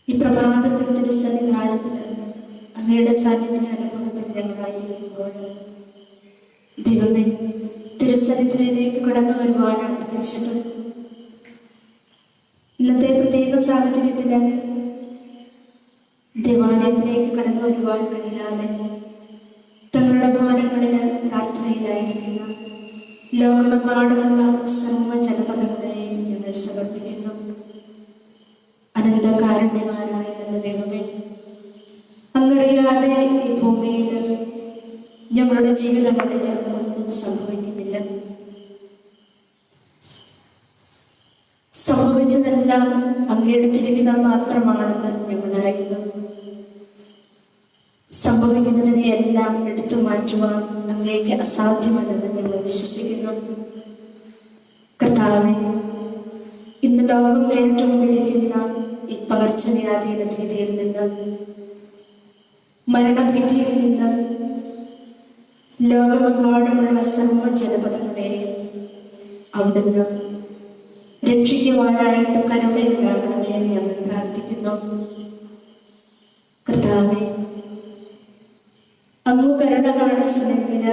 ഈ പ്രഭാതത്തിൽ തിരുസന്നിധാനത്തിൽ അങ്ങയുടെ സാന്നിധ്യ അനുഭവത്തിൽ ഞങ്ങളായിരിക്കുമ്പോൾ ദൈവമേ, തിരുസന്നിധിയിലേക്ക് കടന്നു വരുവാൻ ആഗ്രഹിച്ചിട്ടും ഇന്നത്തെ പ്രത്യേക സാഹചര്യത്തിൽ ദേവാലയത്തിലേക്ക് കടന്നു വരുവാൻ കഴിയാതെ തങ്ങളുടെ ഭവനങ്ങളിൽ പ്രാർത്ഥനയിലായിരിക്കുന്ന ലോകമെമ്പാടുമുള്ള സർവ്വ ജനപദങ്ങളെയും ഞങ്ങൾ സമർപ്പിക്കുന്നു. അനന്തകാരുണ്യവാനായ നല്ല ദൈവമേ, അങ്ങറിയാതെ ഈ ഭൂമിയിൽ ഞങ്ങളുടെ ജീവിതങ്ങളിൽ ഒന്നും സംഭവിക്കുന്നില്ല. സംഭവിച്ചതെല്ലാം അങ്ങയുടെ തിരുഹിതം മാത്രമാണെന്ന് ഞങ്ങൾ അറിയുന്നു. സംഭവിക്കുന്നതിനെ എല്ലാം എടുത്തു മാറ്റുവാൻ അങ്ങേക്ക് അസാധ്യമല്ലെന്ന് ഞങ്ങൾ വിശ്വസിക്കുന്നു. കർത്താവേ, ഇന്ന് ലോകം നേരിട്ടുകൊണ്ടിരിക്കുന്ന ഈ പകർച്ചവ്യാധിയുടെ ഭീതിയിൽ നിന്ന്, മരണഭീതിയിൽ നിന്ന് ലോകമെമ്പാടുമുള്ള സർവ്വ ജനപദങ്ങളെയും അവിടുന്ന് രക്ഷിക്കുവാനായിട്ട് കരുണയുണ്ടാകണമേ എന്ന് ഞങ്ങൾ പ്രാർത്ഥിക്കുന്നു. കർത്താവേ, അങ്ങ് കരുണ കാണിച്ചില്ലെങ്കിൽ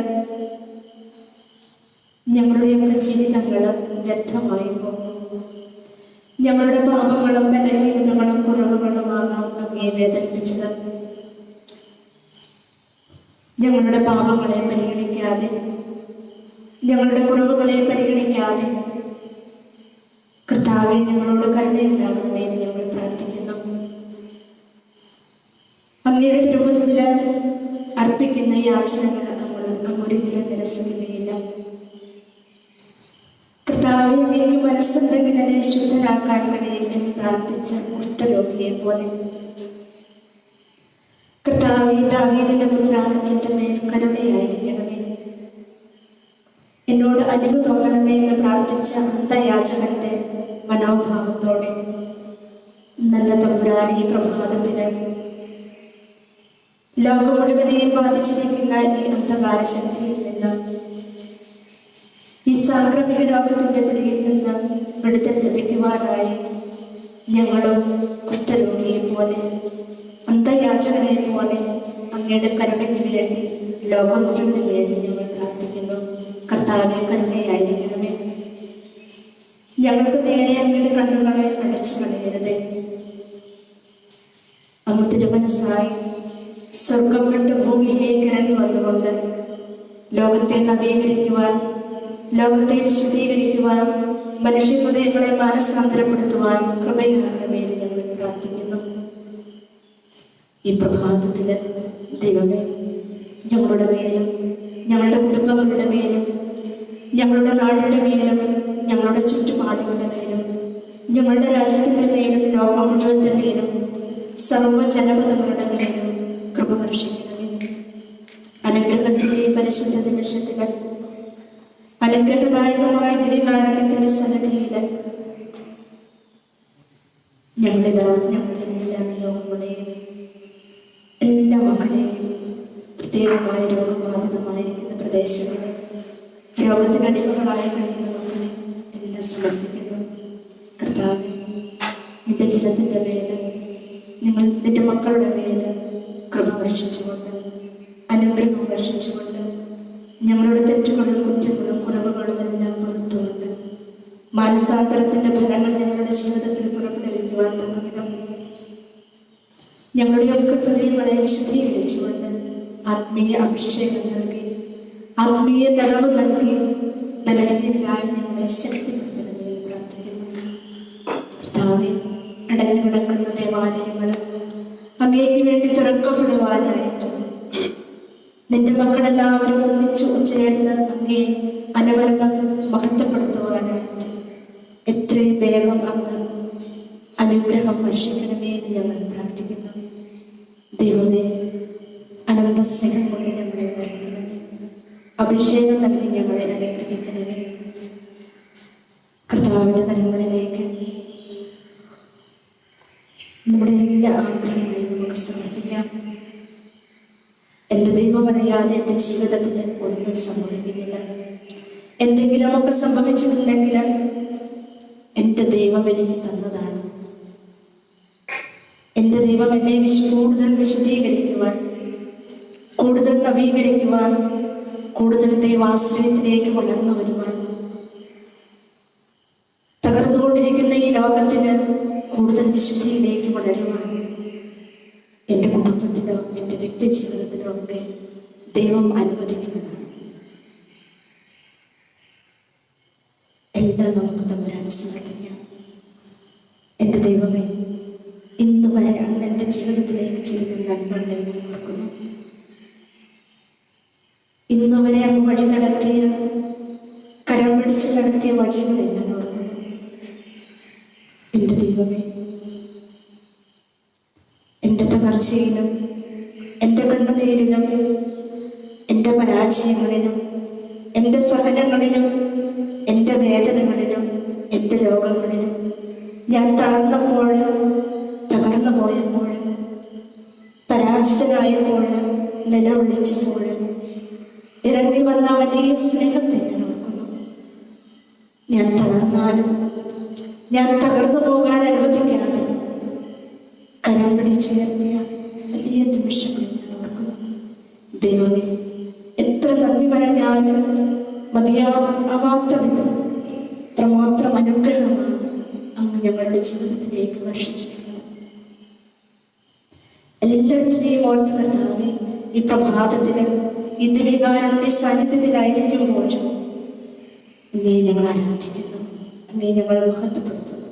ഞങ്ങളുടെയൊക്കെ ജീവിതങ്ങൾ വ്യർത്ഥമായി പോകും. ഞങ്ങളുടെ പാപങ്ങളും ബലഹീനതകളും കുറവുകളുമാകാം അങ്ങേ വേദനിപ്പിച്ചത്. ഞങ്ങളുടെ പാപങ്ങളെ പരിഗണിക്കാതെ, ഞങ്ങളുടെ കുറവുകളെ പരിഗണിക്കാതെ കർത്താവേ, ഞങ്ങളോട് കരുണയുണ്ടാകണമേ എന്ന് ഞങ്ങൾ പ്രാർത്ഥിക്കുന്നു. അങ്ങയുടെ തിരുമുൻപിൽ അർപ്പിക്കുന്ന യാചനകൾ അങ്ങൊരിക്കലും നിരസിക്കുകയില്ല. കർത്താവേ, അങ്ങേക്ക് മനസ്സുണ്ടെങ്കിൽ എന്നെ ശുദ്ധരാക്കാൻ കഴിയും എന്ന് പ്രാർത്ഥിച്ച കുഷ്ഠരോഗിയെ പോലെ കർത്താവേ, ദാവീദിന്റെ പുത്ര, എന്റെ മേൽ കരുണയായിരിക്കണമേ, എന്നോട് അലിവ് തോന്നണമേ എന്ന് പ്രാർത്ഥിച്ച അന്തയാചകന്റെ മനോഭാവത്തോടെ നല്ല തമ്പുരാൻ ഈ പ്രഭാതത്തിന് ലോകം മുഴുവനെയും ബാധിച്ചിരിക്കുന്ന ഈ അന്ധകാര ശക്തിയിൽ നിന്ന്, ഈ സാംക്രമിക രോഗത്തിന്റെ പിടിയിൽ നിന്ന് വിടുതൽ ലഭിക്കുവാനായി ഞങ്ങളും കുഷ്ഠരോഗിയെ പോലെ അന്തയാചകനെ പോലെ അങ്ങയുടെ കരുണയ്ക്ക് വേണ്ടി ലോകം മുഴുവന് വേണ്ടി ഞങ്ങൾ പ്രാർത്ഥിക്കുന്നു. കർത്താവെ, കരുണയായിരിക്കണമേ. ഞങ്ങൾക്ക് നേരെ അങ്ങയുടെ കണ്ണുകളെ അടച്ചു കളയരുതേ. അങ്ങ് തിരുമനസ്സായി സ്വർഗം വിട്ട് ഭൂമിയിലേക്ക് ഇറങ്ങി വന്നുകൊണ്ട് ലോകത്തെ നവീകരിക്കുവാൻ, ലോകത്തെ വിശദീകരിക്കുവാൻ, മനുഷ്യ ഹൃദയങ്ങളെ മാനസാന്തരപ്പെടുത്തുവാൻ കൃപയാകണമേ എന്ന് ഞങ്ങൾ പ്രാർത്ഥിക്കുന്നു. ഈ പ്രഭാതത്തില് ദൈവമേ, ഞങ്ങളുടെ മേലും ഞങ്ങളുടെ കുടുംബങ്ങളുടെ മേലും ഞങ്ങളുടെ നാടിൻ്റെ മേലും ഞങ്ങളുടെ ചുറ്റുപാടുകളുടെ മേലും ഞങ്ങളുടെ രാജ്യത്തിൻ്റെ മേലും ലോകം മുഴുവൻ്റെ മേലും സർവ്വജനപദങ്ങളുടെ മേലും കൃപ വർഷിക്കണമേ. അനുഗ്രഹത്തിൻ്റെ പരിശുദ്ധ നിമിഷത്തില്, അനുഗ്രഹദായകമായ ദിവ്യകാരുണ്യത്തിന്റെ സന്നിധിയില് ഞങ്ങളുടെ എല്ലാ നിയോഗങ്ങളെയും എല്ലാ മക്കളെയും, പ്രത്യേകമായ രോഗബാധിതമായിരിക്കുന്ന പ്രദേശങ്ങളെ, രോഗത്തിനടിമകളായി കഴിയുന്ന മക്കളെ എല്ലാം സമർപ്പിക്കുന്നു. കർത്താവേ, നിന്റെ ജനത്തിൻ്റെ മേല്, നിന്റെ മക്കളുടെ മേല് കൃപ വർഷിച്ചുകൊണ്ട്, അനുഗ്രഹം വർഷിച്ചുകൊണ്ട്, ഞങ്ങളുടെ തെറ്റുകളും കുറ്റങ്ങളും കുറവുകളും എല്ലാം പുറത്തുകൊണ്ട് മാനസാന്തരത്തിന്റെ ഫലങ്ങൾ ഞങ്ങളുടെ ജീവിതത്തിൽ പുറപ്പെടുവിക്കുവാൻ തക്കവിധം ഞങ്ങളുടെയൊക്കെ ഹൃദയങ്ങളെ വിശദീകരിച്ചുകൊണ്ട് ആത്മീയ അഭിഷേകം നൽകി, ആത്മീയ നിറവ് നൽകി, ബലഹീനരായി ഞങ്ങളെ ശക്തിപ്പെടുത്തണമെന്ന് പ്രാർത്ഥിക്കുന്നു. കർത്താവേ, അടഞ്ഞു കിടക്കുന്ന ദേവാലയങ്ങൾ അങ്ങേക്ക് വേണ്ടി തുറക്കപ്പെടുവാനായിട്ട് നിന്റെ മക്കളെല്ലാവരും ഒന്നിച്ചു ചേർന്ന് അങ്ങേ അനവരതം മഹത്വപ്പെടുത്തുവാനായിട്ട് എത്രയും വേഗം അങ്ങ് അനുഗ്രഹം വർഷിക്കണമേ എന്ന് ഞങ്ങൾ പ്രാർത്ഥിക്കുന്നു. ദൈവമേ, അനന്ത സ്നേഹം കൊണ്ട് ഞങ്ങളെ നിറയ്ക്കണമേ, അഭിഷേകം നൽകി ഞങ്ങളെ അനുഗ്രഹിക്കണമേ. കർത്താവിന്റെ കരങ്ങളിലേക്ക് നമ്മുടെ എല്ലാ ആഗ്രഹങ്ങളെയും നമുക്ക് സമർപ്പിക്കാം. എൻ്റെ ദൈവം അറിയാതെ എൻ്റെ ജീവിതത്തിൽ ഒന്നും സംഭവിക്കുന്നില്ല. എന്തെങ്കിലുമൊക്കെ സംഭവിച്ചിട്ടുണ്ടെങ്കിൽ എൻ്റെ ദൈവം എനിക്ക് തന്നതാണ്. എൻ്റെ ദൈവം എന്നെ കൂടുതൽ വിശദീകരിക്കുവാൻ, കൂടുതൽ നവീകരിക്കുവാൻ, കൂടുതൽ ദൈവാശ്രയത്തിലേക്ക് വളർന്നു വരുവാൻ, തകർന്നുകൊണ്ടിരിക്കുന്ന ഈ ലോകത്തിന് കൂടുതൽ വിശുദ്ധിയിലേക്ക് വളരുവാൻ, എൻ്റെ കുടുംബത്തിലോ എൻ്റെ വ്യക്തി ജീവിതത്തിലോ ഒക്കെ ദൈവം അനുവദിക്കുന്നതാണ്. എല്ലാം നമുക്ക് തമ്പുരാനെ സമർപ്പിക്കാം. എൻ്റെ ദൈവമേ, ഇന്ന് വരെ അങ്ങ് എൻ്റെ ജീവിതത്തിലേക്ക് ചെയ്ത നന്മകളെ ഞാൻ ഓർക്കുന്നു. ഇന്ന് വരെ അങ്ങ് വഴി നടത്തിയ, കരം പിടിച്ച് നടത്തിയ വഴികളെ ഞാൻ ഓർക്കുന്നു. എൻ്റെ ദൈവമേ, എൻ്റെ തകർച്ചയിലും എൻ്റെ കണ്ണുനീരിലും എൻ്റെ പരാജയങ്ങളിലും എൻ്റെ സഹനങ്ങളിലും എൻ്റെ വേദനകളിലും എൻ്റെ രോഗങ്ങളിലും ഞാൻ തളർന്നപ്പോൾ, തകർന്നു പോയപ്പോൾ, പരാജിതനായപ്പോൾ, നിലവിളിച്ചപ്പോൾ ഇറങ്ങി വന്ന വലിയ സ്നേഹത്തെ ഞാൻ ഓർക്കുന്നു. ഞാൻ തളർന്നാലും ഞാൻ തകർന്നു പോകാൻ അനുവദിക്കാതെ കരം പിടിച്ചുയർത്തിയ വലിയ നിമിഷങ്ങൾ ഞാൻ ഓർക്കുന്നു. ദൈവമേ, എത്ര നന്ദി പറഞ്ഞാലും മതിയാവാത്ത വിധം എത്രമാത്രം അനുഗ്രഹമാണ് അങ്ങ് ഞങ്ങളുടെ ജീവിതത്തിലേക്ക് വർഷിച്ചിട്ടുള്ളത്. എല്ലാത്തിനെയും ഓർത്ത് കർത്താവേ, ഈ പ്രഭാതത്തില് ഈ ദിവ്യകാരുണ്യ സാന്നിധ്യത്തിലായിരിക്കുമ്പോഴും അങ്ങേ ഞങ്ങൾ ആരാധിക്കുന്നു, അങ്ങേ ഞങ്ങൾ മഹത്വപ്പെടുത്തുന്നു.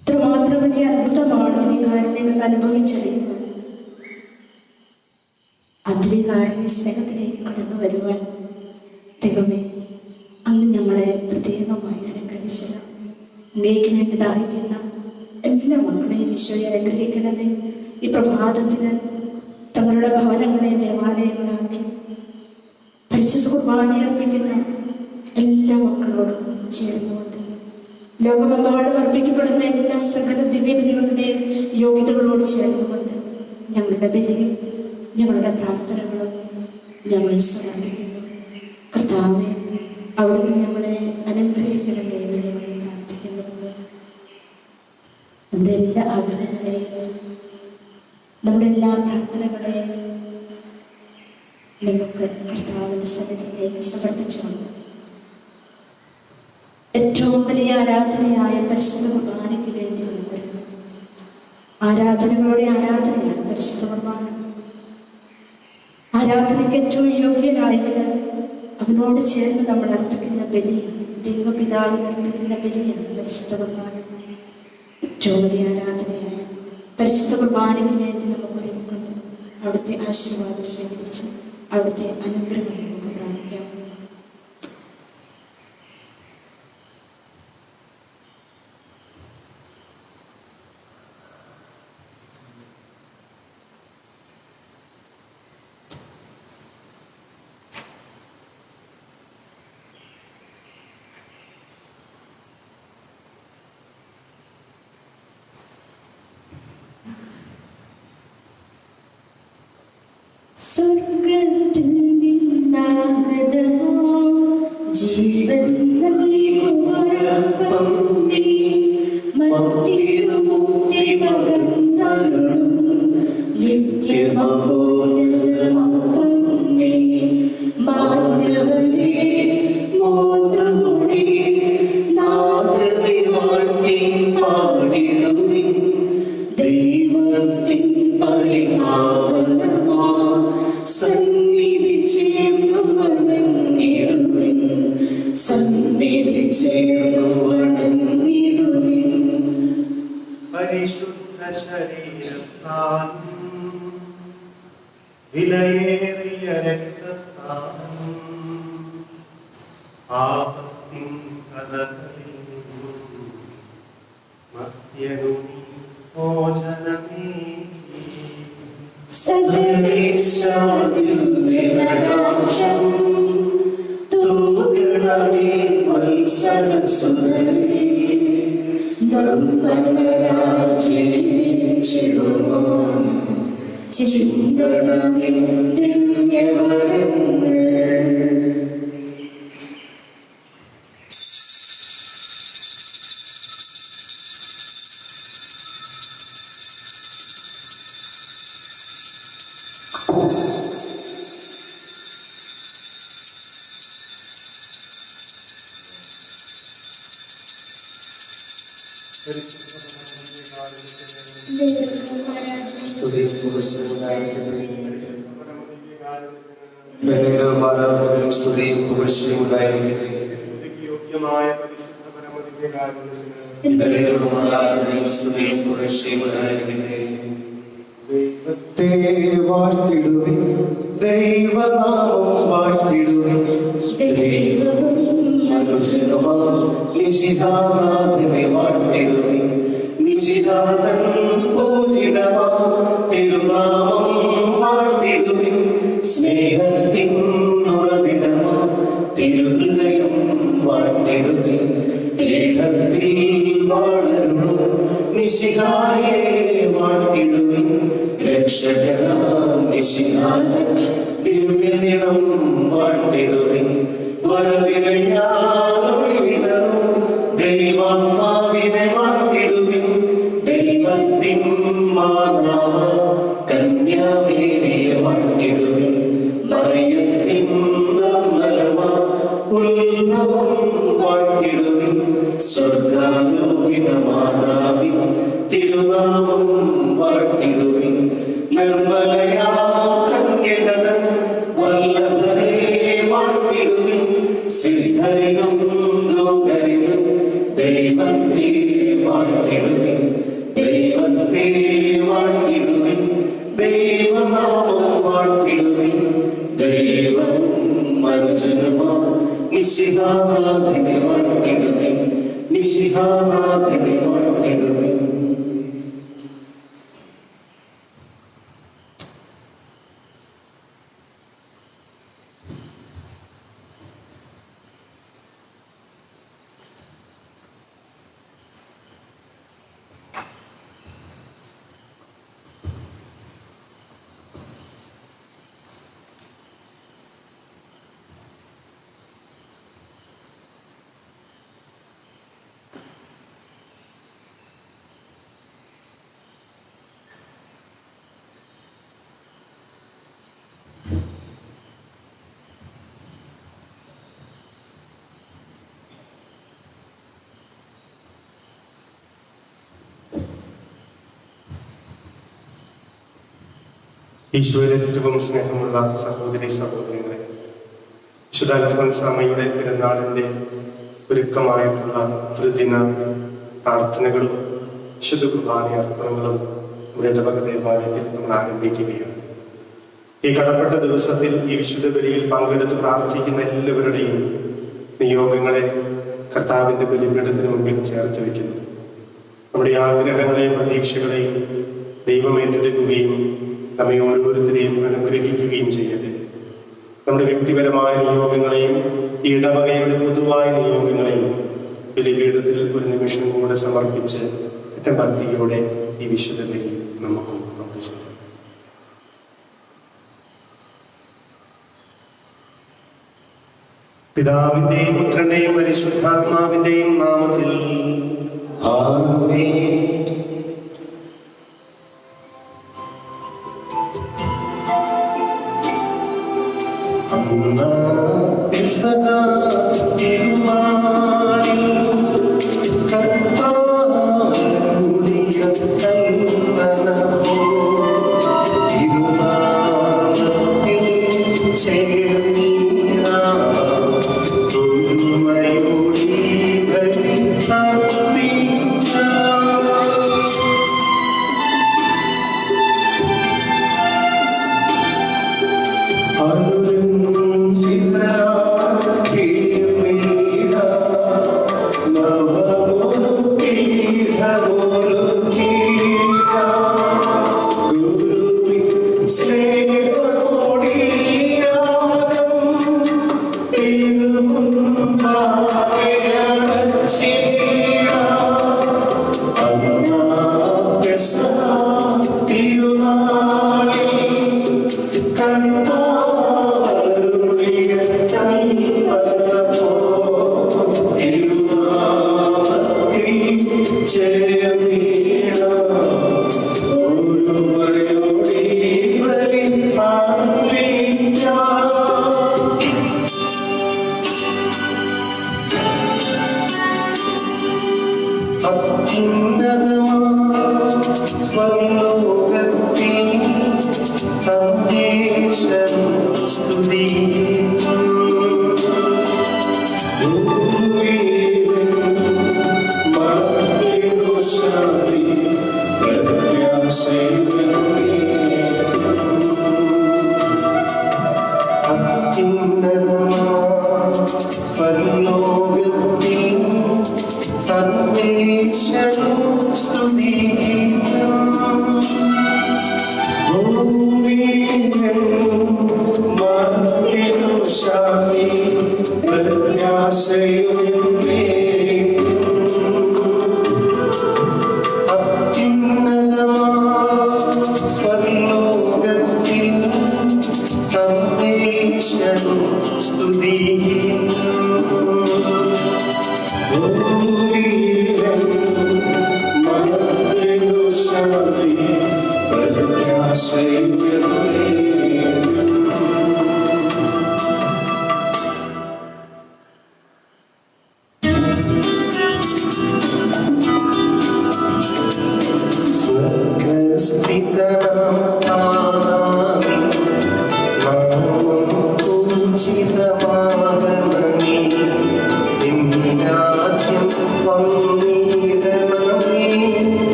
ഇത്രമാത്രം വലിയ അത്ഭുതമാണ് ദിവ്യകാരുണ്യം എന്ന് അനുഭവിച്ചറിയുന്നത്. ആ ദിവ്യകാരുണ്യ സ്നേഹത്തിലേക്ക് കടന്നു വരുവാൻ ദൈവമേ, അങ്ങ് ഞങ്ങളെ പ്രത്യേകമായി അനുഗ്രഹിച്ചത്. അങ്ങേക്ക് വേണ്ടി ദാഹിക്കുന്ന എല്ലാ മക്കളെയും ഈശോയെ അനുഗ്രഹിക്കണമേ. ഈ പ്രഭാതത്തിന് തങ്ങളുടെ ഭവനങ്ങളെ ദേവാലയങ്ങളാക്കി പരിശുദ്ധ കുർബാന അർപ്പിക്കുന്ന എല്ലാ മക്കളോടും ചേർന്നുകൊണ്ട് ലോകമെമ്പാടും അർപ്പിക്കപ്പെടുന്ന എല്ലാ സകല ദിവ്യബലികളുടെയും യോഗ്യതകളോട് ചേർന്നുകൊണ്ട് ഞങ്ങളുടെ ബലിയും ഞങ്ങളുടെ പ്രാർത്ഥനകളും ഞങ്ങൾ സമർപ്പിക്കുന്നു. കർത്താവേ, അവിടുന്ന് ഞങ്ങളെ അനുഗ്രഹിക്കണമേ എന്ന് ഞങ്ങൾ പ്രാർത്ഥിക്കുന്നു. നമ്മുടെ എല്ലാ പ്രാർത്ഥനകളെയും നമുക്ക് കർത്താവിന്റെ സന്നിധിയിലേക്ക് സമർപ്പിച്ചുകൊണ്ട് ഏറ്റവും വലിയ ആരാധനയായ പരിശുദ്ധ കുർബാനയ്ക്ക് വേണ്ടി നമുക്ക് ഒരുങ്ങാം. ആരാധനകളുടെ ആരാധനയാണ് പരിശുദ്ധ കുർബാന. ആരാധനയ്ക്ക് ഏറ്റവും യോഗ്യനായവന് അവനോട് ചേർന്ന് നമ്മൾ അർപ്പിക്കുന്ന ബലിയാണ്. ദൈവപിതാവിന് അർപ്പിക്കുന്ന ബലിയാണ് പരിശുദ്ധ കുർബാന. ഏറ്റവും വലിയ ആരാധനയാണ് പരിശുദ്ധ കുർബാനയ്ക്ക് വേണ്ടി നമുക്ക് ഒരുങ്ങുന്നു. അവിടുത്തെ ആശീർവാദം സ്വീകരിച്ച് അവിടുത്തെ അനുഗ്രഹം നമുക്ക് പ്രാപിക്കാം. സ്വർഗത്തിൽ നിന്നാഗതമോ ജീവൻ നൽകുമൊരപ്പം നീ, മർത്യമുക്തി പകർന്നരുളും നിത്യമഹോന്നതമപ്പം നീ. മാനവരെ മോദമുടി നാദമേ വാഴ്ത്തി പാടിടുവിൻ, ദൈവത്തിൻ പരിപാവനമാ സന്നിധി ചേർന്നു വണങ്ങിടുവിൻ, സന്നിധി ചേർന്നു വണങ്ങിടുവിൻ. പരിശുദ്ധ ശരീരത്താലും വിലയേറിയ രക്തത്താലും പാപത്തിൻ കഥകളിൽ മധ്യനുനി ഭോജനമേകി സകലേശാദിവ്യകടാക്ഷം തൂകണമേ വത്സരസുതരേ, നിർമ്മലരായി ജീവിച്ചിടുമോ ചിന്തണമേ ദിവ്യവരങ്ങൾ. ദൈവത്തെ വാഴ്ത്തിടുവിൻ, ദൈവനാമം വാഴ്ത്തിടുവിൻ, ദൈവവും മനുഷ്യനുമാം മിശിഹാനാഥനെ വാഴ്ത്തിടുവിൻ. മിശിഹാതൻ പൂജിതമാം തിരുനാമം വാഴ്ത്തിടുവിൻ, സ്നേഹത്തിൻ ഉറവിടമാം തിരുഹൃദയം വാഴ്ത്തിടുവിൻ. പീഠത്തിൽ വളരുന്നു മിശിഹായെ വാഴ്ത്തിടുവിൻ, രക്ഷകനാം മിശിഹാതൻ ദിവ്യനിടം വാഴ്ത്തിടുവിൻ. വരവിരയാലൊളിവിതറും ദൈവാത്മാവിനെ വാഴ്ത്തിടുവിൻ, ദൈവത്തിൻ മാതാവ് കന്യാമേരിയെ വാഴ്ത്തിടുവിൻ. മറിയത്തിൻ നിർമ്മലമാ ഉത്ഭവം വാഴ്ത്തിടുവിൻ, സ്വർഗാരോപിത മാതാവിൻ തിരുനാമം വാഴ്ത്തിടുവിൻ. നിർമ്മലയാ കന്യകതൻ വല്ലഭനെ വാഴ്ത്തിടുവിൻ, സിദ്ധരിലും ദൂതരിലും ദൈവത്തെ വാഴ്ത്തിടുവിൻ, ദൈവത്തെ വാഴ്ത്തിടുവിൻ, ദൈവനാമം വാഴ്ത്തിടുവിൻ. ദൈവവും മനുഷ്യനുമാം മിശിഹാനാഥനെ വാഴ്ത്തിടുവിൻ, മിശിഹാനാഥനെ വാഴ്ത്തിടുവിൻ. ഈശോയിലെ ഏറ്റവും സ്നേഹമുള്ള സഹോദരി സഹോദരങ്ങളെ, വിശുദ്ധ അൽഫോൻസാമ്മയുടെ തിരുനാളിൻ്റെ ഒരുക്കമായിട്ടുള്ള ത്രിദിന പ്രാർത്ഥനകളും വിശുദ്ധ കുർബാന അർപ്പണങ്ങളും നമ്മുടെ ഇടവക ദേവാലയത്തിൽ നമ്മൾ ആരംഭിക്കുകയാണ്. ഈ കടപ്പെട്ട ദിവസത്തിൽ ഈ വിശുദ്ധ ബലിയിൽ പങ്കെടുത്ത് പ്രാർത്ഥിക്കുന്ന എല്ലാവരുടെയും നിയോഗങ്ങളെ കർത്താവിൻ്റെ ബലിപീഠത്തിന് മുമ്പിൽ ചേർത്ത് വയ്ക്കുന്നു. നമ്മുടെ ആഗ്രഹങ്ങളെയും പ്രതീക്ഷകളെയും ദൈവം ഏറ്റെടുക്കുകയും നമ്മെ ഓരോരുത്തരെയും അനുഗ്രഹിക്കുകയും ചെയ്യട്ടെ. നമ്മുടെ വ്യക്തിപരമായ നിയോഗങ്ങളെയും ഈ ഇടവകയുടെ പൊതുവായ നിയോഗങ്ങളെയും ബലിപീഠത്തിൽ ഒരു നിമിഷം കൂടെ സമർപ്പിച്ച് ഏറ്റവും ഭക്തിയോടെ ഈ വിശുദ്ധ ബലി നമുക്കും പങ്കുചേരാം. പിതാവിന്റെയും പുത്രന്റെയും പരിശുദ്ധാത്മാവിന്റെയും നാമത്തിൽ ആമേൻ.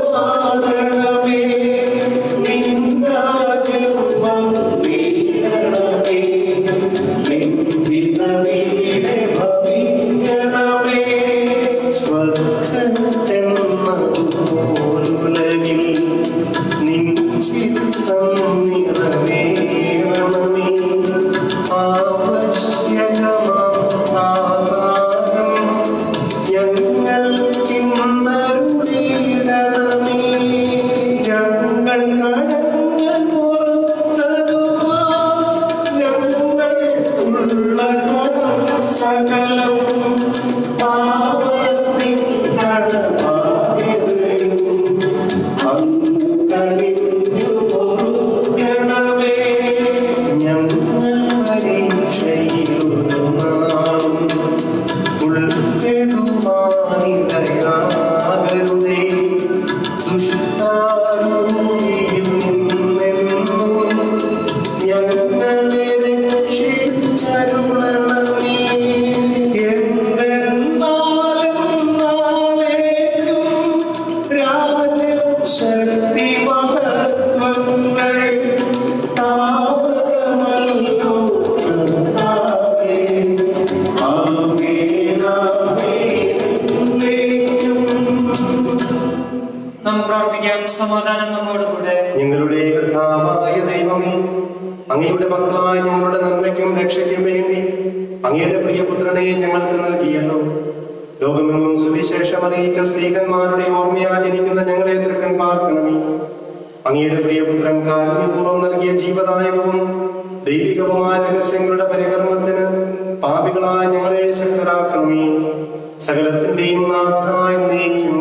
പൂജിതമാകണമേ നിൻ രാജ്യം സമാധാനം നമ്മോടുകൂടെ. ഞങ്ങളുടെ കർത്താവായ ദൈവമേ, അങ്ങയുടെ മക്കളായ ഞങ്ങളുടെ നന്മയ്ക്കും രക്ഷയ്ക്കും വേണ്ടി അങ്ങയുടെ പ്രിയപുത്രനെ ഞങ്ങൾക്ക് നൽകിയല്ലോ. ലോകമെങ്ങും സുവിശേഷം അറിയിച്ച സ്ത്രീകന്മാരുടെ ഓർമ്മയാചരിക്കുന്ന ഞങ്ങളെ തൃക്കൻ പാർക്കണമേ. അങ്ങയുടെ പ്രിയപുത്രൻ കാരുണ്യപൂർവ്വം നൽകിയ ജീവദായകവും ദൈവികവുമായ രഹസ്യങ്ങളുടെ പരികർമ്മത്തിന് പാപികളായ ഞങ്ങളെ ശക്തരാക്കണമേ. സകലത്തിന്റെയും നാഥനായ നീക്കും.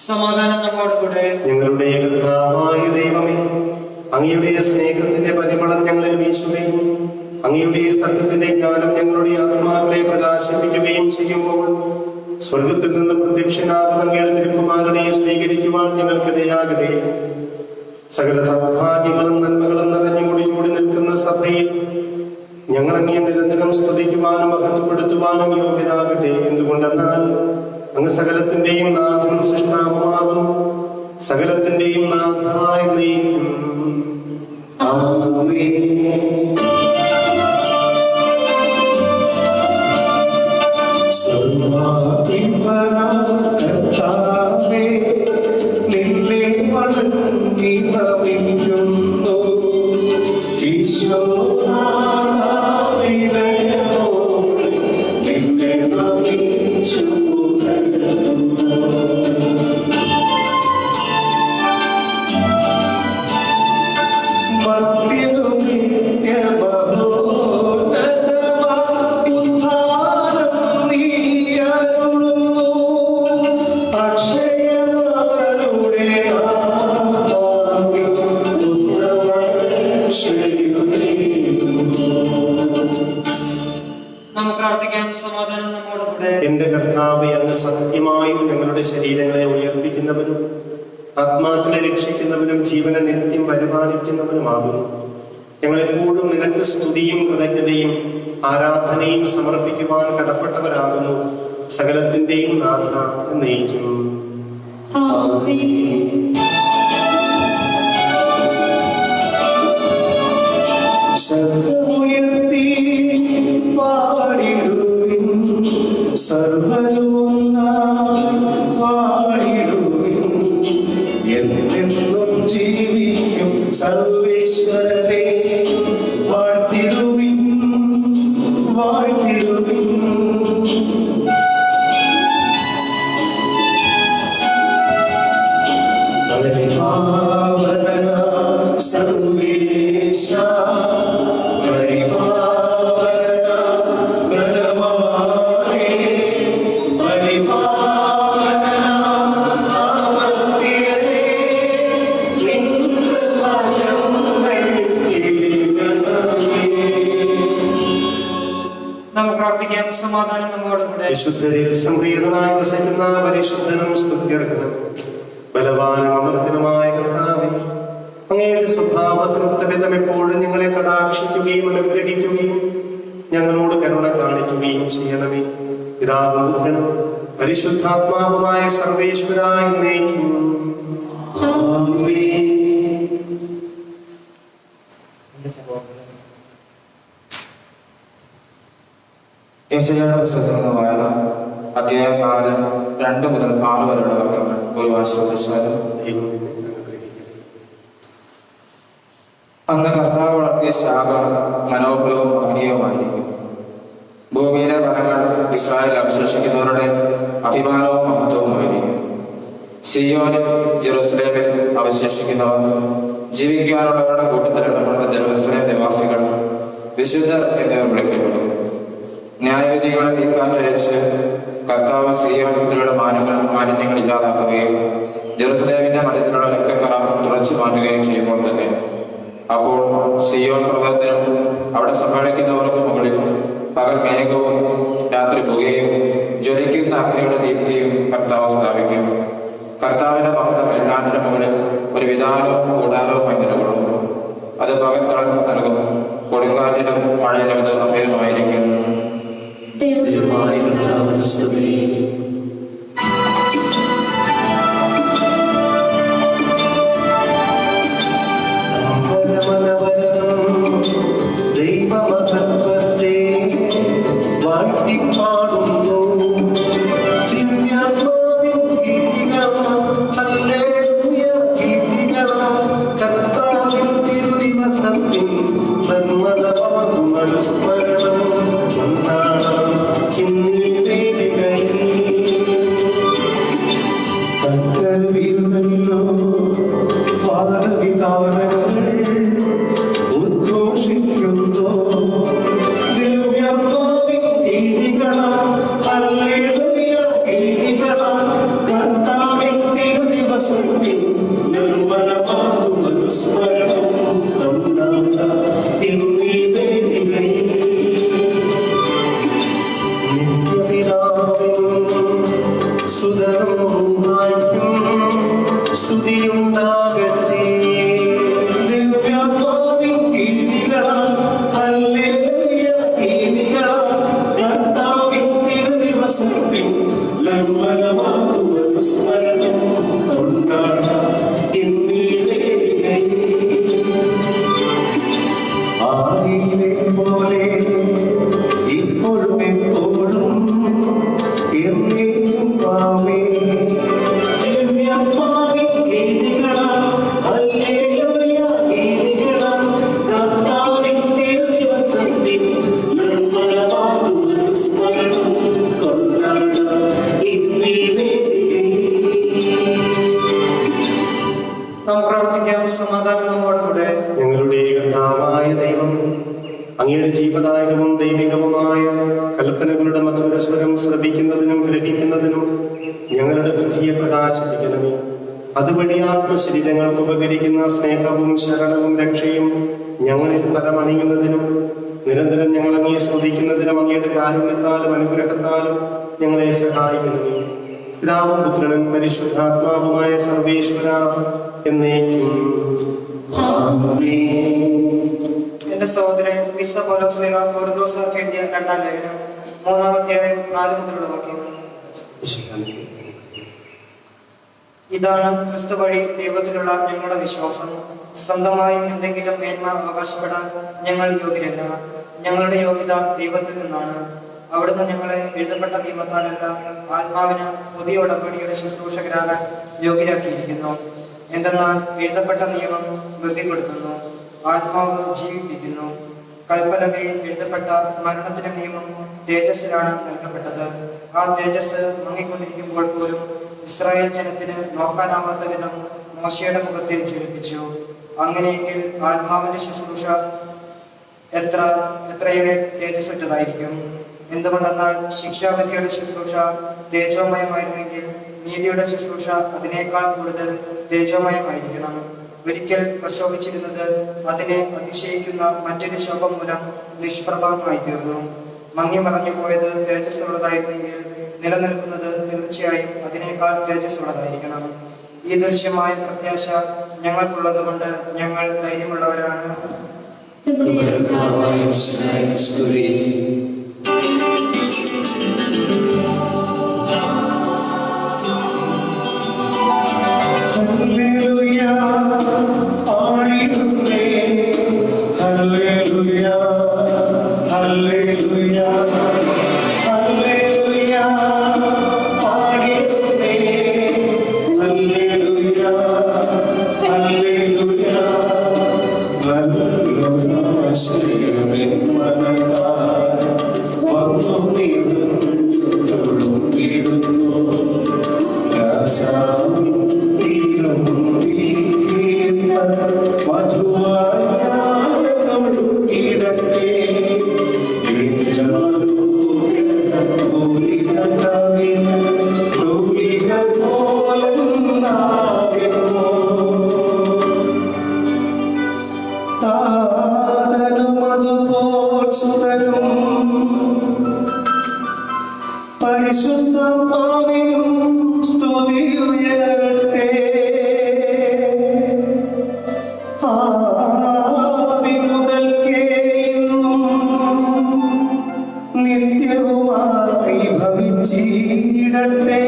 സമാധാനം നമ്മോടുകൂടെ. ഞങ്ങളുടെ കർത്താവായ ദൈവമേ, അങ്ങയുടെ സ്നേഹത്തിന്റെ പരിമളം ഞങ്ങളിൽ വീശുകയും അങ്ങയുടെ സത്യത്തിന്റെ ജ്ഞാനം ഞങ്ങളുടെ ആത്മാക്കളെ പ്രകാശിപ്പിക്കുകയും ചെയ്യുമ്പോൾ സ്വർഗത്തിൽ നിന്ന് പ്രത്യക്ഷനാകുന്ന അങ്ങയുടെ തിരുക്കുമാരനെ സ്വീകരിക്കുവാൻ ഞങ്ങൾക്കിടയാകട്ടെ. സകല സൗഭാഗ്യങ്ങളും നന്മകളും നിറഞ്ഞുകൂടി നിൽക്കുന്ന സഭയിൽ ഞങ്ങൾ അങ്ങേ നിരന്തരം സ്തുതിക്കുവാനും മഹത്വപ്പെടുത്തുവാനും യോഗ്യരാകട്ടെ. എന്തുകൊണ്ടെന്നാൽ അങ്ങ് സകലത്തിന്റെയും നാഥനും സൃഷ്ടാവുമാകുന്നു. സകലത്തിന്റെയും നാഥായി നീക്കും. എന്റെ കർത്താവേ, അങ്ങ് സത്യമായും ഞങ്ങളുടെ ശരീരങ്ങളെ ഉയർപ്പിക്കുന്നവനും ആത്മാക്കളെ രക്ഷിക്കുന്നവനും ജീവനെ നിത്യം പരിപാലിക്കുന്നവനുമാകുന്നു. ഞങ്ങളെപ്പോഴും നിനക്ക് സ്തുതിയും കൃതജ്ഞതയും ആരാധനയും സമർപ്പിക്കുവാൻ കടപ്പെട്ടവരാകുന്നു. സകലത്തിന്റെയും നാഥ എന്നേക്കും. ശബ്ദമുയർത്തി പാടിടുവിൻ, സർവ്വവും പാടിടുവിൻ. എന്നെന്നും ജീവിക്കും സർവേശ്വരനെ വാഴ്ത്തിടുവിൻ. നമുക്ക് പ്രാർത്ഥിക്കാം. സമാധാനം നമ്മോടുകൂടെ. വിശുദ്ധരിൽ സംപ്രീതനായി വസിക്കുന്ന പരിശുദ്ധനും സ്തുത്യർഹനും ബലവാനും അമൃതനുമായ കർത്താവേ, അങ്ങയുടെ സ്വഭാവത്തിനൊത്ത വിധം എപ്പോഴും ഞങ്ങളെ കടാക്ഷിക്കുകയും അനുഗ്രഹിക്കുകയും ഞങ്ങളോട് കരുണ കാണിക്കുകയും ചെയ്യണമേ. പിതാവും പുത്രനും പരിശുദ്ധാത്മാവുമായ സർവേശ്വരായ എന്നേക്കും. യെശയ്യായുടെ പുസ്തകത്തിൽ നിന്ന് വായന അധ്യായം 4, 2 മുതൽ 6 വരെയുള്ള വാക്യങ്ങൾ ഒരു ആശ്രയിച്ചാലും. ദൈവം നിന്നെ അനുഗ്രഹിക്കട്ടെ. അന്ന് കർത്താവ് വളർത്തിയ ശാഖ മനോഹരവും മഹനീയവുമായിരിക്കും. ഭൂമിയിലെ വനങ്ങൾ ഇസ്രായേൽ അവശേഷിക്കുന്നവരുടെ അഭിമാനവും മഹത്വവുമായിരിക്കും. സിയോനിൽ ജെറുസലേമിൽ അവശേഷിക്കുന്നവർ, ജീവിക്കാനുള്ളവരുടെ കൂട്ടത്തിൽ ഇടപെടുന്ന ജെറുസലേം നിവാസികൾ വിശുദ്ധർ എന്നിവർ വിളിക്കപ്പെടും. ന്യായവിധികളെ തീർക്കാറ്റയച്ച് കർത്താവ് സിയോൻ പുത്രിയുടെ മാലിന്യങ്ങൾ ഇല്ലാതാക്കുകയും ജെറുസലേമിന്റെ മധ്യത്തിലുള്ള രക്തക്കറ തുറച്ചു മാറ്റുകയും ചെയ്യുമ്പോൾ തന്നെ അപ്പോൾ സിയോൻ പർവ്വതത്തിനും അവിടെ സമ്മേളിക്കുന്നവർക്ക് മുകളിൽ പകൽ മേഘവും രാത്രി പുകയും ജ്വലിക്കുന്ന അഗ്നിയുടെ ദീപ്തിയും കർത്താവ് സ്ഥാപിക്കും. കർത്താവിന്റെ മഹത്വം എല്ലാറ്റിനും മുകളിൽ ഒരു വിധാനവും കൂടാരവുമായി നിലകൊള്ളും. അത് പകൽ തളർന്നു നൽകും. കൊടുങ്കാറ്റിനും മഴയിലും അത് അഭയമായിരിക്കും. ദൈവമായ കർത്താവിന് സ്തുതി. ദൈവമഹത്വത്തെ വാഴ്ത്തിപ്പാടുന്നു. ദിവ്യാത്മാവിൻ ഗീതികളാൽ ഹല്ലേലൂയ ഗീതികളാൽ കർത്താവിൻ തിരുദിവസത്തിൽ സന്മതമാകും അനുസ്മരണം കൊണ്ടാടാം ഇന്നീ വേദികയിൽ. തങ്കരുവിരുന്നല്ലോ വാനവിതാനങ്ങൾ ഉദ്ഘോഷിക്കുന്നു. ദിവ്യാത്മാവിൻ ഗീതികളാൽ ഹല്ലേലൂയ ഗീതികളാൽ കർത്താവിൻ തിരുദിവസത്തിൽ നിർമ്മലമാകും അനുസ്മരണം കൊണ്ടാടാം ഇന്നീ വേദികയിൽ. സ്തുതിയുണ്ടാകട്ടെ. ദിവ്യാത്മാവിൻ ഗീതികളാൽ ഹല്ലേലൂയ ഗീതികളാൽ കർത്താവിൻ തിരുദിവസത്തിൽ നിർമ്മലമാകും അനുസ്മരണം കൊണ്ടാടാം ഇന്നീ വേദികയിൽ. ആദിയിലെ പോലെ ഇപ്പോഴും എപ്പോഴും എന്നേക്കും ആമേൻ. ദിവ്യാത്മാവിൻ ഗീതികളാൽ ഹല്ലേലൂയ ഗീതികളാൽ കർത്താവിൻ തിരുദിവസത്തിൽ നിർമ്മലമാകും അനുസ്മരണം കൊണ്ടാടാം ഇന്നീ വേദികയിൽ. നമുക്ക് പ്രാർത്ഥിക്കാം. സമാധാനം നമ്മോടുകൂടെ. ഞങ്ങളുടെ കർത്താവായ ദൈവം, അങ്ങയുടെ ജീവദായകവും ദൈവികവുമായ കൽപ്പനകളുടെ മധുര സ്വരം ശ്രവിക്കുന്നതിനും ഗ്രഹിക്കുന്നതിനും ഞങ്ങളുടെ ബുദ്ധിയെ പ്രകാശിപ്പിക്കണമേ. അതുവഴി ആത്മശരീരങ്ങൾക്ക് ഉപകരിക്കുന്ന സ്നേഹവും ശരണവും രക്ഷയും ഞങ്ങളിൽ ഫലമണിയുന്നതിനും നിരന്തരം ഞങ്ങൾ അങ്ങയെ സ്തുതിക്കുന്നതിനും അങ്ങയുടെ കാരുണ്യത്താലും അനുഗ്രഹത്താലും ഞങ്ങളെ സഹായിക്കണമേ. പിതാവും പുത്രനും പരിശുദ്ധാത്മാവുമായ സർവേശ്വര എന്നേക്കും. എന്റെ സഹോദരൻ വിശുദ്ധ പൗലോസ്ലീഹ കൊരിന്തോസ്യർക്ക് എഴുതിയ 2-ാം ലേഖനം 3-ാം അധ്യായം 4 മുതലുള്ള വാക്യങ്ങൾ. ഇതാണ് ക്രിസ്തു വഴി ദൈവത്തിലുള്ള ഞങ്ങളുടെ വിശ്വാസം. സ്വന്തമായി എന്തെങ്കിലും മേന്മ അവകാശപ്പെടാൻ ഞങ്ങൾ യോഗ്യരല്ല. ഞങ്ങളുടെ യോഗ്യത ദൈവത്തിൽ നിന്നാണ്. അവിടുന്ന് ഞങ്ങളെ എഴുതപ്പെട്ട നിയമത്താലല്ല, ആത്മാവിന് പുതിയ ഉടമ്പടിയുടെ ശുശ്രൂഷകരാകാൻ യോഗ്യരാക്കിയിരിക്കുന്നു. എന്തെന്നാൽ എഴുതപ്പെട്ട നിയമം വൃത്തിപ്പെടുത്തുന്നു, ആത്മാവ് ജീവിപ്പിക്കുന്നു. കൽപ്പലകയിൽ എഴുതപ്പെട്ട മരണത്തിന്റെ നിയമം തേജസ്സിലാണ് നൽകപ്പെട്ടത്. ആ തേജസ് മങ്ങിക്കൊണ്ടിരിക്കുമ്പോൾ പോലും ഇസ്രായേൽ ജനത്തിന് നോക്കാനാവാത്ത വിധം മോശയുടെ മുഖത്തെ ജ്വലിപ്പിച്ചു. അങ്ങനെയെങ്കിൽ ആത്മാവിന്റെ ശുശ്രൂഷ എത്രയേറെ തേജസ്സുറ്റതായിരിക്കും. എന്തുകൊണ്ടെന്നാൽ ശിക്ഷാവിധിയുടെ ശുശ്രൂഷ തേജോമയമായിരുന്നെങ്കിൽ നീതിയുടെ ശുശ്രൂഷ അതിനേക്കാൾ കൂടുതൽ തേജോമയമായിരിക്കണം. ഒരിക്കൽ പ്രശോഭിച്ചിരുന്നത് അതിനെ അതിശയിക്കുന്ന മറ്റൊരു ശോഭം മൂലം നിഷ്പ്രഭമായി തീർന്നു. മങ്ങി മറഞ്ഞു പോയത് തേജസ്സുള്ളതായിരുന്നെങ്കിൽ നിലനിൽക്കുന്നത് തീർച്ചയായും അതിനേക്കാൾ തേജസ്സുള്ളതായിരിക്കണം. ഈ ദൃശ്യമായ പ്രത്യാശ ഞങ്ങൾക്കുള്ളത് കൊണ്ട് ഞങ്ങൾ ധൈര്യമുള്ളവരാണ്. നമ്മുടെ കർത്താവായ മിശിഹായെ സ്തുതി. ഹല്ലേലൂയ, ആയിടുന്നേ. ഹല്ലേലൂയ, ഹല്ലേലൂയ, ഹല്ലേലൂയ, ആയിടുന്നേ. ഹല്ലേലൂയ, ഹല്ലേലൂയ, നല്ലൊരാശ്രയമെൻ മനത്താൽ വന്നു നീടുന്നു രാജാവിൻ പരിശുദ്ധാത്മാവിനും സ്തുതി ഉയരട്ടെ. ആദി മുതൽക്കേ ഇന്നും നിത്യവുമായി ഭവിച്ചിടട്ടെ.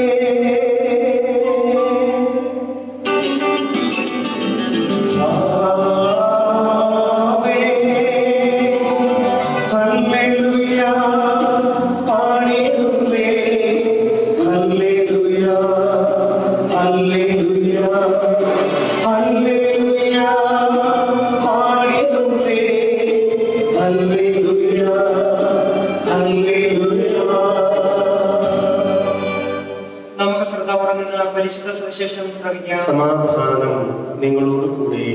നമുക്ക് ശ്രദ്ധാപൂർവ്വം നിന്ന് പരിശുദ്ധ സുവിശേഷം ശ്രവിക്കാം. സമാധാനം നിങ്ങളോട് കൂടെ.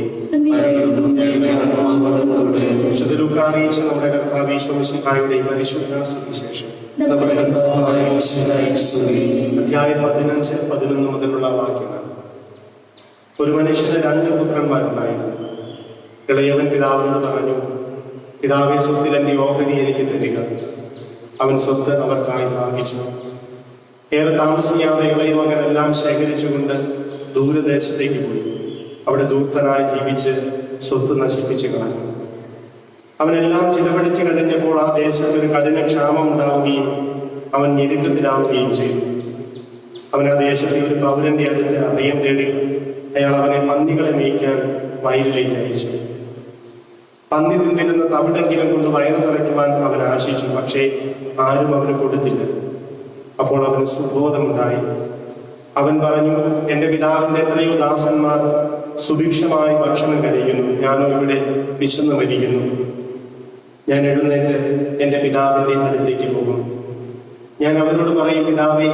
വിശുദ്ധ ലൂക്കാ അറിയിച്ച നമ്മുടെ കർത്താവ് യേശു മിശിഹായുടെ പരിശുദ്ധ സുവിശേഷം അധ്യായം 15, 11 മുതലുള്ള വാക്യങ്ങൾ. ഒരു മനുഷ്യന് 2 പുത്രന്മാരുണ്ടായിരുന്നു. ഇളയവൻ പിതാവിനോട് പറഞ്ഞു, പിതാവേ, സ്വത്തിൽ എൻ്റെ ഓഹരി എനിക്ക് തരിക. അവൻ സ്വത്ത് അവർക്കായി ഭാഗിച്ചു. ഏറെ താമസിയാതെ ഇളയ മകൻ എല്ലാം ശേഖരിച്ചുകൊണ്ട് ദൂരദേശത്തേക്ക് പോയി. അവിടെ ധൂർത്തനായി ജീവിച്ച് സ്വത്ത് നശിപ്പിച്ചു കളഞ്ഞു. അവനെല്ലാം ചിലവഴിച്ചു കഴിഞ്ഞപ്പോൾ ആ ദേശത്ത് ഒരു കഠിന ക്ഷാമം ഉണ്ടാവുകയും അവൻ ഞെരുക്കത്തിലാവുകയും ചെയ്തു. അവൻ ആ ദേശത്തെ ഒരു പൗരന്റെ അടുത്ത് അഭയം തേടി. അയാൾ അവനെ പന്നികളെ മേയ്ക്കാൻ വയലിലേക്ക് അയച്ചു. പന്നി തിന്നിരുന്ന തവിടെങ്കിലും കൊണ്ട് വയറ് നിറയ്ക്കുവാൻ അവൻ ആശിച്ചു. പക്ഷേ ആരും അവന് കൊടുത്തില്ല. അപ്പോൾ അവന് സുബോധമുണ്ടായി. അവൻ പറഞ്ഞു, എൻ്റെ പിതാവിൻ്റെ എത്രയോ ദാസന്മാർ സുഭിക്ഷമായി ഭക്ഷണം കഴിക്കുന്നു, ഞാനോ ഇവിടെ വിശന്നു മരിക്കുന്നു. ഞാൻ എഴുന്നേറ്റ് എൻ്റെ പിതാവിൻ്റെ അടുത്തേക്ക് പോകും. ഞാൻ അവനോട് പറയും, പിതാവേ,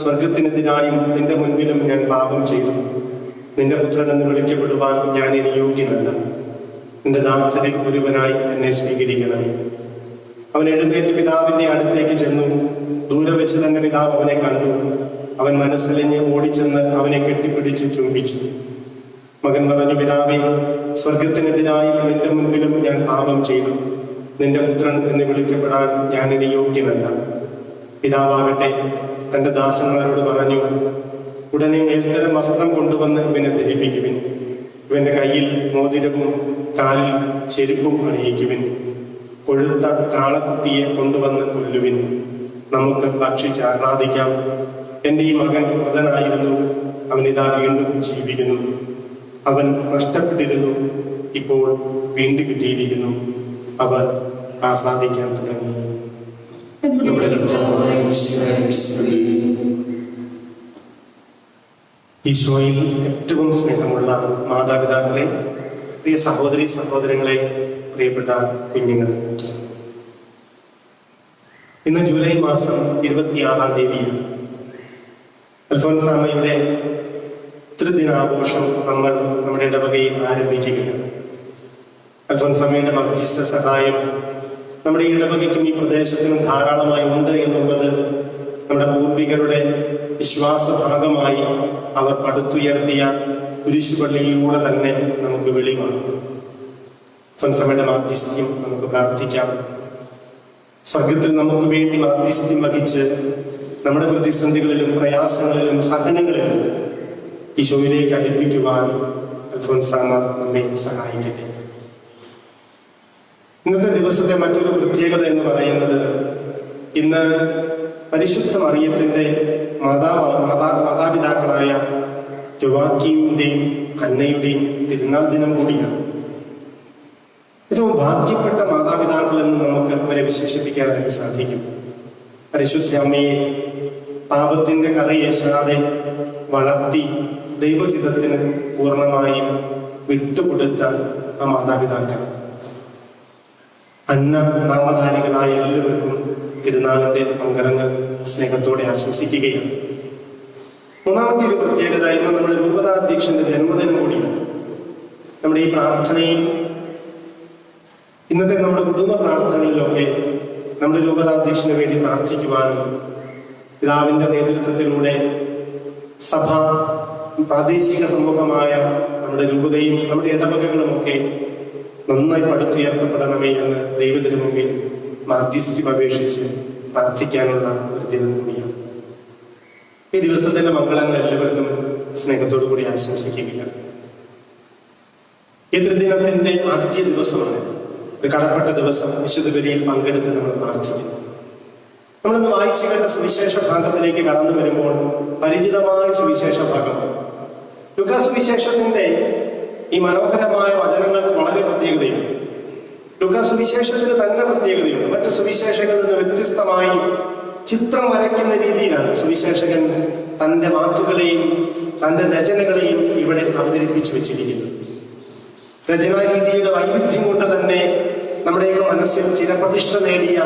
സ്വർഗത്തിനെതിരായും നിന്റെ മുൻപിലും ഞാൻ പാപം ചെയ്തു. നിന്റെ പുത്രൻ എന്ന് വിളിക്കപ്പെടുവാൻ ഞാൻ ഇനി യോഗ്യനല്ല. നിന്റെ ദാസരിൽ ഒരുവനായി എന്നെ സ്വീകരിക്കണമേ. അവൻ എഴുന്നേറ്റ് പിതാവിന്റെ അടുത്തേക്ക് ചെന്നു. ദൂരെ വെച്ച് തന്നെ പിതാവ് അവനെ കണ്ടു. അവൻ മനസ്സലിഞ്ഞ് ഓടിച്ചെന്ന് അവനെ കെട്ടിപ്പിടിച്ച് ചുംബിച്ചു. മകൻ പറഞ്ഞു, പിതാവേ, സ്വർഗത്തിനെതിരായി നിന്റെ മുൻപിലും ഞാൻ പാപം ചെയ്തു. നിന്റെ പുത്രൻ എന്ന് വിളിക്കപ്പെടാൻ ഞാൻ ഇനി യോഗ്യനല്ല. പിതാവാകട്ടെ തന്റെ ദാസന്മാരോട് പറഞ്ഞു, ഉടനെ മേൽത്തരം വസ്ത്രം കൊണ്ടുവന്ന് ഇവനെ ധരിപ്പിക്കുവിൻ. ഇവന്റെ കയ്യിൽ മോതിരവും കാലിൽ ചെരുപ്പും അണിയിക്കുവിൻ. കൊഴുത്ത കാളക്കുട്ടിയെ കൊണ്ടുവന്ന് കൊല്ലുവിൻ. നമുക്ക് ഭക്ഷിച്ച് ആഹ്ലാദിക്കാം. എൻ്റെ ഈ മകൻ മൃതനായിരുന്നു, അവനിതാ വീണ്ടും ജീവിക്കുന്നു. അവൻ നഷ്ടപ്പെട്ടിരുന്നു, ഇപ്പോൾ വീണ്ടും കിട്ടിയിരിക്കുന്നു. അവർ ആഹ്ലാദിക്കാൻ തുടങ്ങി. ഈശോയിൽ ഏറ്റവും സ്നേഹമുള്ള മാതാപിതാക്കളെ, പ്രിയ സഹോദരി സഹോദരങ്ങളെ, പ്രിയപ്പെട്ട കുഞ്ഞുങ്ങളെ, ഇന്ന് ജൂലൈ മാസം 26-ാം തീയതി അൽഫോൻസാമ്മയുടെ ത്രിദിനാഘോഷം നമ്മൾ നമ്മുടെ ഇടവകയിൽ ആരംഭിക്കുകയാണ്. അൽഫോൻസാമ്മയുടെ മധ്യസ്ഥ സഹായം നമ്മുടെ ഇടവകയ്ക്കും ഈ പ്രദേശത്തിനും ധാരാളമായി ഉണ്ട് എന്നുള്ളത് നമ്മുടെ പൂർവികരുടെ വിശ്വാസഭാഗമായി അവർ പടുത്തുയർത്തിയ കുരിശുപള്ളിയിലൂടെ തന്നെ നമുക്ക് വെളിവാണ്. അൽഫോൻസാമ്മയുടെ മാധ്യസ്ഥ്യം നമുക്ക് പ്രാർത്ഥിക്കാം. സ്വർഗത്തിൽ നമുക്ക് വേണ്ടി മാധ്യസ്ഥ്യം വഹിച്ച് നമ്മുടെ പ്രതിസന്ധികളിലും പ്രയാസങ്ങളിലും സഹനങ്ങളിലും ഈശോയിലേക്ക് അടുപ്പിക്കുവാൻ അൽഫോൻസാമ്മ നമ്മെ സഹായിക്കട്ടെ. ഇന്നത്തെ ദിവസത്തെ മറ്റൊരു പ്രത്യേകത എന്ന് പറയുന്നത്, ഇന്ന് പരിശുദ്ധ മറിയത്തിന്റെ മാതാപിതാക്കളായ ജോവാക്കീമിന്റെയും അന്നയുടെയും തിരുനാൾ ദിനം കൂടിയാണ്. ഏറ്റവും ഭാഗ്യപ്പെട്ട മാതാപിതാക്കൾ എന്ന് നമുക്ക് അവരെ വിശേഷിപ്പിക്കാനായിട്ട് സാധിക്കും. പരിശുദ്ധ അമ്മയെ പാപത്തിന്റെ കറയേശാതെ വളർത്തി ദൈവഹിതത്തിന് പൂർണ്ണമായും വിട്ടുകൊടുത്ത ആ മാതാപിതാക്കൾ. അന്ന നാമധാരികളായ എല്ലാവർക്കും തിരുനാളിന്റെ മംഗളങ്ങൾ സ്നേഹത്തോടെ ആശംസിക്കുകയാണ്. മൂന്നാമത്തെ ഒരു പ്രത്യേകത, ഇന്ന് നമ്മുടെ രൂപതാധ്യക്ഷന്റെ ജന്മദിനം കൂടിയാണ്. നമ്മുടെ ഈ പ്രാർത്ഥനയിൽ, ഇന്നത്തെ നമ്മുടെ കുടുംബ പ്രാർത്ഥനകളിലൊക്കെ നമ്മുടെ രൂപതാധ്യക്ഷന് വേണ്ടി പ്രാർത്ഥിക്കുവാനും പിതാവിന്റെ നേതൃത്വത്തിലൂടെ സഭ, പ്രാദേശിക സമൂഹമായ നമ്മുടെ രൂപതയും നമ്മുടെ ഇടവകകളും ഒക്കെ നന്നായി പടുത്തുയർത്തപ്പെടണമേ എന്ന് ദൈവത്തിന് മുമ്പിൽ മാധ്യസ്ഥ്യം അപേക്ഷിച്ച് പ്രാർത്ഥിക്കാനുള്ള ഒരു ദിനം കൂടിയാണ്. ഈ ദിവസത്തിന്റെ മംഗളങ്ങൾ എല്ലാവർക്കും സ്നേഹത്തോടു കൂടി ആശംസിക്കുകയാണ്. ഈ ത്രിദിനത്തിന്റെ ആദ്യ ദിവസമാണിത്. ഒരു കടപ്പെട്ട ദിവസം വിശുദ്ധ ബലിയിൽ പങ്കെടുത്ത് നമ്മൾ പ്രാർത്ഥിക്കുന്നു. നമ്മളിന്ന് വായിച്ചു കേട്ട സുവിശേഷ ഭാഗത്തിലേക്ക് കടന്നു വരുമ്പോൾ പരിചിതമായ സുവിശേഷ ഭാഗമാണ്. ലൂക്കാ സുവിശേഷത്തിന്റെ ഈ മനോഹരമായ വചനങ്ങൾക്ക് വളരെ പ്രത്യേകതയുണ്ട്. ലൂക്കാ സുവിശേഷത്തിന് തന്നെ പ്രത്യേകതയുണ്ട്. മറ്റു സുവിശേഷങ്ങളിൽ നിന്ന് വ്യത്യസ്തമായി ചിത്രം വരയ്ക്കുന്ന രീതിയിലാണ് സുവിശേഷകൻ തന്റെ വാക്കുകളെയും തന്റെ രചനകളെയും ഇവിടെ അവതരിപ്പിച്ചു വെച്ചിരിക്കുന്നത്. രചനാരീതിയുടെ വൈവിധ്യം കൊണ്ട് തന്നെ നമ്മുടെയൊക്കെ മനസ്സിൽ ചിരപ്രതിഷ്ഠ നേടിയ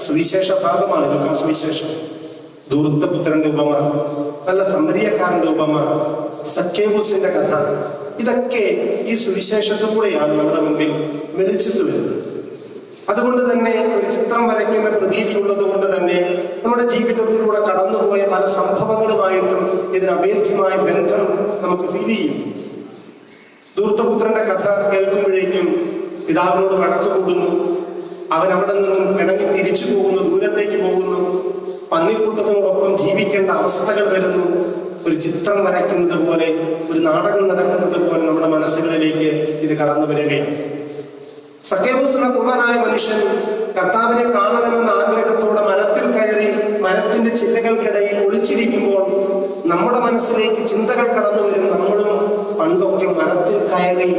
സുവിശേഷ ഭാഗമാണ് ലൂക്കാ സുവിശേഷം. ധൂർത്തപുത്രന്റെ ഉപമ, നല്ല സമരിയക്കാരന്റെ ഉപമ, സക്കേബൂസിന്റെ കഥ, ഇതൊക്കെ ഈ സുവിശേഷത്തിലൂടെയാണ് നമ്മുടെ മുമ്പിൽ വെളിച്ചത്ത് വരുന്നത്. അതുകൊണ്ട് തന്നെ ഒരു ചിത്രം വരയ്ക്കുന്ന പ്രതീതി ഉള്ളത് കൊണ്ട് തന്നെ നമ്മുടെ ജീവിതത്തിലൂടെ കടന്നുപോയ പല സംഭവങ്ങളുമായിട്ടും ഇതിന് അഭേദ്യമായ ബന്ധം നമുക്ക് ഫീൽ ചെയ്യും. ധൂർത്തപുത്രന്റെ കഥ കേൾക്കുമ്പോഴേക്കും പിതാവിനോട് വഴക്ക് കൂടുന്നു, അവൻ അവിടെ നിന്നും ഇണങ്ങി തിരിച്ചു പോകുന്നു, ദൂരത്തേക്ക് പോകുന്നു, പന്നിക്കൂട്ടത്തിനോടൊപ്പം ജീവിക്കേണ്ട അവസ്ഥകൾ വരുന്നു. ഒരു ചിത്രം വരയ്ക്കുന്നത് പോലെ, ഒരു നാടകം നടക്കുന്നത് പോലെ നമ്മുടെ മനസ്സുകളിലേക്ക് ഇത് കടന്നു വരികയും, സക്കേബൂസ് എന്ന കുള്ളനായ മനുഷ്യൻ കർത്താവിനെ കാണണമെന്ന ആഗ്രഹത്തോടെ മരത്തിൽ കയറി മരത്തിന്റെ ചില്ലകൾക്കിടയിൽ ഒളിച്ചിരിക്കുമ്പോൾ നമ്മുടെ മനസ്സിലേക്ക് ചിന്തകൾ കടന്നു വരും. നമ്മളും പണ്ടൊക്കെ മരത്തിൽ കയറി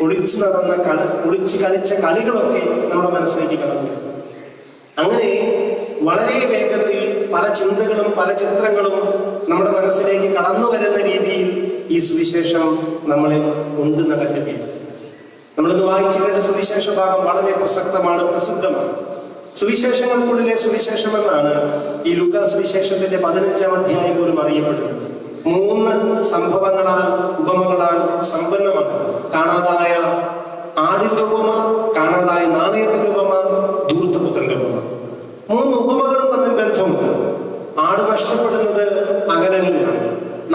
ഒളിച്ചു കളിച്ച കളികളൊക്കെ നമ്മുടെ മനസ്സിലേക്ക് കടന്നു വരും. അങ്ങനെ വളരെ വേഗത്തിൽ പല ചിന്തകളും പല ചിത്രങ്ങളും നമ്മുടെ മനസ്സിലേക്ക് കടന്നു വരുന്ന രീതിയിൽ ഈ സുവിശേഷം നമ്മളെ കൊണ്ടു നടക്കുകയാണ്. നമ്മളിന്ന് വായിച്ചു കേട്ട സുവിശേഷ ഭാഗം വളരെ പ്രസക്തമാണ്, പ്രസിദ്ധമാണ്. സുവിശേഷങ്ങൾക്കുള്ളിലെ സുവിശേഷം എന്നാണ് ഈ ലൂക്കാ സുവിശേഷത്തിന്റെ 15-ാം അധ്യായം പോലും അറിയപ്പെടുന്നത്. 3 സംഭവങ്ങളാൽ, ഉപമകളാൽ സമ്പന്നമാണത്. കാണാതായ ആടിന്റെ ഉപമ, കാണാതായ നാണയത്തിന്റെ ഉപമ, ധൂർത്തപുത്രന്റെ ഉപമ. 3 ഉപമകളും തമ്മിൽ ബന്ധമുണ്ട്. ആട് നഷ്ടപ്പെടുന്നത് അകലങ്ങളിലാണ്,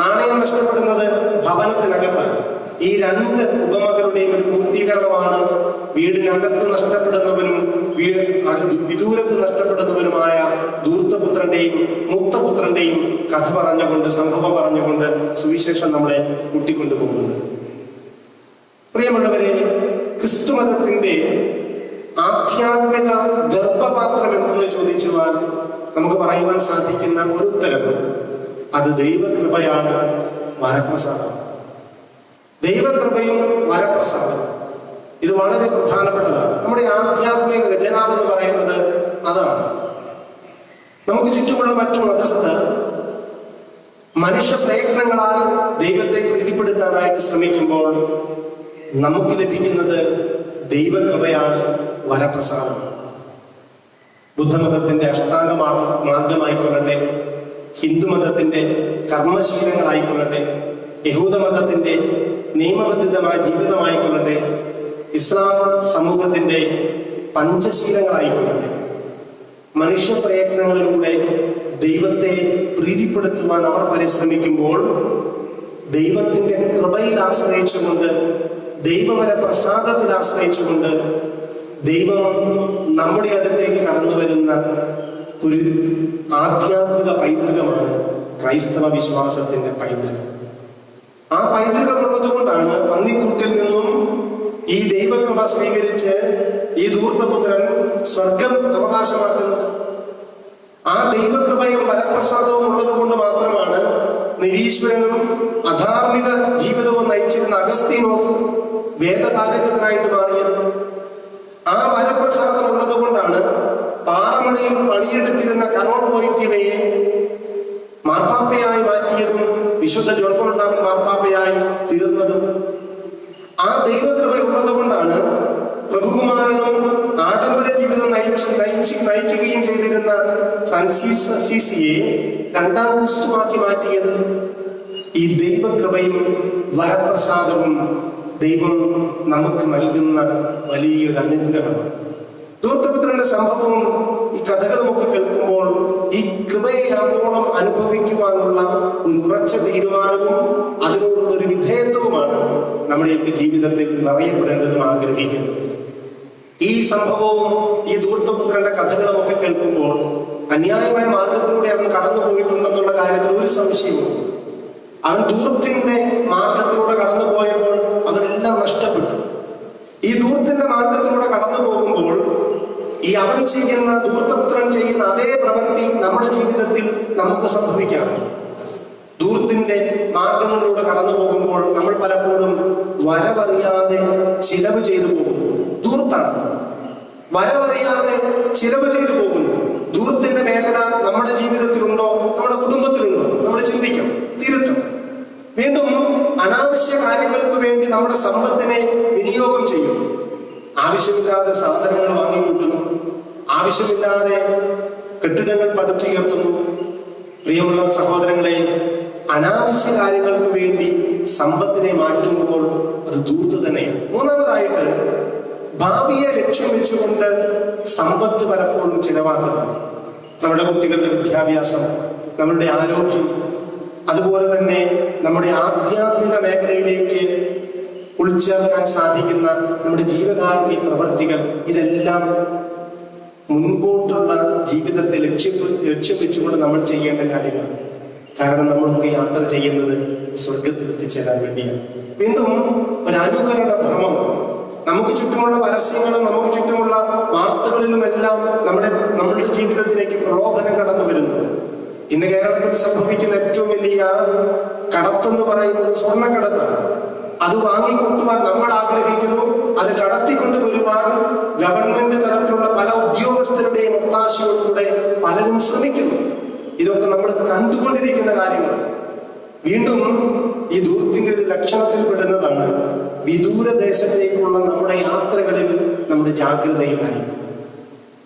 നാണയം നഷ്ടപ്പെടുന്നത് ഭവനത്തിനകത്താണ്. ഈ 2 ഉപമകളുടെയും ഒരു പൂർത്തീകരണമാണ് വീടിനകത്ത് നഷ്ടപ്പെടുന്നവനും വിദൂരത്ത് നഷ്ടപ്പെടുന്നവനുമായ ധൂർത്തപുത്രന്റെയും മൂത്തപുത്രന്റെയും കഥ പറഞ്ഞുകൊണ്ട്, സംഭവം പറഞ്ഞുകൊണ്ട് സുവിശേഷം നമ്മളെ കൂട്ടിക്കൊണ്ടുപോകുന്നത്. പ്രിയമുള്ളവരെ, ക്രിസ്തുമതത്തിന്റെ ആധ്യാത്മിക ഗർഭപാത്രം എന്തെന്ന് ചോദിച്ചുവാൻ നമുക്ക് പറയുവാൻ സാധിക്കുന്ന ഒരു ഉത്തരം, അത് ദൈവകൃപയാണ്, വരപ്രസാദം. ദൈവകൃപയും വരപ്രസാദം, ഇത് വളരെ പ്രധാനപ്പെട്ടതാണ്. നമ്മുടെ ആധ്യാത്മിക ഖജനാവ് എന്ന് പറയുന്നത് അതാണ്. നമുക്ക് ചുറ്റുമുള്ള മറ്റു മതസ്ഥർ മനുഷ്യ പ്രയത്നങ്ങളാൽ ദൈവത്തെ പ്രീതിപ്പെടുത്താനായിട്ട് ശ്രമിക്കുമ്പോൾ നമുക്ക് ലഭിക്കുന്നത് ദൈവകൃപയാണ്, വരപ്രസാദം. ബുദ്ധമതത്തിന്റെ അഷ്ടാംഗ മാർഗമായിക്കൊള്ളട്ടെ, ഹിന്ദുമതത്തിന്റെ കർമ്മശീലങ്ങളായിക്കൊള്ളട്ടെ, യഹൂദമതത്തിന്റെ നിയമബദ്ധിതമായ ജീവിതമായിക്കൊള്ളട്ടെ, ഇസ്ലാം സമൂഹത്തിന്റെ പഞ്ചശീലങ്ങളായിക്കൊള്ളട്ടെ, മനുഷ്യ പ്രയത്നങ്ങളിലൂടെ ദൈവത്തെ പ്രീതിപ്പെടുത്തുവാൻ അവർ പരിശ്രമിക്കുമ്പോൾ ദൈവത്തിന്റെ കൃപയിൽ ആശ്രയിച്ചുകൊണ്ട്, ദൈവവര പ്രസാദത്തിൽ ആശ്രയിച്ചുകൊണ്ട് ദൈവം നമ്മുടെ അടുത്തേക്ക് കടന്നു വരുന്ന ഒരു ആധ്യാത്മിക പൈതൃകമാണ് ക്രൈസ്തവ വിശ്വാസത്തിന്റെ പൈതൃകം. ആ പൈതൃകമുള്ളത് കൊണ്ടാണ് പന്നിക്കൂട്ടിൽ നിന്നും ഈ ദൈവകൃപ സ്വീകരിച്ച് ഈ ധൂർത്തപുത്രൻ സ്വർഗം അവകാശമാക്കുന്നത്. ആ ദൈവകൃപയും വരപ്രസാദവും ഉള്ളത് കൊണ്ട് മാത്രമാണ് നിരീശ്വരനും അധാർമിക ജീവിതവും നയിച്ചിരുന്ന അഗസ്തീനോസ് വേദപാരംഗതനായിട്ട് മാറിയത്. ആ വരപ്രസാദം ഉള്ളത് കൊണ്ടാണ് പാറമണയിൽ പണിയെടുത്തിരുന്ന കനോൺ വോയ്റ്റിവയെ മാർപ്പാപ്പയായി മാറ്റിയതും വിശുദ്ധ ജോൺ പോൾ രണ്ടാമൻ മാർപ്പാപ്പയായി തീർന്നതും. ആ ദൈവകൃപ ഉള്ളത് കൊണ്ടാണ് പ്രഭുകുമാരനും ആഡംബര ജീവിതം നയിക്കുകയും ചെയ്തിരുന്ന ഫ്രാൻസിസ് അസീസിയെ രണ്ടാം ക്രിസ്തുവാക്കി മാറ്റിയത്. ഈ ദൈവകൃപയും വരപ്രസാദവും ദൈവം നമുക്ക് നൽകുന്ന വലിയൊരു അനുഗ്രഹമാണ്. ധൂർത്തപുത്രന്റെ സംഭവവും ഈ കഥകളുമൊക്കെ കേൾക്കുമ്പോൾ ഈ കൃപയെ ആവോളം അനുഭവിക്കുവാനുള്ള ഒരു ഉറച്ച തീരുമാനവും അതിനോടുള്ള ഒരു വിധേയത്വവുമാണ് നമ്മുടെയൊക്കെ ജീവിതത്തിൽ നിറയപ്പെടേണ്ടതും ആഗ്രഹിക്കുന്നത്. ഈ സംഭവവും ഈ ധൂർത്തപുത്രന്റെ കഥകളുമൊക്കെ കേൾക്കുമ്പോൾ അന്യായമായ മാർഗത്തിലൂടെ അവൻ കടന്നുപോയിട്ടുണ്ടെന്നുള്ള കാര്യത്തിൽ ഒരു സംശയവും. അവൻ ധൂർത്തിന്റെ മാർഗത്തിലൂടെ കടന്നു പോയപ്പോൾ അവനെല്ലാം നഷ്ടപ്പെട്ടു. ഈ ധൂർത്തിന്റെ മാർഗത്തിലൂടെ കടന്നു പോകുമ്പോൾ ഈ അവൻ ചെയ്യുന്ന ധൂർത്തപുത്രൻ ചെയ്യുന്ന അതേ പ്രവൃത്തി നമ്മുടെ ജീവിതത്തിൽ നമുക്ക് സംഭവിക്കാറുണ്ട്. ധൂർത്തിന്റെ മാർഗങ്ങളിലൂടെ കടന്നു പോകുമ്പോൾ നമ്മൾ പലപ്പോഴും വരവറിയാതെ ചിലവ് ചെയ്തു പോകുന്നു. ധൂർത്താണ്. വരവറിയാതെ ചിലവ് ചെയ്തു പോകുന്നു. ധൂർത്തിന്റെ മേഖല നമ്മുടെ ജീവിതത്തിലുണ്ടോ, നമ്മുടെ കുടുംബത്തിലുണ്ടോ, നമ്മൾ ചിന്തിക്കണം, തിരുത്തണം. വീണ്ടും അനാവശ്യ കാര്യങ്ങൾക്ക് വേണ്ടി നമ്മുടെ സമ്പത്തിനെ വിനിയോഗം ചെയ്യും. ആവശ്യമില്ലാതെ സാധനങ്ങൾ വാങ്ങിക്കൂട്ടുന്നു, ആവശ്യമില്ലാതെ കെട്ടിടങ്ങൾ പടുത്തുയർത്തുന്നു. പ്രിയമുള്ള സഹോദരങ്ങളെ, അനാവശ്യ കാര്യങ്ങൾക്ക് വേണ്ടി സമ്പത്തിനെ മാറ്റുമ്പോൾ അത് ധൂർത്ത് തന്നെയാണ്. മൂന്നാമതായിട്ട്, ഭാവിയെ ലക്ഷ്യം വെച്ചുകൊണ്ട് സമ്പത്ത് പലപ്പോഴും ചിലവാക്കുന്നു. നമ്മുടെ കുട്ടികളുടെ വിദ്യാഭ്യാസം, നമ്മളുടെ ആരോഗ്യം, അതുപോലെ തന്നെ നമ്മുടെ ആധ്യാത്മിക മേഖലയിലേക്ക് ഉൾച്ചേർക്കാൻ സാധിക്കുന്ന നമ്മുടെ ജീവകാരുണ്യ പ്രവർത്തികൾ, ഇതെല്ലാം മുൻപോട്ടുള്ള ജീവിതത്തെ ലക്ഷ്യം വെച്ചുകൊണ്ട് നമ്മൾ ചെയ്യേണ്ട കാര്യമാണ്. കാരണം നമ്മളൊക്കെ യാത്ര ചെയ്യുന്നത് സ്വർഗത്തിൽ എത്തിച്ചേരാൻ വേണ്ടിയാണ്. വീണ്ടും ഒരു അനുകരണ ഭ്രമം, നമുക്ക് ചുറ്റുമുള്ള പരസ്യങ്ങളും നമുക്ക് ചുറ്റുമുള്ള വാർത്തകളിലുമെല്ലാം നമ്മുടെ ജീവിതത്തിലേക്ക് പ്രലോഭനം കടന്നു വരുന്നു. ഇന്ന് കേരളത്തിൽ സംഭവിക്കുന്ന ഏറ്റവും വലിയ കടത്തെന്ന് പറയുന്നത് സ്വർണ്ണക്കടത്താണ്. അത് വാങ്ങിക്കൂട്ടുവാൻ നമ്മൾ ആഗ്രഹിക്കുന്നു. അത് കടത്തിക്കൊണ്ടുവരുവാൻ ഗവൺമെന്റ് തലത്തിലുള്ള പല ഉദ്യോഗസ്ഥരുടെയും ഒത്താശയോടുകൂടെ പലരും ശ്രമിക്കുന്നു. ഇതൊക്കെ നമ്മൾ കണ്ടുകൊണ്ടിരിക്കുന്ന കാര്യങ്ങൾ. വീണ്ടും ഈ ധൂർത്തിന്റെ ഒരു ലക്ഷണത്തിൽ പെടുന്നതാണ് വിദൂര ദേശത്തേക്കുള്ള നമ്മുടെ യാത്രകളിൽ നമ്മുടെ ജാഗ്രതയിലായിരിക്കും.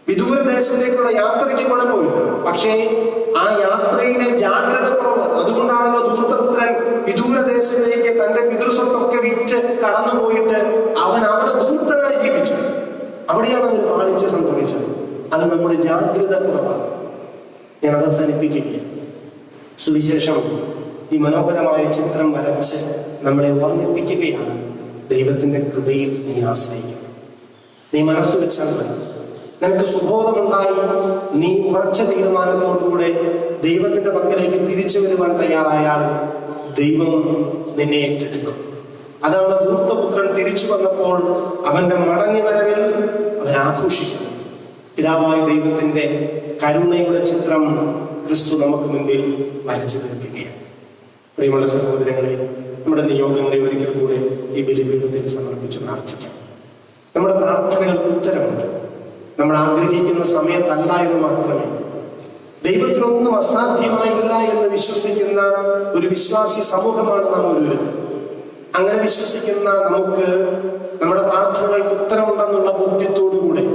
വിദൂര ദേശത്തേക്കുള്ള യാത്രയ്ക്ക് കുഴപ്പമില്ല, പക്ഷേ ആ യാത്രയിലെ ജാഗ്രത കുറവ്. അതുകൊണ്ടാണല്ലോ ധൂർത്തപുത്രൻ വിദൂര ദേശത്തേക്ക് തന്റെ പിതൃസ്വത്തൊക്കെ വിറ്റ് കടന്നുപോയിട്ട് അവൻ അവിടെ ധൂർത്തനായി ജീവിച്ചു. അവിടെയാണ് അവന് പാളിച്ച സംഭവിച്ചത്. അത് നമ്മുടെ ജാഗ്രത കുറവാണ്. ഞാൻ അവസാനിപ്പിക്കുകയാണ്. സുവിശേഷം ഈ മനോഹരമായ ചിത്രം വരച്ച് നമ്മളെ ഓർമ്മിപ്പിക്കുകയാണ്. ദൈവത്തിന്റെ കൃപയിൽ നീ ആശ്രയിക്കണം. നീ മനസ്സ് വെച്ചാൽ മതി. നിനക്ക് സുബോധമുണ്ടായി നീ ഉറച്ച തീരുമാനത്തോടുകൂടെ ദൈവത്തിന്റെ പക്കലേക്ക് തിരിച്ചു വരുവാൻ തയ്യാറായാൽ ദൈവം നിന്നെ ഏറ്റെടുക്കും. അതാണ് ധൂർത്തപുത്രൻ തിരിച്ചു വന്നപ്പോൾ അവന്റെ മടങ്ങി വരവിൽ അവൻ ആഘോഷിക്കുന്നു. പിതാവായ ദൈവത്തിന്റെ കരുണയുടെ ചിത്രം ക്രിസ്തു നമുക്ക് മുൻപിൽ വരച്ചു തീർക്കുകയാണ്. പ്രിയമുള്ള സഹോദരങ്ങളെ, നമ്മുടെ നിയോഗങ്ങളെ ഒരിക്കൽ കൂടെ ഈ ബലിപീഠത്തിൽ സമർപ്പിച്ച് പ്രാർത്ഥിക്കാം. നമ്മുടെ പ്രാർത്ഥനകൾക്ക് ഉത്തരമുണ്ട്. നമ്മൾ ആഗ്രഹിക്കുന്ന സമയത്തല്ല എന്ന് മാത്രമേ. ദൈവത്തിനൊന്നും അസാധ്യമായില്ല എന്ന് വിശ്വസിക്കുന്ന ഒരു വിശ്വാസി സമൂഹമാണ് നാം ഓരോരുത്തരും. അങ്ങനെ വിശ്വസിക്കുന്ന നമുക്ക് നമ്മുടെ പ്രാർത്ഥനകൾക്ക് ഉത്തരമുണ്ടെന്നുള്ള ബോധ്യത്തോടുകൂടെ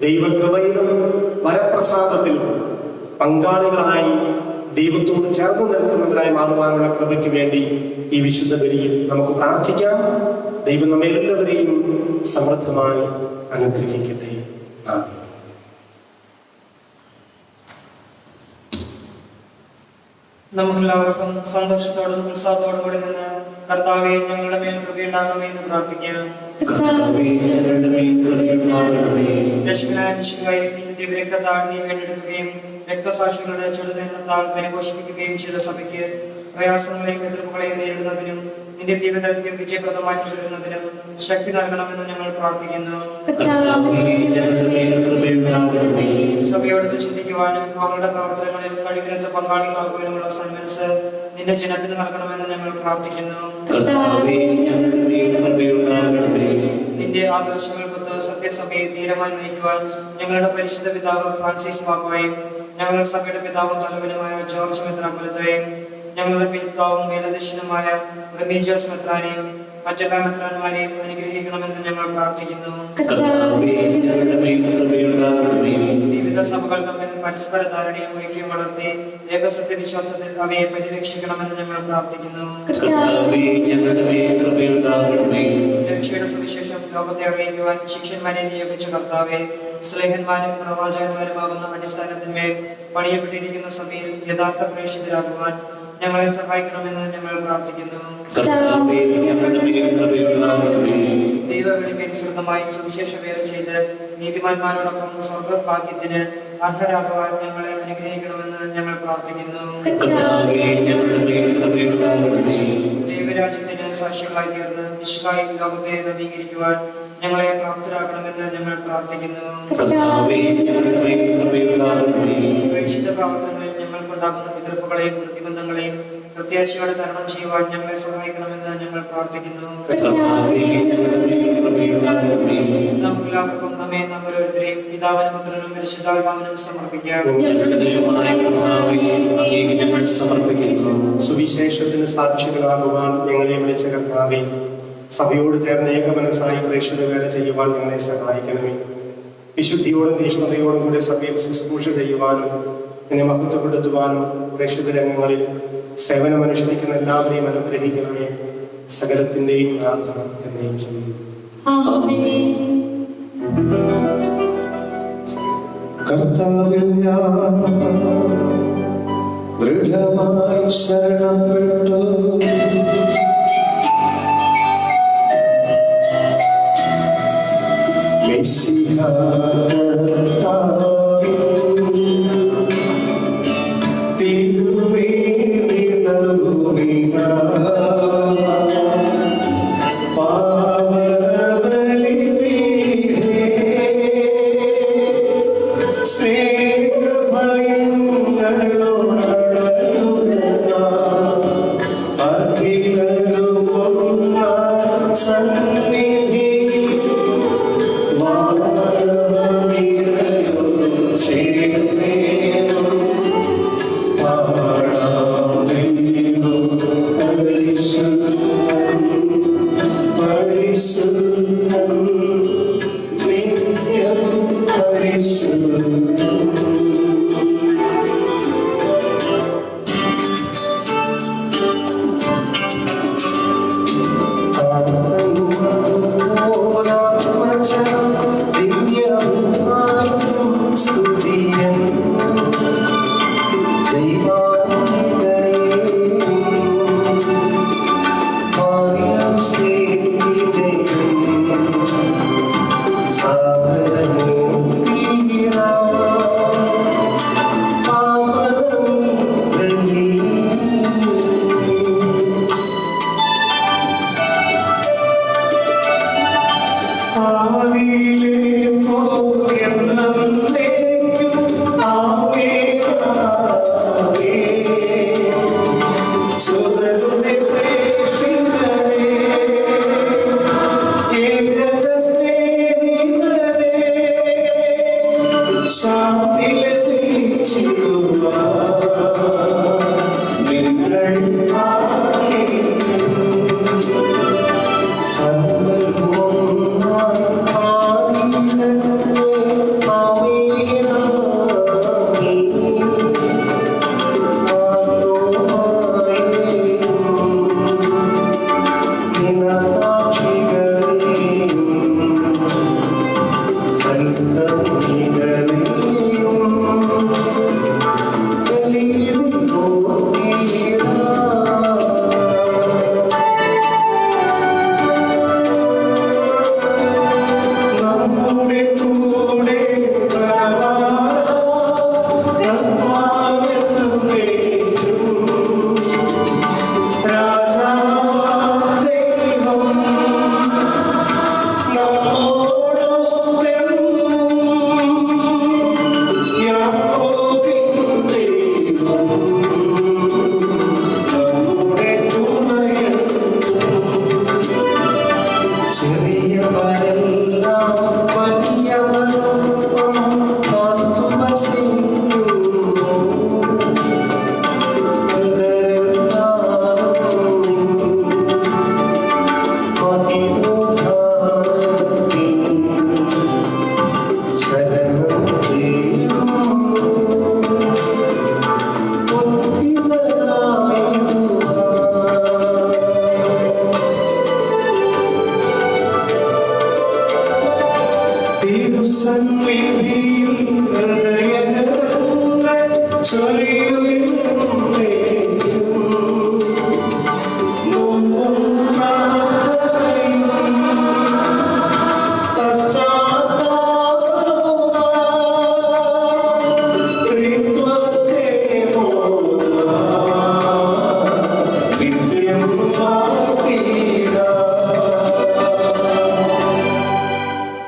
ദൈവകൃപയിലും വരപ്രസാദത്തിലും പങ്കാളികളായി ദൈവത്തോട് ചേർന്ന് നിൽക്കുന്നവരായി മാറുവാനുള്ള കൃപയ്ക്ക് വേണ്ടി ഈ വിശുദ്ധ ബലിയിൽ നമുക്ക് പ്രാർത്ഥിക്കാം. ദൈവം നമ്മെല്ലാവരെയും സമൃദ്ധമായി അനുഗ്രഹിക്കട്ടെ. ആമേൻ. നമുക്കെല്ലാവർക്കും സന്തോഷത്തോടും ഉത്സാഹത്തോടും കൂടി നിന്ന് കർത്താവെ ഞങ്ങളുടെ മേൽ കൃപയുണ്ടാകണമേ എന്ന് പ്രാർത്ഥിക്കാം. കർത്താവേ, ഞങ്ങളുടെ മേൽ കൃപയുണ്ടാകണമേ. രക്ഷകനായ മിശിഹായെ നിന്റെ ദിവ്യരക്തത്താൽ നീ വീണ്ടെടുക്കുകയും രക്തസാക്ഷികളുടെ ചുടുനിർത്താൽ പരിപോഷിപ്പിക്കുകയും ചെയ്ത സഭയ്ക്ക് പ്രയാസങ്ങളെയും എതിർപ്പുകളെയും നേരിടുന്നതിനും നിന്റെ ദിവ്യദൗത്യം വിജയപ്രദമായി തുടരുന്നതിനും ശക്തി നൽകണമെന്ന് ഞങ്ങൾ പ്രാർത്ഥിക്കുന്നു. കർത്താവേ, ഞങ്ങളുടെ മേൽ കൃപയുണ്ടാകണമേ. സഭയോടത്ത് ചിന്തിക്കുവാനും അവരുടെ പ്രവർത്തനങ്ങളിൽ കഴിവിനൊത്ത് പങ്കാളികളാകുവാനുമുള്ള സന്മനസ് നിന്റെ ജനത്തിന് നൽകണമെന്ന് ഞങ്ങൾ പ്രാർത്ഥിക്കുന്നു. കർത്താവേ, ഞങ്ങളുടെ മേൽ കൃപയുണ്ടാകണമേ. നിന്റെ ആദർശങ്ങൾക്കൊത്ത് സത്യസഭയെ ധീരമായി നയിക്കുവാൻ ഞങ്ങളുടെ പരിശുദ്ധ പിതാവ് ഫ്രാൻസിസ് പാപ്പായും ഞങ്ങളുടെ സഭയുടെ പിതാവും തലവനുമായ ജോർജ് മെത്രാപ്പൊലീത്തയും ഞങ്ങളുടെ പിതാവും മേലധ്യക്ഷനുമായ റമീജോസ് മെത്രാനെയും മറ്റെല്ലാ മെത്രാന്മാരെയും അനുഗ്രഹിക്കണമെന്ന് ഞങ്ങൾ പ്രാർത്ഥിക്കുന്നു. കർത്താവേ, ഞങ്ങളുടെ മേൽ കൃപയുണ്ടാകണമേ. വിവിധ സഭകൾ തമ്മിൽ പരസ്പര ധാരണയും ഐക്യം വളർത്തി ഏകസത്യ വിശ്വാസത്തിൽ അവയെ പരിരക്ഷിക്കണമെന്ന് ഞങ്ങൾ പ്രാർത്ഥിക്കുന്നു. കർത്താവേ, ഞങ്ങളുടെ മേൽ കൃപയുണ്ടാകണമേ. രക്ഷയുടെ സുവിശേഷം ലോകത്തെ അറിയിക്കുവാൻ ശിഷ്യന്മാരെ നിയോഗിച്ച കർത്താവെ, സ്ലേഹന്മാരും പ്രവാചകന്മാരുമാകുന്ന അടിസ്ഥാനത്തിന്മേൽ പണിയപ്പെട്ടിരിക്കുന്ന സഭയിൽ യഥാർത്ഥ പ്രേക്ഷിതരാകുവാൻ ഞങ്ങളെ സഹായിക്കണമെന്ന് ഞങ്ങൾ പ്രാർത്ഥിക്കുന്നു. കർത്താവേ, ഞങ്ങളുടെ മേൽ കൃപയുണ്ടാകണമേ. ദൈവവിളിക്കനുസൃതമായി സുവിശേഷ വേല ചെയ്ത് നീതിമാന്മാരോടൊപ്പം സ്വർഗഭാഗ്യത്തിന് അർഹരാകുവാൻ ഞങ്ങളെ അനുഗ്രഹിക്കണമെന്ന് ഞങ്ങൾ പ്രാർത്ഥിക്കുന്നു. കർത്താവേ, ഞങ്ങളുടെ മേൽ കൃപയുണ്ടാകണമേ. ദൈവരാജ്യത്തിന് സാക്ഷികളായി തീർന്ന് മിശിഹായി ലോകത്തെ നവീകരിക്കുവാൻ ഞങ്ങളെ പ്രാപ്തരാക്കണമെന്ന് ഞങ്ങൾ പ്രാർത്ഥിക്കുന്നു. കർത്താവേ, ഞങ്ങളുടെ മേൽ കൃപയുണ്ടാകണമേ. പ്രേക്ഷിത പ്രവർത്തനങ്ങളിൽ ഞങ്ങൾക്കുണ്ടാകുന്ന എതിർപ്പുകളെയും പ്രതിബന്ധങ്ങളെയും പ്രത്യാശയോടെ തരണം ചെയ്യുവാൻ ഞങ്ങളെ സഹായിക്കണമെന്ന് ഞങ്ങൾ പ്രാർത്ഥിക്കുന്നു. കർത്താവേ, ഞങ്ങളുടെ മേൽ കൃപയുണ്ടാകണമേ. നമുക്കെല്ലാവർക്കും നമ്മെ ഓരോരുത്തരെയും പിതാവിനും പുത്രനും പരിശുദ്ധാത്മാവിനും സമർപ്പിക്കാം. ഞങ്ങളുടെ ദൈവമായ കർത്താവേ, അങ്ങേക്ക് ഞങ്ങൾ സമർപ്പിക്കുന്നു. സുവിശേഷത്തിന് സാക്ഷികളാകുവാൻ ഞങ്ങളെ വിളിച്ച കർത്താവേ, സഭയോട് ചേർന്ന് ഏകമനസ്സായി പ്രേക്ഷിത വേല ചെയ്യുവാൻ ഞങ്ങളെ സഹായിക്കണമേ. വിശുദ്ധിയോടും തീഷ്ണതയോടും കൂടെ സഭയിൽ ശുശ്രൂഷ ചെയ്യുവാനും എന്നെ മഹത്വപ്പെടുത്തുവാനും പ്രേക്ഷിത രംഗങ്ങളിൽ സേവനമനുഷ്ഠിക്കുന്ന എല്ലാവരെയും അനുഗ്രഹിക്കണമേ. സകലത്തിന്റെയും നാഥ എന്നേക്കും. കർത്താവിൽ ഞാൻ ദൃഢമായി ശരണപ്പെട്ടു. മെസ്സിഹാ കർത്താവേ, തിരുമേനിടവുമിതാ പാവനബലിപീഠേ സ്നേഹഭയങ്ങളോടടുത്ത അഖിലരുമൊന്ന സന്നിധി വാനവനിരയോ ചേർന്നേനും പാടാം ദൈവം പരിശുദ്ധൻ പരിശുദ്ധൻ നിത്യം പരിശുദ്ധൻ. ദിവ്യമായ സ്തുതിയൻ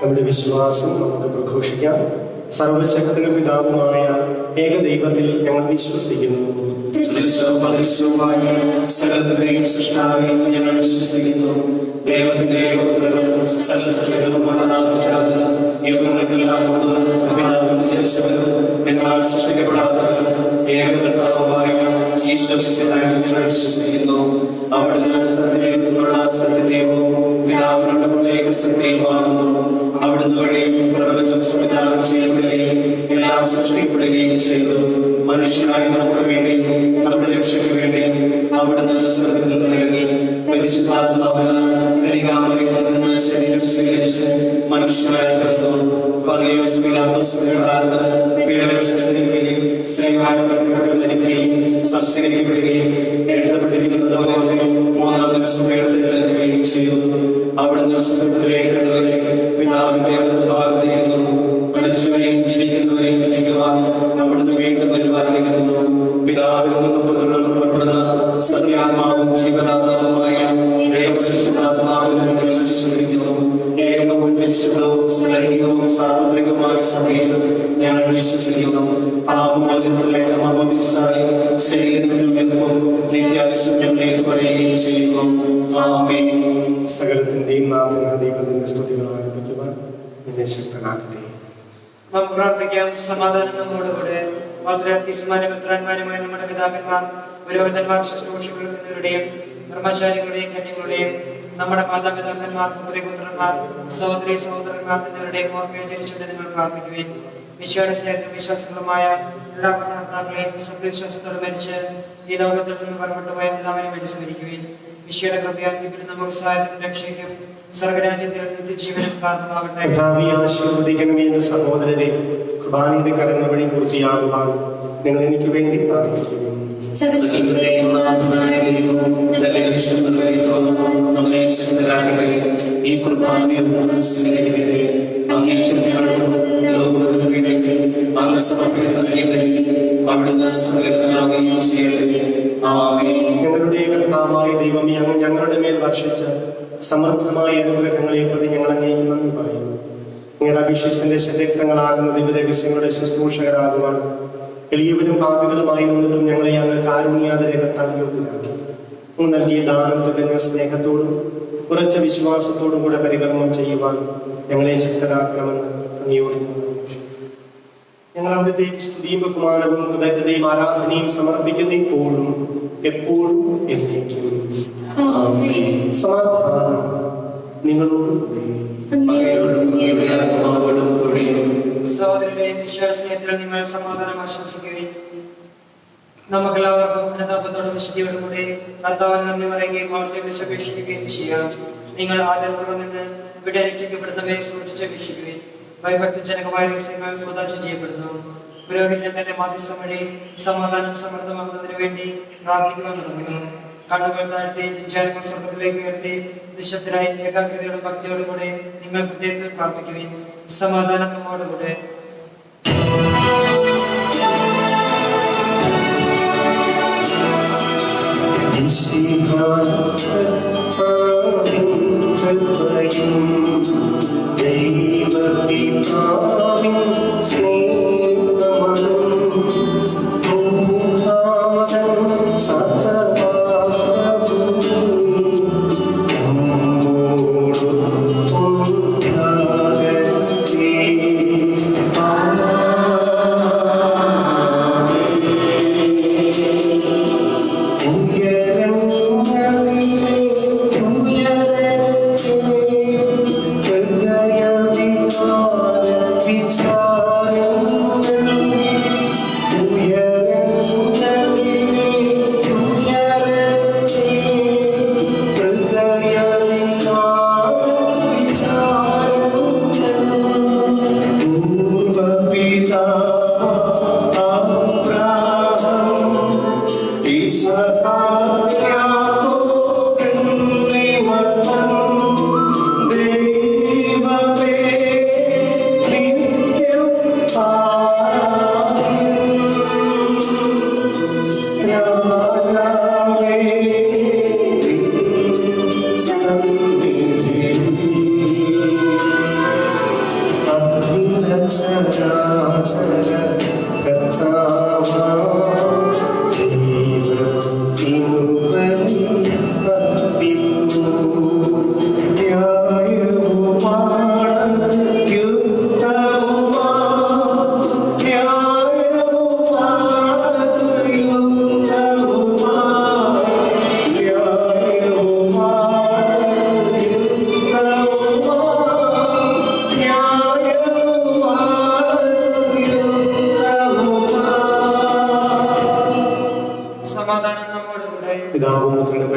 നമ്മുടെ വിശ്വാസം നമുക്ക് പ്രഘോഷിക്കാം. സർവശക്തനും പിതാവുമായ ഏകദൈവത്തിൽ ഞങ്ങൾ വിശ്വസിക്കുന്നു. സകലത്തിന്റെയും സൃഷ്ടാവിൽ ഞങ്ങൾ വിശ്വസിക്കുന്നു. ദൈവത്തിന്റെ പുത്രനും സർവ്വസൃഷ്ടികളുമാതാപിതാവും യുഗങ്ങൾക്കെല്ലാം മുമ്പ് പിതാവിൽ ജനിച്ചവനും എന്നാൽ സൃഷ്ടിക്കപ്പെടാത്തവനും ഏകകർത്താവുമായ ഈശ്വരനായി വിശ്വസിക്കുന്നു. അവിടുന്ന് സത്യത്തിനുള്ള സത്യദൈവവും പിതാവിനോട് പ്രത്യേക സത്യവുമാകുന്നു. അവിടുന്ന് വഴി പ്രപഞ്ചം സംവിധാനം ചെയ്യപ്പെടുകയും എല്ലാം സൃഷ്ടിക്കപ്പെടുകയും ചെയ്തു. മനുഷ്യരായ നമുക്ക് വേണ്ടിയും നമ്മുടെ രക്ഷയ്ക്ക് വേണ്ടിയും അവിടുന്ന് സ്വർഗ്ഗത്തിൽ നിന്നിറങ്ങി പരിശുദ്ധാത്മാവിനാൽ കന്യകാമറിയത്തിൽ നിന്ന് ശരീരം സ്വീകരിച്ച് മനുഷ്യരായി പിറന്നു. പന്തിയോസ് പീലാത്തോസിന്റെ കാലത്ത് പീഡകൾ സഹിക്കുകയും മരിക്കുകയും സംസ്കരിക്കപ്പെടുകയും എഴുതപ്പെട്ടിരിക്കുന്നത് പോലെ മൂന്നാം ദിവസം എഴുന്നേൽക്കുകയും ചെയ്തു. അവിടുന്ന് സ്വർഗ്ഗത്തിലേക്ക് എഴുന്നള്ളി പിതാവിന്റെ വലതുഭാഗത്തിരിക്കുന്നു. മരിച്ചവരെയും ജീവിക്കുന്നവരെയും വിധിക്കുവാൻ അവിടുന്ന് വീണ്ടും വരുവാനിരിക്കുന്നു. പിതാവിൽ നിന്ന് പുത്രനും പുറപ്പെടുന്ന സത്യാത്മാവും ജീവനാത്മാവുമായ ദൈവസൃഷ്ടാത്മാവിനെ വിശ്വസിക്കുന്നു. ഏകവും വിശുദ്ധവും സ്നേഹികവും സാർവത്രികവുമായ സഭയിലും ഞങ്ങൾ വിശ്വസിക്കുന്നു. പാപമോചനത്തിലേക്ക് മാമോദീസായി ശരീരത്തിനും എളുപ്പം നിത്യാവിശ്വം ഏറ്റുപറയുകയും ചെയ്യുന്നു. ആമേൻ. സകലത്തിന്റെയും നാഥനായ ദൈവത്തിന്റെ സ്തുതികൾ ആരംഭിക്കുവാൻ നിന്നെ ശക്തനാക്കട്ടെ. നാം പ്രാർത്ഥിക്കാം. സമാധാനം നമ്മോടുകൂടെ. പാത്രിയാർക്കീസുമാരും മെത്രാന്മാരുമായ നമ്മുടെ പിതാക്കന്മാർ, പുരോഹിതന്മാർ, ശുശ്രൂഷകൾ എന്നിവരുടെയും ബ്രഹ്മചാരികളുടെയും കന്യകളുടെയും നമ്മുടെ മാതാപിതാക്കന്മാർ, പുത്രിപുത്രന്മാർ, സഹോദരി സഹോദരന്മാർ എന്നിവരുടെയും ഓർമ്മയെ ജനിച്ചുകൊണ്ട് നിങ്ങൾ പ്രാർത്ഥിക്കുകയും ഈശോയുടെ സ്നേഹത്തിൽ വിശ്വാസികളുമായ എല്ലാ പദാർത്ഥാക്കളെയും സത്യവിശ്വാസത്തോടെ മരിച്ച് ഈ ലോകത്തിൽ നിന്ന് പുറപ്പെട്ടുപോയ എല്ലാവരെയും അനുസ്മരിക്കുകയും ഈശോയുടെ കൃപയാൽ നമുക്ക് സഹായത്തിനും രക്ഷയ്ക്കും സ്വർഗരാജ്യത്തിൽ നിത്യജീവനും കാരണമാകട്ടെ. ആശീർവദിക്കണമേ സഹോദരരെ. കുർബാനയുടെ കർമ്മ വഴി പൂർത്തിയാകുവാൻ നിങ്ങൾ എനിക്ക് വേണ്ടി പ്രാർത്ഥിക്കുന്നു. ഈ കുർബാനയിൽ സ്വീകരിക്കട്ടെ. അങ്ങേക്കും അങ്ങ് സമർപ്പിക്കുന്ന അവിടുന്ന് സ്വർഗ്ഗത്തിലാകുകയും ചെയ്യട്ടെ. ആമേൻ. ഞങ്ങളുടെ കർത്താവായ ദൈവമേ, അങ്ങ് ഞങ്ങളുടെ മേൽ വർഷിച്ച സമൃദ്ധമായ അനുഗ്രഹങ്ങളെ പ്രതി ഞങ്ങൾ അങ്ങേക്ക് നന്ദി പറയുന്നു. നിങ്ങളുടെ അഭിഷേകത്തിന്റെ ശരീരങ്ങളാകുന്ന ദിവ്യരഹസ്യങ്ങളുടെ ശുശ്രൂഷകരാകുവാൻ എളിയവരും പാപികളുമായിരുന്നിട്ടും ഞങ്ങളെ അങ്ങ് കാരുണ്യാതിരകത്താൽ യോഗ്യരാക്കി. അങ്ങ് നൽകിയ ദാനം തികഞ്ഞ സ്നേഹത്തോടും ഉറച്ച വിശ്വാസത്തോടും കൂടെ പരികർമ്മം ചെയ്യുവാൻ ഞങ്ങളെ ശക്തരാക്കണമെന്ന് അങ്ങയോട് ഞങ്ങൾ അവിടുത്തെ സ്തുതിയും ബഹുമാനവും കൃതജ്ഞതയും ആരാധനയും സമർപ്പിക്കുന്ന ഇപ്പോഴും എപ്പോഴും എന്നേക്കും. സമാധാനം നിങ്ങളോടും സഹോദരന്റെയും വിശ്വാസത്തിൽ നിങ്ങൾ സമാധാനം ആശംസിക്കുകയും നമുക്കെല്ലാവർക്കും അനുതാപത്തോടെ വിശുദ്ധിയോടും കൂടി കർത്താവിന് നന്ദി പറയുകയും അവിടുത്തെ വിശ്വപേക്ഷിക്കുകയും ചെയ്യാം. നിങ്ങൾ ആദരപൂർവ്വം നിന്ന് ഇവിടെ രക്ഷിക്കപ്പെടുന്നവയെ സൂക്ഷിച്ച് വീക്ഷിക്കുകയും ഭയഭക്തിജനകമായ രഹസ്യങ്ങൾ ഉദാശ ചെയ്യപ്പെടുന്നു. പുരോഹിതൻ തന്റെ മാധ്യസ്ഥം വഴി സമാധാനം സമൃദ്ധമാകുന്നതിന് വേണ്ടി പ്രാർത്ഥിക്കുവാൻ തുടങ്ങുന്നു. കണ്ണുകൾ താഴ്ത്തി വിചാരങ്ങൾ സ്വർഗത്തിലേക്ക് ഉയർത്തി നിശബ്ദരായി ഏകാഗ്രതയോടും ഭക്തിയോടും കൂടെ നിങ്ങൾ ഹൃദയത്തിൽ പ്രാർത്ഥിക്കുകയും സമാധാനം നമ്മോടുകൂടെ.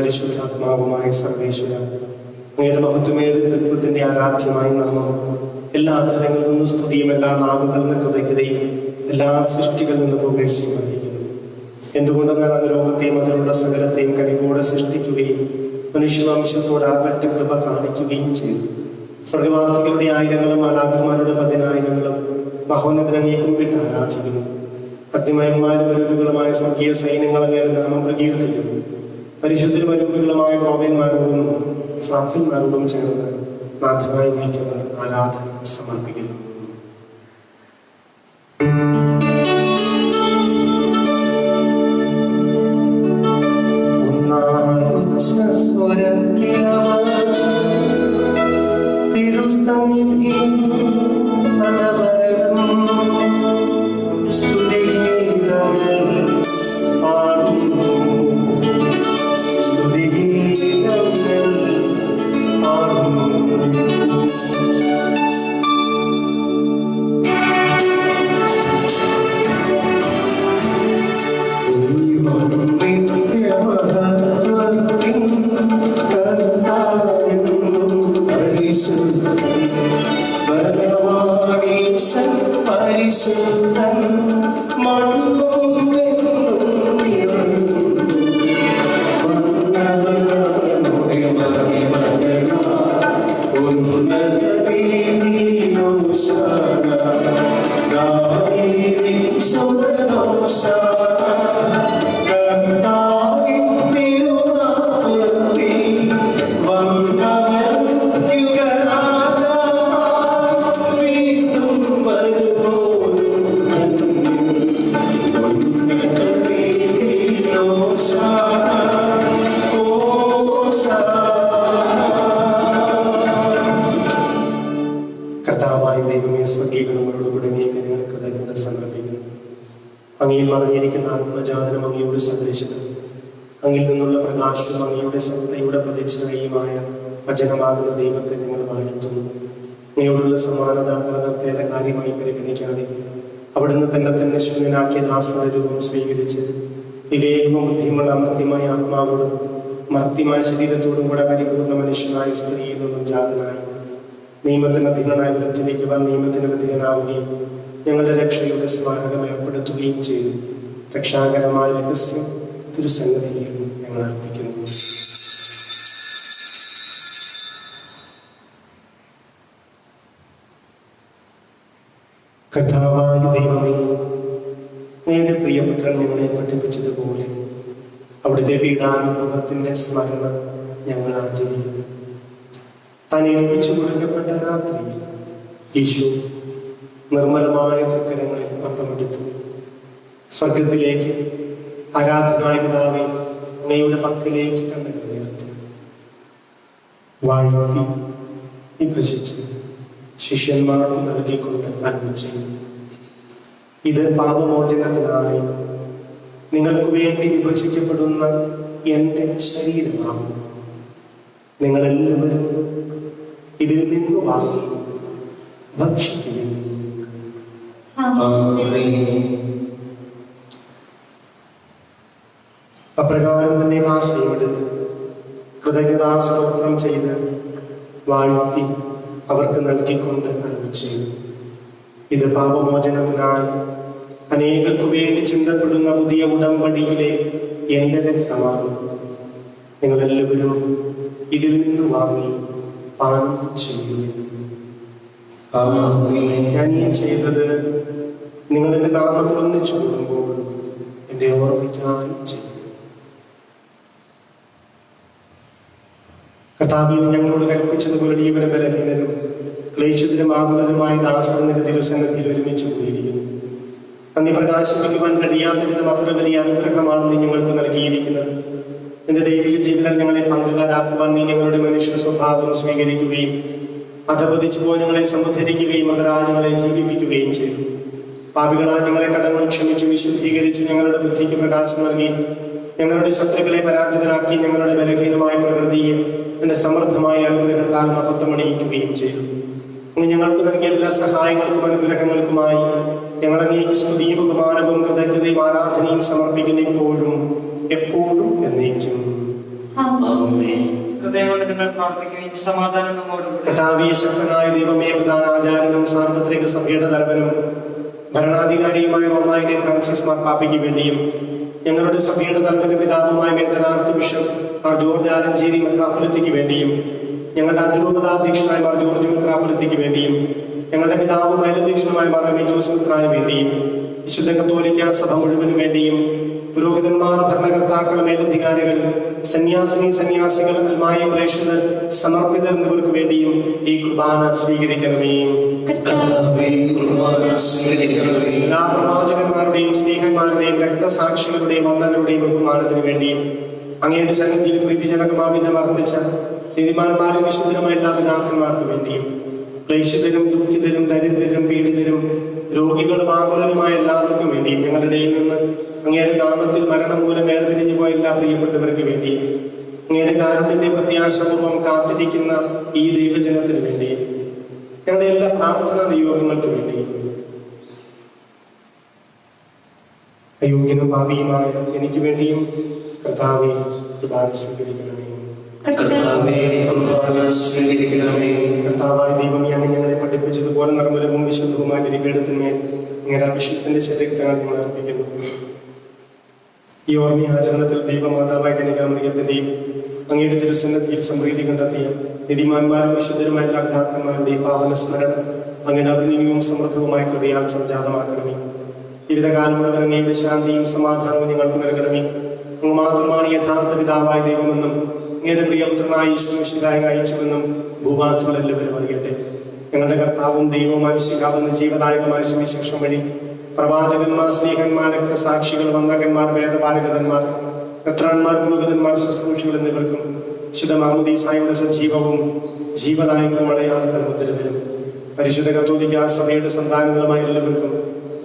പരിശുദ്ധാത്മാവുമായ സർവേശ്വര, അങ്ങയുടെ മഹത്വമേറിയ തത്വത്തിന്റെ ആരാധ്യമായ നാമം എല്ലാ തലങ്ങളിൽ നിന്നും സ്തുതിയും, എല്ലാ നാവുകളിൽ നിന്ന് കൃതജ്ഞതയും, എല്ലാ സൃഷ്ടികളിൽ നിന്ന് പുകഴ്ചയും അറിയിക്കുന്നു. എന്തുകൊണ്ടെന്നാൽ അത് ലോകത്തെയും അതിലുള്ള സകലത്തെയും കനിവോടെ സൃഷ്ടിക്കുകയും മനുഷ്യവംശത്തോട് അളവറ്റ കൃപ കാണിക്കുകയും ചെയ്തു. സ്വർഗവാസികളുടെ ആയിരങ്ങളും മാലാഖമാരുടെ 10,000ങ്ങളും മഹോന്നതനെ കുമ്പിട്ട് ആരാധിക്കുന്നു. അഗ്നിമയന്മാരും അരൂപികളുമായ സ്വർഗീയ സൈന്യങ്ങൾ അങ്ങയുടെ നാമം പ്രകീർത്തിക്കുന്നു. പരിശുദ്ധരും അരൂപികളുമായ ഗോപന്മാരോടും ശ്രാപ്യന്മാരോടും ചേർന്ന് നാഥനായി ജയിച്ചവർ ആരാധന സമർപ്പിക്കുന്നു. തിരുസന്നിധിയിൽ അനവരതം സ്തുതിഗീതങ്ങൾ പാടുന്നു, സ്തുതിഗീതങ്ങൾ പാടുന്നു. പരിശുദ്ധൻ കർത്താവായ ദൈവമേ, സ്വർഗീയങ്ങളോടുകൂടെ നീക്ക് നിങ്ങൾ കൃതജ്ഞത സമർപ്പിക്കുന്നു. അങ്ങയിൽ മറിഞ്ഞിരിക്കുന്ന ആത്മജാതനം അങ്ങയോട് സദൃശനും അങ്ങിൽ നിന്നുള്ള പ്രകാശവും അങ്ങയുടെ സത്തയുടെ പ്രതിച്ഛായയുമായ വചനമാകുന്ന ദൈവത്തെ നിങ്ങൾ വാഴ്ത്തുന്നു. അങ്ങയോടുള്ള സമാനത നിലനിർത്തേണ്ട കാര്യമായി പരിഗണിക്കാതെ അവിടുന്ന് തന്നെ ശൂന്യനാക്കിയ ദാസന രൂപം സ്വീകരിച്ച് വിവേകവും ബുദ്ധിയുമുള്ള അമർത്യമായ ആത്മാവോടും മർത്യമായ ശരീരത്തോടും കൂടെ പരിപൂർണ്ണ മനുഷ്യനായ സ്ത്രീയിൽ നിന്നും ജാതനായി നിയമത്തിന് അധീനനായ വിരുദ്ധരിക്കുവാൻ നിയമത്തിന് വിധേയനാവുകയും ഞങ്ങളുടെ രക്ഷയുടെ സ്മാരകം ഏർപ്പെടുത്തുകയും ചെയ്തു. രക്ഷാകരമായ രഹസ്യം തിരുസന്നിധിയിൽ ഞങ്ങൾ അർപ്പിക്കുന്നു. കർത്താവായ ദൈവമേ, നിന്റെ പ്രിയപുത്രൻ ഞങ്ങളെ പഠിപ്പിച്ചതുപോലെ അവിടുത്തെ പീഡാനുഭവത്തിന്റെ സ്മരണ ഞങ്ങൾ ആചരിക്കുന്നു. താൻ ഏൽപ്പിച്ചു കൊടുക്കപ്പെട്ട രാത്രിയിൽ യേശു നിർമ്മലമായ തൃക്കരങ്ങളിൽ അപ്പമെടുത്തു സ്വർഗത്തിലേക്ക് ആരാധനായ പിതാവേ അങ്ങയുടെ പക്കലേക്ക് കണ്ണുകൾ ഉയർത്തി വാഴ്ത്തി വിഭജിച്ച് ശിഷ്യന്മാർക്ക് നൽകിക്കൊണ്ട് അരുളി ചെയ്തു: ഇത് പാപമോചനത്തിനായി നിങ്ങൾക്ക് വേണ്ടി വിഭജിക്കപ്പെടുന്ന എൻ്റെ ശരീരമാകും. നിങ്ങളെല്ലാവരും ഇതിൽ നിന്ന് വാങ്ങി ഭക്ഷിക്കുകയും. അപ്രകാരം തന്നെ ആശ്രയമെടുത്ത് കൃതജ്ഞതാസ്തോത്രം ചെയ്ത് വാഴ്ത്തി അവർക്ക് നൽകിക്കൊണ്ട് അരുളി ചെയ്തു: ഇത് പാപമോചനത്തിനായി അനേകർക്കു വേണ്ടി ചിന്തപ്പെടുന്ന പുതിയ ഉടമ്പടിയിലെ എൻ്റെ രക്തമാകും. നിങ്ങളെല്ലാവരും ഇതിൽ നിന്ന് വാങ്ങി പാനം ചെയ്യുകയും. ഞാൻ ഈ ചെയ്തത് നിങ്ങൾ എൻ്റെ നാമത്തിൽ ഒന്നിച്ചു കൂടുമ്പോൾ എൻ്റെ ഓർമ്മയ്ക്കായി ചെയ്യും. കർത്താവേ, ഞങ്ങളോട് കൽപ്പിച്ചതുപോലെ ജീവനും ബലഹീനരും ക്ലേശിതരും ആകുലരുമായ ദാസൻ നിന്റെ തിരുസന്നിധിയിൽ ഒരുമിച്ച് കൂടിയിരിക്കുന്നു. നന്ദി പ്രകാശിപ്പിക്കുവാൻ കഴിയാത്ത വിധം അത്ര വലിയ അനുഗ്രഹമാണ് നീ ഞങ്ങൾക്ക് നൽകിയിരിക്കുന്നത്. നിന്റെ ദൈവിക ജീവനിൽ ഞങ്ങളെ പങ്കുകാരാക്കുവാൻ നീ ഞങ്ങളുടെ മനുഷ്യ സ്വഭാവം സ്വീകരിക്കുകയും അധപതിച്ചു പോയി ഞങ്ങളെ സമുദ്ധരിക്കുകയും അതരാ ഞങ്ങളെ ജീവിപ്പിക്കുകയും ചെയ്തു. പാപികളാൽ ഞങ്ങളെ കടങ്ങൾ ക്ഷമിച്ചു വിശുദ്ധീകരിച്ചു. ഞങ്ങളുടെ ബുദ്ധിക്ക് പ്രകാശം നൽകി ഞങ്ങളുടെ ശത്രുക്കളെ പരാജിതരാക്കി ഞങ്ങളുടെ ബലഹീനമായ പ്രകൃതിയെ നിന്റെ സമൃദ്ധമായ അനുഗ്രഹത്താൽ മഹത്വമണിയിക്കുകയും ചെയ്തു. അങ്ങ് ഞങ്ങൾക്ക് നൽകിയ എല്ലാ സഹായങ്ങൾക്കും അനുഗ്രഹങ്ങൾക്കുമായി ഞങ്ങൾ അങ്ങേക്ക് സ്തുതിയും ബഹുമാനവും കൃതജ്ഞതയും ആരാധനയും സമർപ്പിക്കുന്ന ഇപ്പോഴും എപ്പോഴും എന്നേക്കും. ഹൃദയം കൊണ്ട് നിങ്ങൾ പ്രാർത്ഥിക്കുകയും സമാധാനം നമ്മോടുകൂടെ. കർത്താവേ, ശക്തനായ ദൈവമേ, പ്രധാന ആചാര്യനും സാർവത്രിക സഭയുടെ തലവനും ഭരണാധികാരിയുമായ റോമായിലെ ഫ്രാൻസിസ് മാർപ്പാപ്പയ്ക്ക് വേണ്ടിയും ഞങ്ങളുടെ സഭയുടെ തലവനും പിതാവുമായ major archbishop Mar George Alencherry മെത്രാപ്പൊലീത്തയ്ക്ക് വേണ്ടിയും ഞങ്ങളുടെ അതിരൂപതാധ്യക്ഷനായ മാർ ജോർജ് മെത്രാപ്പൊലീത്തയ്ക്ക് വേണ്ടിയും ഞങ്ങളുടെ പിതാവും മേലധ്യക്ഷനുമായ മാർ ജോസ് മെത്രാന് വേണ്ടിയും വിശുദ്ധ കത്തോലിക്ക സഭ മുഴുവനും വേണ്ടിയും പുരോഹിതന്മാർ, ഭരണകർത്താക്കൾ, മേലധികാരികൾ, സന്യാസികൾ, അൽമായ പ്രേക്ഷിതർ, സമർപ്പിതർ എന്നിവർക്ക് വേണ്ടിയും ഈ കുർബാന സ്വീകരിക്കണമേ. എല്ലാ പ്രവാചകന്മാരുടെയും സ്നേഹന്മാരുടെയും രക്തസാക്ഷികളുടെയും വന്ദകരുടെയും ബഹുമാനത്തിനു വേണ്ടിയും അങ്ങയുടെ സന്നിധിയിൽ പ്രീതിജനകമാവിധം വർദ്ധിച്ച നീതിമാന്മാരും വിശുദ്ധരുമായ എല്ലാ പിതാക്കന്മാർക്കും വേണ്ടിയും ക്ലേശിതരും ദുഃഖിതരും ദരിദ്രരും പീഡിതരും രോഗികളും ആകുലരുമായ എല്ലാവർക്കും വേണ്ടിയും ഞങ്ങളുടെ ഇടയിൽ നിന്ന് അങ്ങയുടെ നാമത്തിൽ മരണം മൂലം വേർപിരിഞ്ഞു പോയ എല്ലാ പ്രിയപ്പെട്ടവർക്ക് വേണ്ടിയും അങ്ങയുടെ കാരുണ്യത്തെ പ്രത്യാശപൂർവ്വം കാത്തിരിക്കുന്ന ഈ ദൈവജനത്തിന് വേണ്ടിയും ഞങ്ങളുടെ എല്ലാ പ്രാർത്ഥനാ നിയോഗങ്ങൾക്ക് വേണ്ടിയും അയോഗ്യനും പാപിയുമായ എനിക്ക് വേണ്ടിയും കർത്താവേ കുർബാന സ്വീകരിക്കണമേ. കർത്താവായ ദൈവമേ, അങ്ങ് ഞങ്ങളെ പഠിപ്പിച്ചതുപോലെ നിർമ്മലവും വിശുദ്ധവുമായ ബലിപീഠത്തിന്മേൽ അങ്ങയുടെ അഭിഷേകത്തിന്റെ ശരീരങ്ങൾ ഞങ്ങൾ അർപ്പിക്കുന്നു. ഈ ഓർമ്മയാചരണത്തിൽ ദൈവമാതാവായ കന്യകാമറിയത്തിന്റെയും അങ്ങയുടെ തിരുസന്നിധിയിൽ സമൃദ്ധി കണ്ടെത്തിയ നീതിമാന്മാരും വിശുദ്ധരുമായ എല്ലാ പിതാക്കന്മാരുടെയും പാവന സ്മരണം അങ്ങയുടെ അഭിനയവും സമൃദ്ധവുമായ കൃപയാൽ സംജാതമാക്കണമേ. ജീവിതകാലം മുഴുവൻ അങ്ങയുടെ ശാന്തിയും സമാധാനവും ഞങ്ങൾക്ക് നൽകണമേ. അങ്ങ് മാത്രമാണ് യഥാർത്ഥ പിതാവായ ദൈവമെന്നും അങ്ങയുടെ പ്രിയപുത്രനായ യേശുമിശിഹായെ അയച്ചുവെന്നും ഭൂവാസികൾ എല്ലാവരും അറിയട്ടെ. ഞങ്ങളുടെ കർത്താവും ദൈവവുമായ മിശിഹാവെന്ന ജീവദായകമായ സുവിശേഷം വഴി പ്രവാചകന്മാർ, സ്നേഹന്മാർ, രക്തസാക്ഷികൾ, വന്ദകന്മാർ, വേദപാലകന്മാർ, മെത്രാന്മാർ, പുരോഹിതന്മാർ, ശുശ്രൂഷികൾ എന്നിവർക്കും വിശുദ്ധ മാമോദീസായുടെ സജീവവും ജീവദായകവും അടയാളത്തിൽ മുദ്രിതരും പരിശുദ്ധ കത്തോലിക്ക സഭയുടെ സന്താനങ്ങളുമായ എല്ലാവർക്കും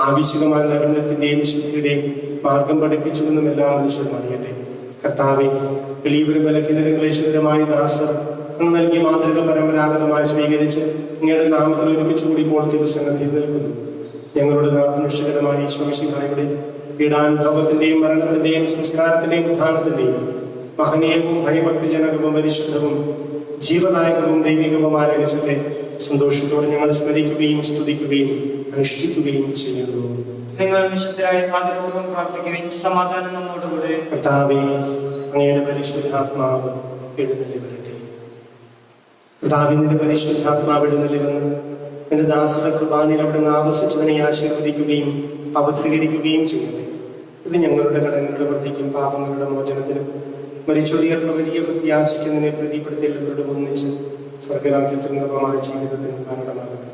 ആവശ്യമായ നഗരത്തിന്റെയും വിശുദ്ധിയുടെയും മാർഗം പഠിപ്പിച്ചുവെന്നും എല്ലാ മനുഷ്യരും അറിയട്ടെ. കർത്താവെ, എളിയവരും ബലഹീനരും ക്ലേശകരമായ ദാസർ അങ്ങ് നൽകിയ മാതൃക പരമ്പരാഗതമായി സ്വീകരിച്ച് അങ്ങയുടെ നാമത്തിൽ ഒരുമിച്ച് കൂടി ഇപ്പോൾ തിരുസന്നിധിയിൽ നിൽക്കുന്നു. ഞങ്ങളുടെ നാഥനിഷ്ഠകരമായ ഈശോമിശിഹായുടെ പീഡാനുഭവത്തിന്റെയും മരണത്തിന്റെയും സംസ്കാരത്തിന്റെയും ഉത്ഥാനത്തിന്റെയും മഹനീയവും ഭയഭക്തിജനകവും പരിശുദ്ധവും ജീവദായകവും ദൈവികവുമായ രഹസ്യത്തെ സന്തോഷത്തോടെ ഞങ്ങൾ സ്മരിക്കുകയും സ്തുതിക്കുകയും അനുഷ്ഠിക്കുകയും ചെയ്യുന്നു. നിങ്ങൾ വിശുദ്ധരായ ആദരപൂർവ്വം പ്രാർത്ഥിക്കുകയും സമാധാനം നമ്മോടുകൂടെ. കർത്താവേ, അങ്ങയുടെ പരിശുദ്ധാത്മാവ് എഴുന്നള്ളി വരട്ടെ. കർത്താവേ, നിന്റെ പരിശുദ്ധാത്മാവ് എഴുന്നള്ളി വന്ന് നിന്റെ ദാസരുടെ കുർബാനയിൽ അവിടുന്ന് ആവശ്യിച്ചതിനെ ആശീർവദിക്കുകയും പവിത്രീകരിക്കുകയും ചെയ്യട്ടെ. ഇത് ഞങ്ങളുടെ കടങ്ങളുടെ വൃത്തിക്കും പാപങ്ങളുടെ മോചനത്തിനും മരിച്ചുയർന്ന വലിയ പ്രത്യാശിക്കുന്നതിനെ പ്രതിപ്പെടുത്തി എല്ലാവരോടും ഒന്നിച്ച് സ്വർഗരാജ്യത്തിൽ നിർമ്മമായ ജീവിതത്തിന് കാരണമാകട്ടെ.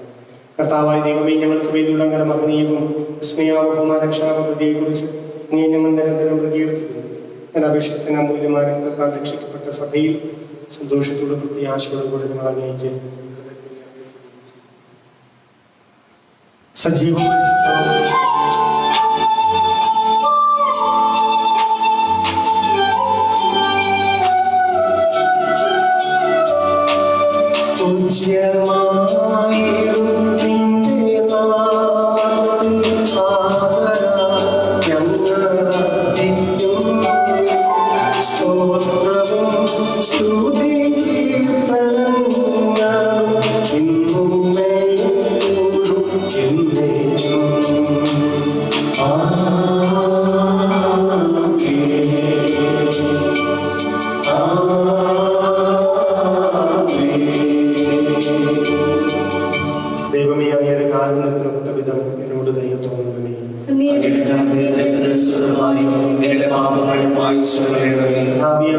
കർത്താവായ ദൈവമേ, ഞങ്ങൾക്ക് വേണ്ടിയുള്ള അങ്ങയുടെ മഹനീയവും വിസ്മയാവഹമായ രക്ഷാപദ്ധതിയെക്കുറിച്ച് നീ ഞങ്ങൾ നിരന്തരം പ്രകീർത്തിക്കുന്നു. ഞാൻ അഭിഷേകത്തിന് അമൂല്യമായ രക്തത്താൽ രക്ഷിക്കപ്പെട്ട സഭയിൽ സന്തോഷത്തോടും പ്രത്യാശയോടും കൂടെ ഞങ്ങൾ അങ്ങേക്ക് സജീവമായ ദൈവമേ, അങ്ങയുടെ കാരുണ്യത്തിനൊത്ത വിധം എന്നോട് ദയ തോന്നണമേ.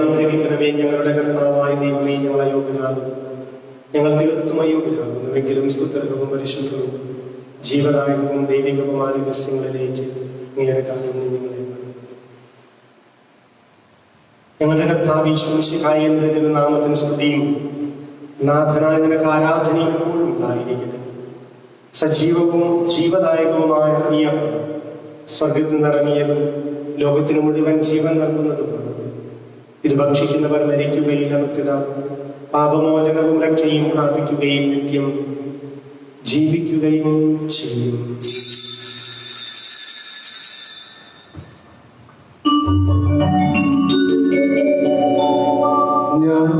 അനുഗ്രഹിക്കണമേ. ഞങ്ങളുടെ കർത്താവായ ദൈവമേ, ഞങ്ങൾ അയോഗ്യരാകുന്നു. ഞങ്ങൾ തീർത്തും അയോഗ്യരാകുന്നുവെങ്കിലും സ്തുത്യർഹവും പരിശുദ്ധവും ജീവദായകവും ദൈവികവുമായ രഹസ്യങ്ങളിലേക്ക് അങ്ങയുടെ കാരുണ്യം ഞങ്ങളെ ഞങ്ങളുടെ കർത്താവ് ഈശോമിശിഹായ എന്ന നാമത്തിന് സ്തുതിയും നാഥനായ നിനക്ക് ആരാധനയും എപ്പോഴും ഉണ്ടായിരിക്കട്ടെ. സജീവവും ജീവദായകവുമായ ഈ അപ്പം സ്വർഗത്തിൽ നിറങ്ങിയതും ലോകത്തിന് മുഴുവൻ ജീവൻ നൽകുന്നതുമാണ്. ഇത് ഭക്ഷിക്കുന്നവർ മരിക്കുകയില്ല, മൃത്യത പാപമോചനവും രക്ഷയും പ്രാപിക്കുകയും നിത്യം ജീവിക്കുകയും ചെയ്യും. ഞാൻ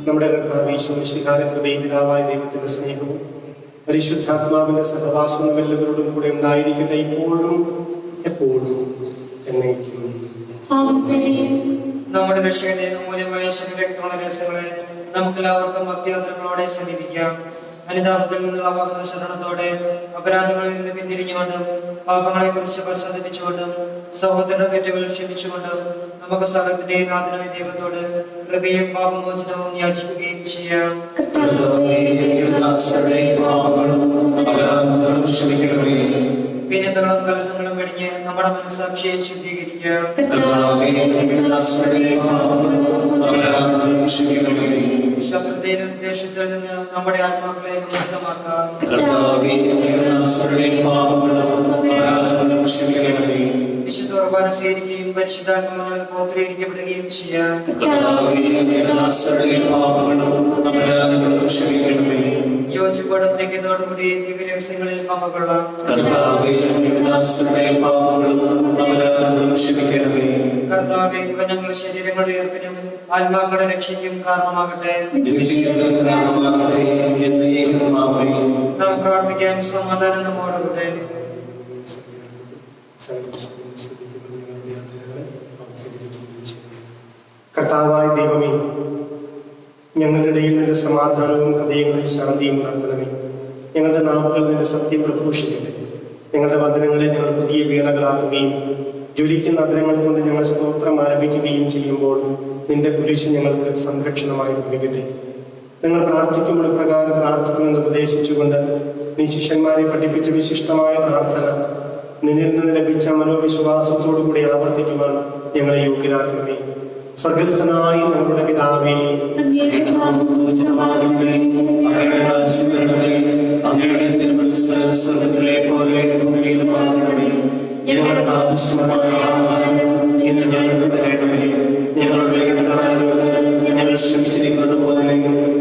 നമ്മുടെ കർത്താവ് ഈശോമിശിഹായുടെ കൃപയും പിതാവായ ദൈവത്തിന്റെ സ്നേഹവും പരിശുദ്ധാത്മാവിന്റെ സഹവാസവും നമ്മെല്ലാവരോടും കൂടെ ഉണ്ടായിരിക്കട്ടെ, ഇപ്പോഴും എപ്പോഴും എന്നേക്കും. നമ്മുടെ രക്ഷയുടെ അമൂല്യമായ ശരീരരക്തമുള്ള രഹസ്യങ്ങളെ നമുക്കെല്ലാവർക്കും ഭക്തിയാത്രങ്ങളോടെ സമീപിക്കാം. അനുതാപത്തിൽ നിന്നുള്ള പകർന്ന ശരണത്തോടെ അപരാധങ്ങളിൽ നിന്ന് പിന്തിരിഞ്ഞുകൊണ്ടും പാപങ്ങളെ കുറിച്ച് പശ്ചാത്തപിച്ചുകൊണ്ടും സഹോദര തെറ്റുകൾ ക്ഷമിച്ചുകൊണ്ടും നമുക്ക് സകലത്തിന്റെ നാഥനായ ദൈവത്തോട് കൃപയും പാപമോചനവും യാചിക്കുകയും ചെയ്യാം. ഭിന്നതകളും കലഹങ്ങളും വെടിഞ്ഞ് നമ്മുടെ മനസ്സാക്ഷിയെ ശുദ്ധീകരിക്കാം. ശത്രുതയിലും ഉദ്ദേശത്തിൽ നിന്ന് നമ്മുടെ ആത്മാക്കളെ മുക്തമാക്കാം. വിശുദ്ധ കുർബാന സ്വീകരിക്കുകയും പരിശുദ്ധാത്മാവിനാൽ പൗത്രീകരിക്കപ്പെടുകയും ചെയ്യാം. യോജിപ്പോടും ഐക്യത്തോടുകൂടി ദിവ്യരഹസ്യങ്ങളിൽ പങ്കുകൊള്ളാം. കർത്താവേ, ഇവ ഞങ്ങളുടെ ശരീരങ്ങളുടെ ഉയർപ്പിനും ആത്മാക്കളുടെ രക്ഷയ്ക്കും കാരണമാകട്ടെ. നാം പ്രാർത്ഥിക്കാം. സമാധാനം നമ്മോടുകൂടെ. കർത്താവായ ദൈവമേ, ഞങ്ങളുടെ ഇടയിൽ നിന്ന് സമാധാനവും ഹൃദയങ്ങളിൽ ശാന്തിയും നടത്തണമേ. ഞങ്ങളുടെ നാവുകളിൽ നിന്ന് സത്യം പ്രഘോഷിക്കട്ടെ. ഞങ്ങളുടെ വചനങ്ങളെ ഞങ്ങൾ പുതിയ വീണകളാക്കുകയും ജ്വലിക്കുന്ന അധരങ്ങൾ കൊണ്ട് ഞങ്ങൾ സ്തോത്രം ആരംഭിക്കുകയും ചെയ്യുമ്പോൾ നിന്റെ കുരിശ് ഞങ്ങൾക്ക് സംരക്ഷണമായി ലഭിക്കട്ടെ. നിങ്ങൾ പ്രാർത്ഥിക്കുമ്പോൾ പ്രകാരം പ്രാർത്ഥിക്കുമെന്ന് ഉപദേശിച്ചുകൊണ്ട് നീ ശിഷ്യന്മാരെ പഠിപ്പിച്ച വിശിഷ്ടമായ പ്രാർത്ഥന നിന്നിൽ നിന്ന് ലഭിച്ച മനോവിശ്വാസത്തോടു കൂടി ആവർത്തിക്കുവാൻ ഞങ്ങളെ യോഗ്യരാക്കണമേ. സ്വർഗസ്ഥനായ ഞങ്ങളുടെ പിതാവേ, അങ്ങയുടെ തിരുമനസ്സ് സ്വർഗ്ഗത്തിലെ പോലെ ഭൂമിയിലുമാകണമേ. ഞങ്ങൾക്ക് ആവശ്യമായ ആഹാരം ഇന്ന് ഞങ്ങൾക്ക് തരണമേ. ഞങ്ങളുടെ ഇടപാടുകളോട് ഞങ്ങൾ ക്ഷമിച്ചിരിക്കുന്നത് പോലെ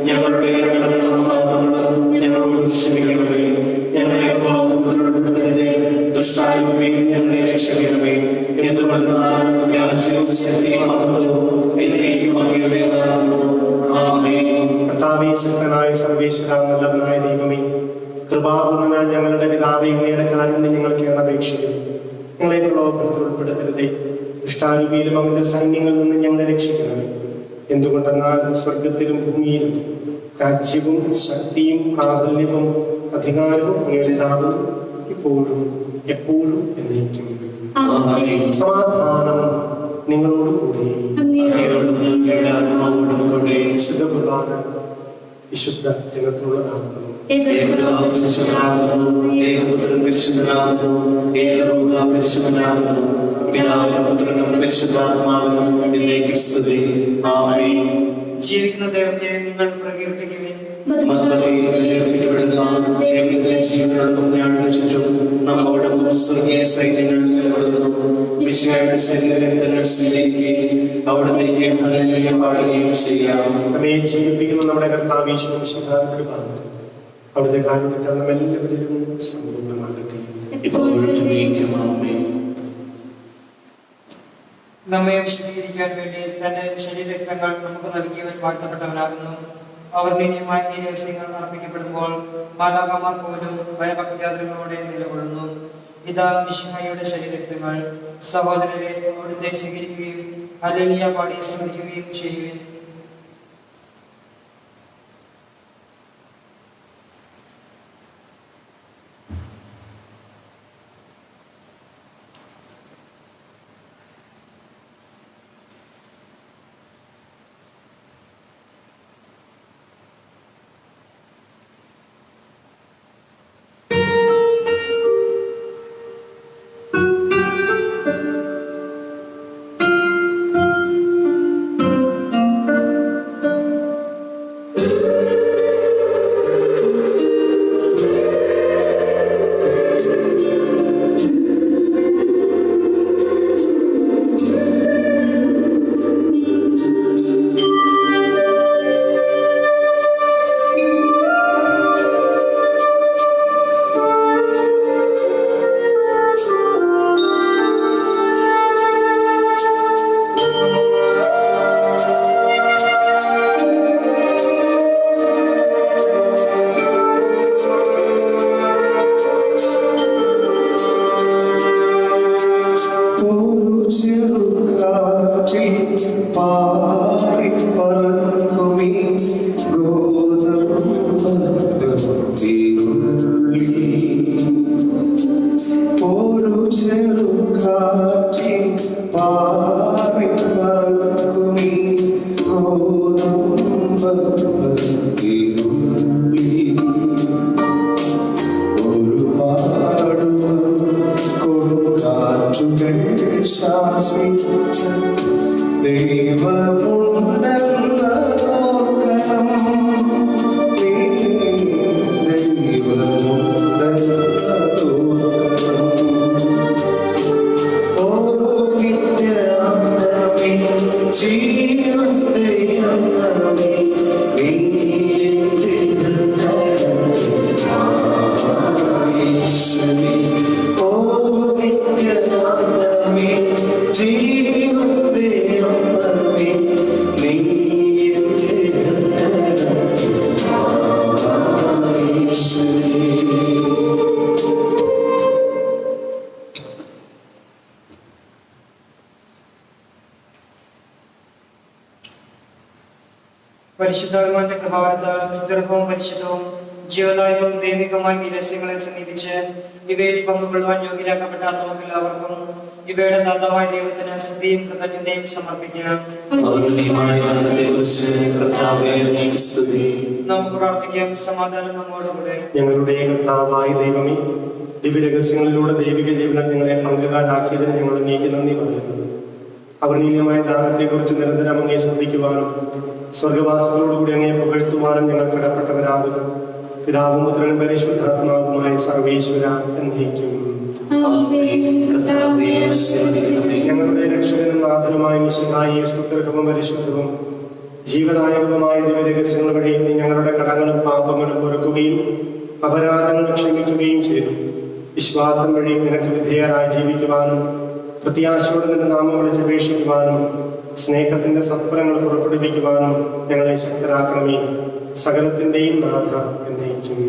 ഞങ്ങളുടെ പാപങ്ങളും ഞങ്ങളോട് ക്ഷമിക്കണമേ. ഞങ്ങളെ ഉൾപ്പെടുത്തരുതേ, ദുഷ്ടാരൂപിയിൽ ഞങ്ങളെ രക്ഷിക്കണമേ. എന്തുകൊണ്ടെന്നാൽ രാജ്യവും ശക്തിയും മഹത്വവും എന്നേക്കും അങ്ങയുടേതാകുന്നു. ആമേൻ. കർത്താവേ, ശക്തനായ സർവേശ്വര, നല്ലവനായ ദൈവമേ, കൃപാപൂർണനായ ഞങ്ങളുടെ പിതാവേ, അങ്ങയുടെ കാരുണ്യം ഞങ്ങൾക്ക് അപേക്ഷിക്കുന്നു. ഞങ്ങളെ പ്രലോഭനത്തിൽ ഉൾപ്പെടുത്തരുതേ, ദുഷ്ടാരൂപിയിലും അവന്റെ സൈന്യങ്ങളിൽ നിന്ന് ഞങ്ങളെ രക്ഷിക്കണമേ. എന്തുകൊണ്ടെന്നാൽ സ്വർഗത്തിലും ഭൂമിയിലും രാജ്യവും ശക്തിയും പ്രാബല്യവും അധികാരവും അങ്ങയുടേതാകുന്നു, ഇപ്പോഴും എപ്പോഴും എന്നേക്കും. സമാധാനം നിങ്ങളോട് കൂടി. വിശുദ്ധ കുർബാന വിശുദ്ധ ജനത്തിനുള്ളതാകുന്നു. ജീവിക്കുന്ന ദൈവത്തെ നിങ്ങൾ പ്രകീർത്തിക്കുവിൻ. നമ്മളോടൊപ്പം സ്വർഗീയ സൈന്യങ്ങൾ നിലകൊള്ളുന്നു. വിശുദ്ധ ശരീരങ്ങൾ സ്വീകരിക്കുകയും അവിടത്തേക്ക് ഹല്ലേലൂയ പാടുകയും ചെയ്യാം. നമ്മെ ജീവിപ്പിക്കുന്ന നമ്മുടെ കർത്താവ് ഈശോമിശിഹായുടെ കൃപ അവിടുത്തെ കാരുണ്യത്താൽ നമ്മെല്ലാവരിലും സമ്പൂർണ്ണമാകട്ടെ. നമ്മെ വിശദീകരിക്കാൻ വേണ്ടി തന്റെ ശരീരരക്തങ്ങൾ നമുക്ക് നൽകിയവൻ വാഴ്ത്തപ്പെട്ടവനാകുന്നു. അവർണ്ണീയമായ ഈ രഹസ്യങ്ങൾ അർപ്പിക്കപ്പെടുമ്പോൾ മാലാഖമാർ പോലും ഭയഭക്തിയാദരങ്ങളോടെ നിലകൊള്ളുന്നു. ഇതാ മിശിഹായുടെ ശരീരരക്തങ്ങൾ. സഹോദരരെ, അവിടുത്തെ സ്വീകരിക്കുകയും ഹല്ലേലൂയ പാടി സ്തുതിക്കുകയും ചെയ്യുവിൻ. പരിശുദ്ധാത്മാവിന്റെ കൃപാവരത്താൽ സുദീർഘവും പരിശുദ്ധവും ജീവദായകവും ദൈവികമായ ഈ രഹസ്യങ്ങളെ സമീപിച്ച് ഇവയിൽ പങ്കുകൊള്ളുവാൻ യോഗ്യരാക്കപ്പെട്ട നമുക്കെല്ലാവർക്കും ഇവയുടെ ദാതാവായ ദൈവത്തിന് സ്തുതിയും കൃതജ്ഞതയും സമർപ്പിക്കാം. നമുക്ക് പ്രാർത്ഥിക്കാം. സമാധാനം നമ്മോടുകൂടെ. ഞങ്ങളുടെ കർത്താവായ ദൈവമേ, ദിവ്യരഹസ്യങ്ങളിലൂടെ ദൈവിക ജീവനിൽ ഞങ്ങളെ പങ്കുകാരാക്കിയതിന് ഞങ്ങൾ അങ്ങേക്ക് നന്ദി പറയുന്നു. അവർണീയമായ ദാനത്തെക്കുറിച്ച് നിരന്തരം അങ്ങേ ശ്രദ്ധിക്കുവാനും സ്വർഗവാസികളോടുകൂടി അങ്ങേ പുകഴ്ത്തുവാനും ഞങ്ങൾ കടപ്പെട്ടവരാകുന്നു. പിതാവും പുത്രനും പരിശുദ്ധാത്മാവുമായ സർവേശ്വര എന്നേക്കും. ഞങ്ങളുടെ രക്ഷകനും നാഥനുമായ മിശിഹായെ സ്തുത്യർഹവും പരിശുദ്ധവും ജീവദായകവുമായ ദിവ്യരഹസ്യങ്ങൾ വഴി നീ ഞങ്ങളുടെ കടങ്ങളും പാപങ്ങളും പൊറുക്കുകയും അപരാധങ്ങൾ ക്ഷമിക്കുകയും ചെയ്തു. വിശ്വാസം വഴി നിനക്ക് വിധേയരായി ജീവിക്കുവാനും പ്രത്യാശയോടെ നിന്റെ നാമം വിളിച്ചപേക്ഷിക്കുവാനും സ്നേഹത്തിന്റെ സത്ഫലങ്ങൾ പുറപ്പെടുവിക്കുവാനും ഞങ്ങളെ ശക്തരാക്കണമേ. സകലത്തിന്റെയും നാഥ എന്നേക്കും.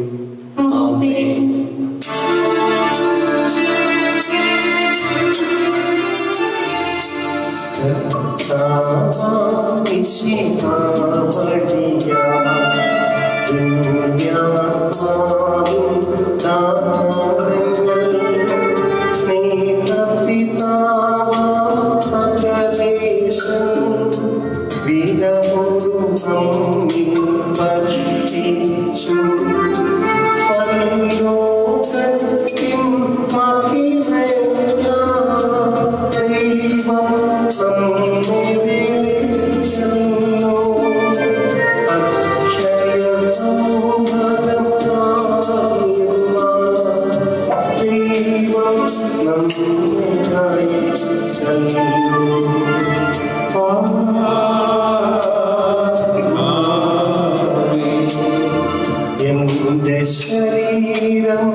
ശരീരം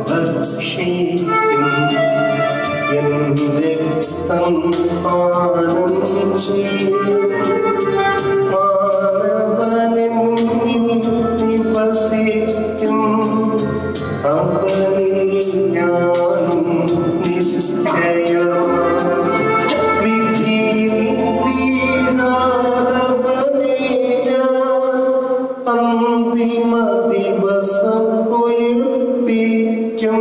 ഭക്ഷിക്കും രക്തം പാനം ചെയ്യും മാനവനിൽ നിവസിക്കും അവനിൽ ഞാനും നിശ്ചയമാണ് വിധിയിൽ വീണാതവനെ ഞാൻ അന്തിമ ദിവസം ഉയർപ്പിക്കും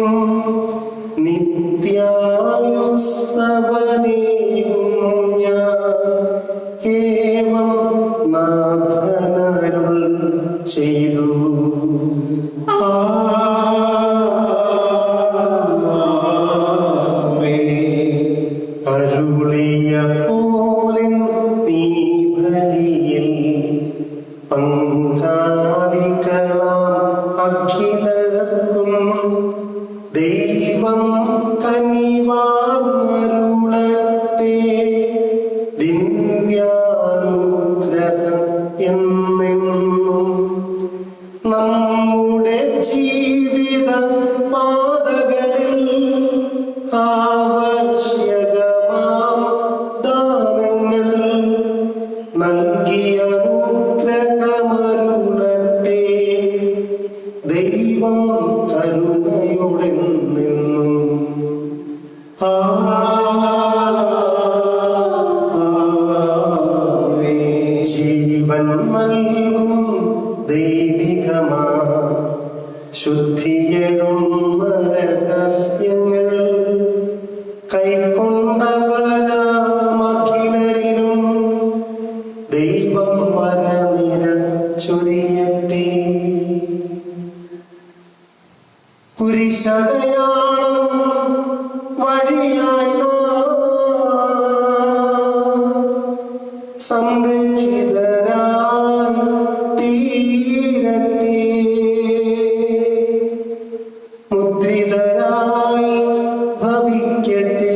നിത്യായുസ്സവനേകും ഞാൻ ഏവം നാഥനരുൾ ചെയ്തു. അരുളിയ പോലെ നീ ബലിയിൽ പങ്കാളികളാം അഖിലർക്കും ദൈവം കനിവാർന്നരുളട്ടെ. ദിവ്യാനുഗ്രഹം എന്നെന്നും നമ്മുടെ ജീവിത പാതകളിൽ ആവശ്യകമാം ദാനങ്ങൾ നൽകിയ അനുഗ്രഹമരുളട്ടെ. ദൈവം കരുണയുടെ നിന്നും ജീവൻ നൽകും ദൈവികമാ ശുദ്ധിയെഴുന്ന രഹസ്യങ്ങൾ കൈക്കൊണ്ടവരാമഖിലരിലും ദൈവം വരനിര ചൊരിയട്ടെ. കുരിശടയാളം വഴിയായി സംരക്ഷിതരായി തീരട്ടെ. മുദ്രിതരായി ഭവിക്കട്ടെ.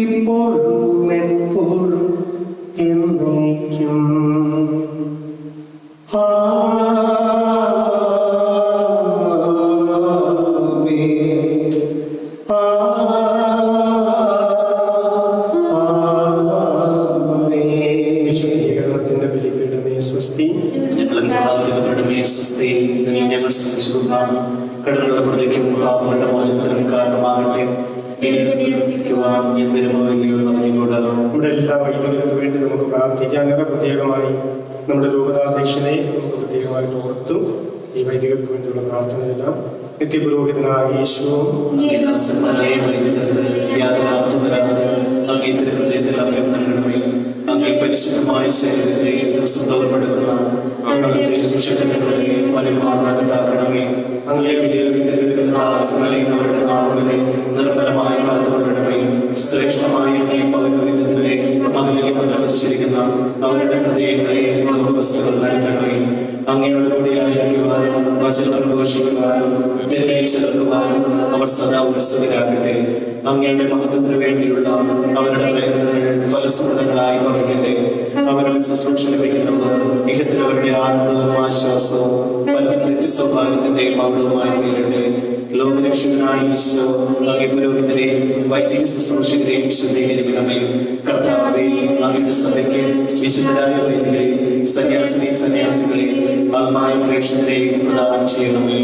ഇപ്പോഴും എപ്പോഴും എന്നേക്കും. വിശുദ്ധീകരണത്തിന്റെ ബലിപീഠമേ സ്വസ്തി. കടകളുടെ പ്രതിക്കും പാപങ്ങളുടെ മോചനത്തിനും കാരണമാകട്ടെ. ഞാൻ വരുമോ ഇല്ലയോ എന്നറിഞ്ഞുകൂട നമ്മുടെ എല്ലാ വൈദികർക്കും വേണ്ടി നമുക്ക് പ്രാർത്ഥിക്കാം. അങ്ങനെ പ്രത്യേകമായി നമ്മുടെ രൂപതാധ്യക്ഷനെ നമുക്ക് പ്രത്യേകമായിട്ട് ഓർത്തും ഈ വൈദികർക്ക് വേണ്ടിയുള്ള പ്രാർത്ഥനയെല്ലാം നിത്യപുരോഹിതനായ യേശു ഹൃദയത്തിൽ അഭയം നൽകണമേ. അങ്ങേ പരിശുദ്ധമായ ശരീരത്തെ ദിവസം തോർപ്പെടുന്ന മലിനമാകാതെ കാക്കണമേ. അങ്ങേ വിലയിരുന്നവരുടെ നാവുകളെ നിർമ്മലമായി കാത്തുകൊള്ളണമേ. ശ്രേഷ്ഠമായ അങ്ങേ പൗരോഹിത്യത്തിലെ മകനിലേക്ക് പ്രവർത്തിച്ചിരിക്കുന്ന അവരുടെ ഹൃദയങ്ങളെ വസ്തുക്കൾ നൽകണമേ. അങ്ങയോട് കൂടി ആയിരിക്കുവാനും വചനം ഘോഷിക്കുവാനും ചേർക്കുവാനും അവർ സദാ ഉത്സുകരാകട്ടെ. അങ്ങയുടെ മഹത്വത്തിന് വേണ്ടിയുള്ള അവരുടെ പ്രയത്നങ്ങൾ ഫലസമൃദ്ധങ്ങളായി ഭവിക്കട്ടെ. അവരുടെ ശുശ്രൂഷ ലഭിക്കുന്നവർ ഇഹത്തിൽ അവരുടെ ആനന്ദവും ആശ്വാസവും നിത്യ സൗഭാഗ്യത്തിന്റെ മൗഢവുമായി തീരട്ടെ. ലോകരക്ഷകനായ ഈശോ അങ്ങേ പുരോഹിതരെയും വൈദിക ശുശ്രൂഷകരെയും ശുദ്ധീകരിക്കണമേ. കർത്താവേ, അങ്ങയുടെ സഭയ്ക്ക് വിശുദ്ധരായ വൈദികരെയും സന്യാസികളെയും ആത്മായ പ്രേക്ഷകരെയും പ്രദാനം ചെയ്യണമേ.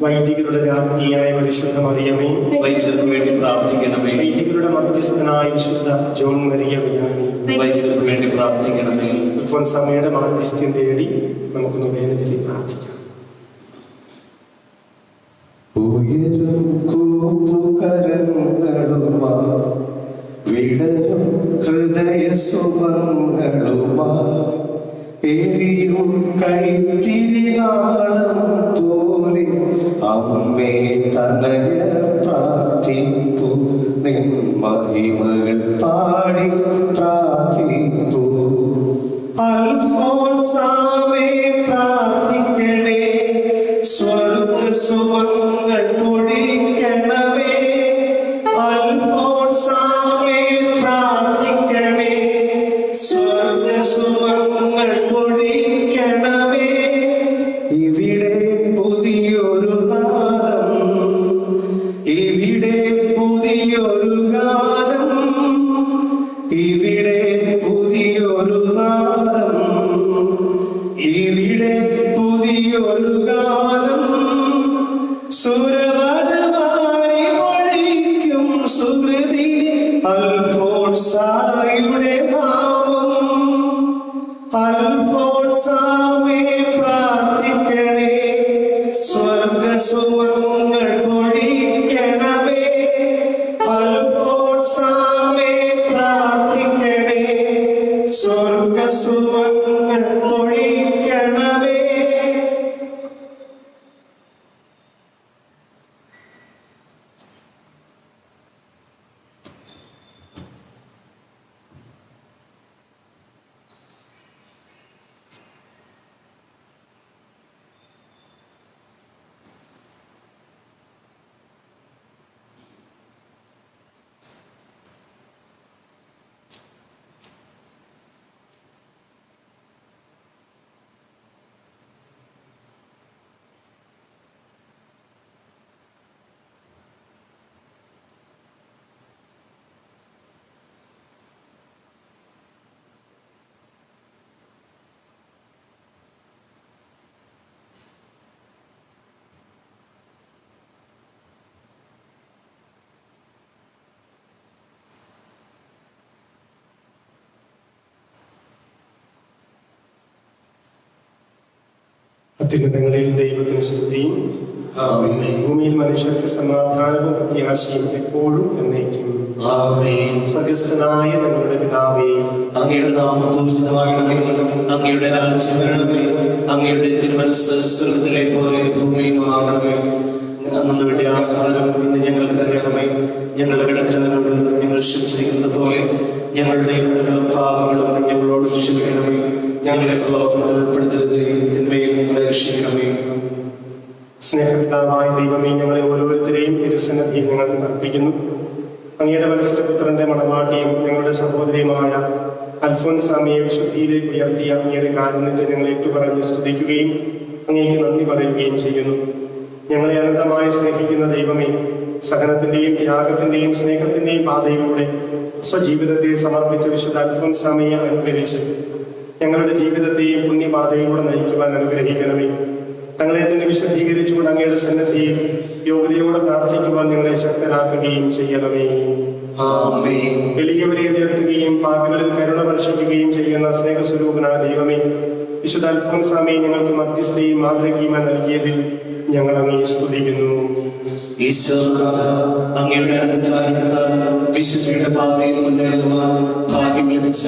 വൈദികരുടെ രാജ്ഞിയായ പരിശുദ്ധ മറിയമേ, വൈദികർക്ക് വേണ്ടി പ്രാർത്ഥിക്കണമേ. വൈദികരുടെ മധ്യസ്ഥനായ വിശുദ്ധ ജോൺ മരിയ വിയാനി, വൈദികർക്ക് വേണ്ടി പ്രാർത്ഥിക്കണമേ. അൽഫോൻസാമ്മയുടെ മാധ്യസ്ഥ്യം തേടി നമുക്കൊന്ന് വേദനയിൽ പ്രാർത്ഥിക്കാം. ഉയരും കൂപ്പുകരങ്ങളുമാ വിടരും ഹൃദയ സുമങ്ങളുമാ എരിയും കൈത്തിരിനാളം പോലെ അമ്മേ തനയ പ്രാർത്ഥിപ്പു. നിൻ മഹിമകൾ പാടി പ്രാർത്ഥിപ്പു. അൽഫോൻസാമേ പ്രാർത്ഥിക്കണേ. സ്വർഗ സുമങ്ങൾ പൊഴിക്കണമേ. അൽഫോൻസാമേ പ്രാർത്ഥിക്കണേ. സ്വർഗ സുമങ്ങൾ പൊഴിക്കണമേ. ഇവിടെ പുതിയൊരു നാദം, ഇവിടെ പുതിയൊരു ഗാനം, ഇവിടെ പുതിയൊരു നാദം, ഇവിടെ പുതിയൊരു ഗാനം. സുരവനമാരി ഒഴിക്കും സുഹൃതി അൽഫോൻസായുടെ നാമം. അൽഫോൻസാമേ പ്രാർത്ഥിക്കണേ. സ്വർഗസുമങ്ങൾ പൊഴിക്കണമേ. അൽഫോൻസാമേ പ്രാർത്ഥിക്കണേ. സ്വർഗസുമങ്ങൾ പൊഴിക്കണമേ. അത്യുന്നതങ്ങളിൽ ദൈവത്തിന് സ്തുതിയും ഭൂമിയിൽ മനുഷ്യർക്ക് സമാധാനവും പ്രത്യാശയും എപ്പോഴും എന്നേക്കും. സ്വർഗസ്ഥനായ ഞങ്ങളുടെ പിതാവേ, അങ്ങയുടെ നാമം പൂജിതമാകണമേ. അങ്ങയുടെ രാജ്യം വരണമേ. അങ്ങയുടെ തിരുമനസ്സ് സ്വർഗ്ഗത്തിലെ പോലെ ഭൂമിയിലുമാകണമേ. അന്നു വേണ്ടി ആഹാരം ഇന്ന് ഞങ്ങൾക്ക് തരണമേ. ഞങ്ങളുടെ കടക്കാരോട് ഞങ്ങൾ ക്ഷമിച്ചിരിക്കുന്നത് പോലെ ഞങ്ങളുടെ കടങ്ങളും പാപങ്ങളും ഞങ്ങളോട് ക്ഷമിക്കണമേ. ഞങ്ങളെ പ്രലോഭനത്തിൽ ഉൾപ്പെടുത്തരുതേ, തിന്മയിൽ ഞങ്ങളെ രക്ഷിക്കണമേ. സ്നേഹപിതാവായ ദൈവമേ, ഞങ്ങളെ ഓരോരുത്തരെയും തിരുസന്നിധിയിൽ ഞങ്ങൾ അർപ്പിക്കുന്നു. അങ്ങയുടെ വത്സരപുത്രന്റെ മണവാട്ടിയും ഞങ്ങളുടെ സഹോദരിയുമായ അൽഫോൻസാമ്മയെ വിശുദ്ധിയിലേക്ക് ഉയർത്തിയ അങ്ങയുടെ കാരുണ്യത്തെ ഞങ്ങൾ ഏറ്റുപറഞ്ഞ് സ്തുതിക്കുകയും അങ്ങേക്ക് നന്ദി പറയുകയും ചെയ്യുന്നു. ഞങ്ങളെ അനന്തമായി സ്നേഹിക്കുന്ന ദൈവമേ, സഹനത്തിന്റെയും ത്യാഗത്തിന്റെയും സ്നേഹത്തിന്റെയും പാതയിലൂടെ സ്വജീവിതത്തെ സമർപ്പിച്ച വിശുദ്ധ അൽഫോൻസാമ്മയെ അനുകരിച്ച് ഞങ്ങളുടെ ജീവിതത്തെയും പുണ്യപാതയിലൂടെ നയിക്കുവാൻ അനുഗ്രഹിക്കണമേ. തങ്ങളെ തന്നെ വിശുദ്ധീകരിച്ചുകൊണ്ട് അങ്ങയുടെ സന്നദ്ധിയിൽ യോഗ്യതയോടെ പ്രാർത്ഥിക്കുവാൻ ഞങ്ങളെ ശക്തരാക്കുകയും ചെയ്യണമേ. ആമേൻ. എളിയവരെ ഉയർത്തുകയും പാപികളിൽ കരുണ വർഷിക്കുകയും ചെയ്യുന്ന സ്നേഹസ്വരൂപനായ ദൈവമേ, വിശുദ്ധ അൽഫോൻസാമയെ ഞങ്ങൾക്ക് മധ്യസ്ഥയും മാതൃകയുമായി നൽകിയതിൽ ഞങ്ങൾ അങ്ങേ സ്തുതിക്കുന്നു. ഈശോനാഥ, അങ്ങയുടെ അനന്തകാരുണ്യത്താൽ വിശുദ്ധിയുടെ പാതയിൽ മുന്നേറുവാൻ ഭാഗ്യം ലഭിച്ച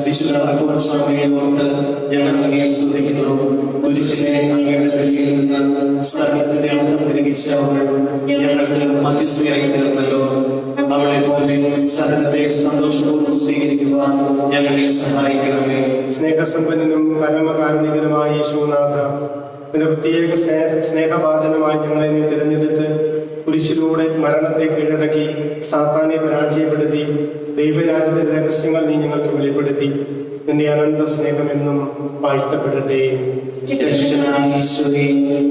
വിശുദ്ധ അൽഫോൻസാമയെ ഓർത്ത് ഞങ്ങൾ അങ്ങയെ സ്തുതിക്കുന്നു. കുരിശിലെ അങ്ങയുടെ ബലിയിൽ നിന്ന് സകലത്തിന്റെ അർത്ഥം ഗ്രഹിച്ച അവൾ ഞങ്ങൾക്ക് മധ്യസ്ഥയായി തീർന്നല്ലോ. അവളെ പോലെ സകലത്തെ സന്തോഷപൂർവ്വം സ്വീകരിക്കുവാൻ ഞങ്ങളെ സഹായിക്കണമേ. സ്നേഹസമ്പന്നനും കർമ്മകാരുണികനുമായ യേശുനാഥ, നിന്റെ പ്രത്യേക സ്നേഹവാചനമായി ഞങ്ങളെ നീ തിരഞ്ഞെടുത്ത് കുരിശിലൂടെ മരണത്തെ കീഴടക്കി സാത്താനെ പരാജയപ്പെടുത്തി ദൈവരാജ്യത്തിന്റെ രഹസ്യങ്ങൾ നീ ഞങ്ങൾക്ക് വെളിപ്പെടുത്തി. നിന്റെ അനന്ത സ്നേഹം എന്നും വാഴ്ത്തപ്പെടട്ടെ. രക്ഷകനായ ഈശോയെ,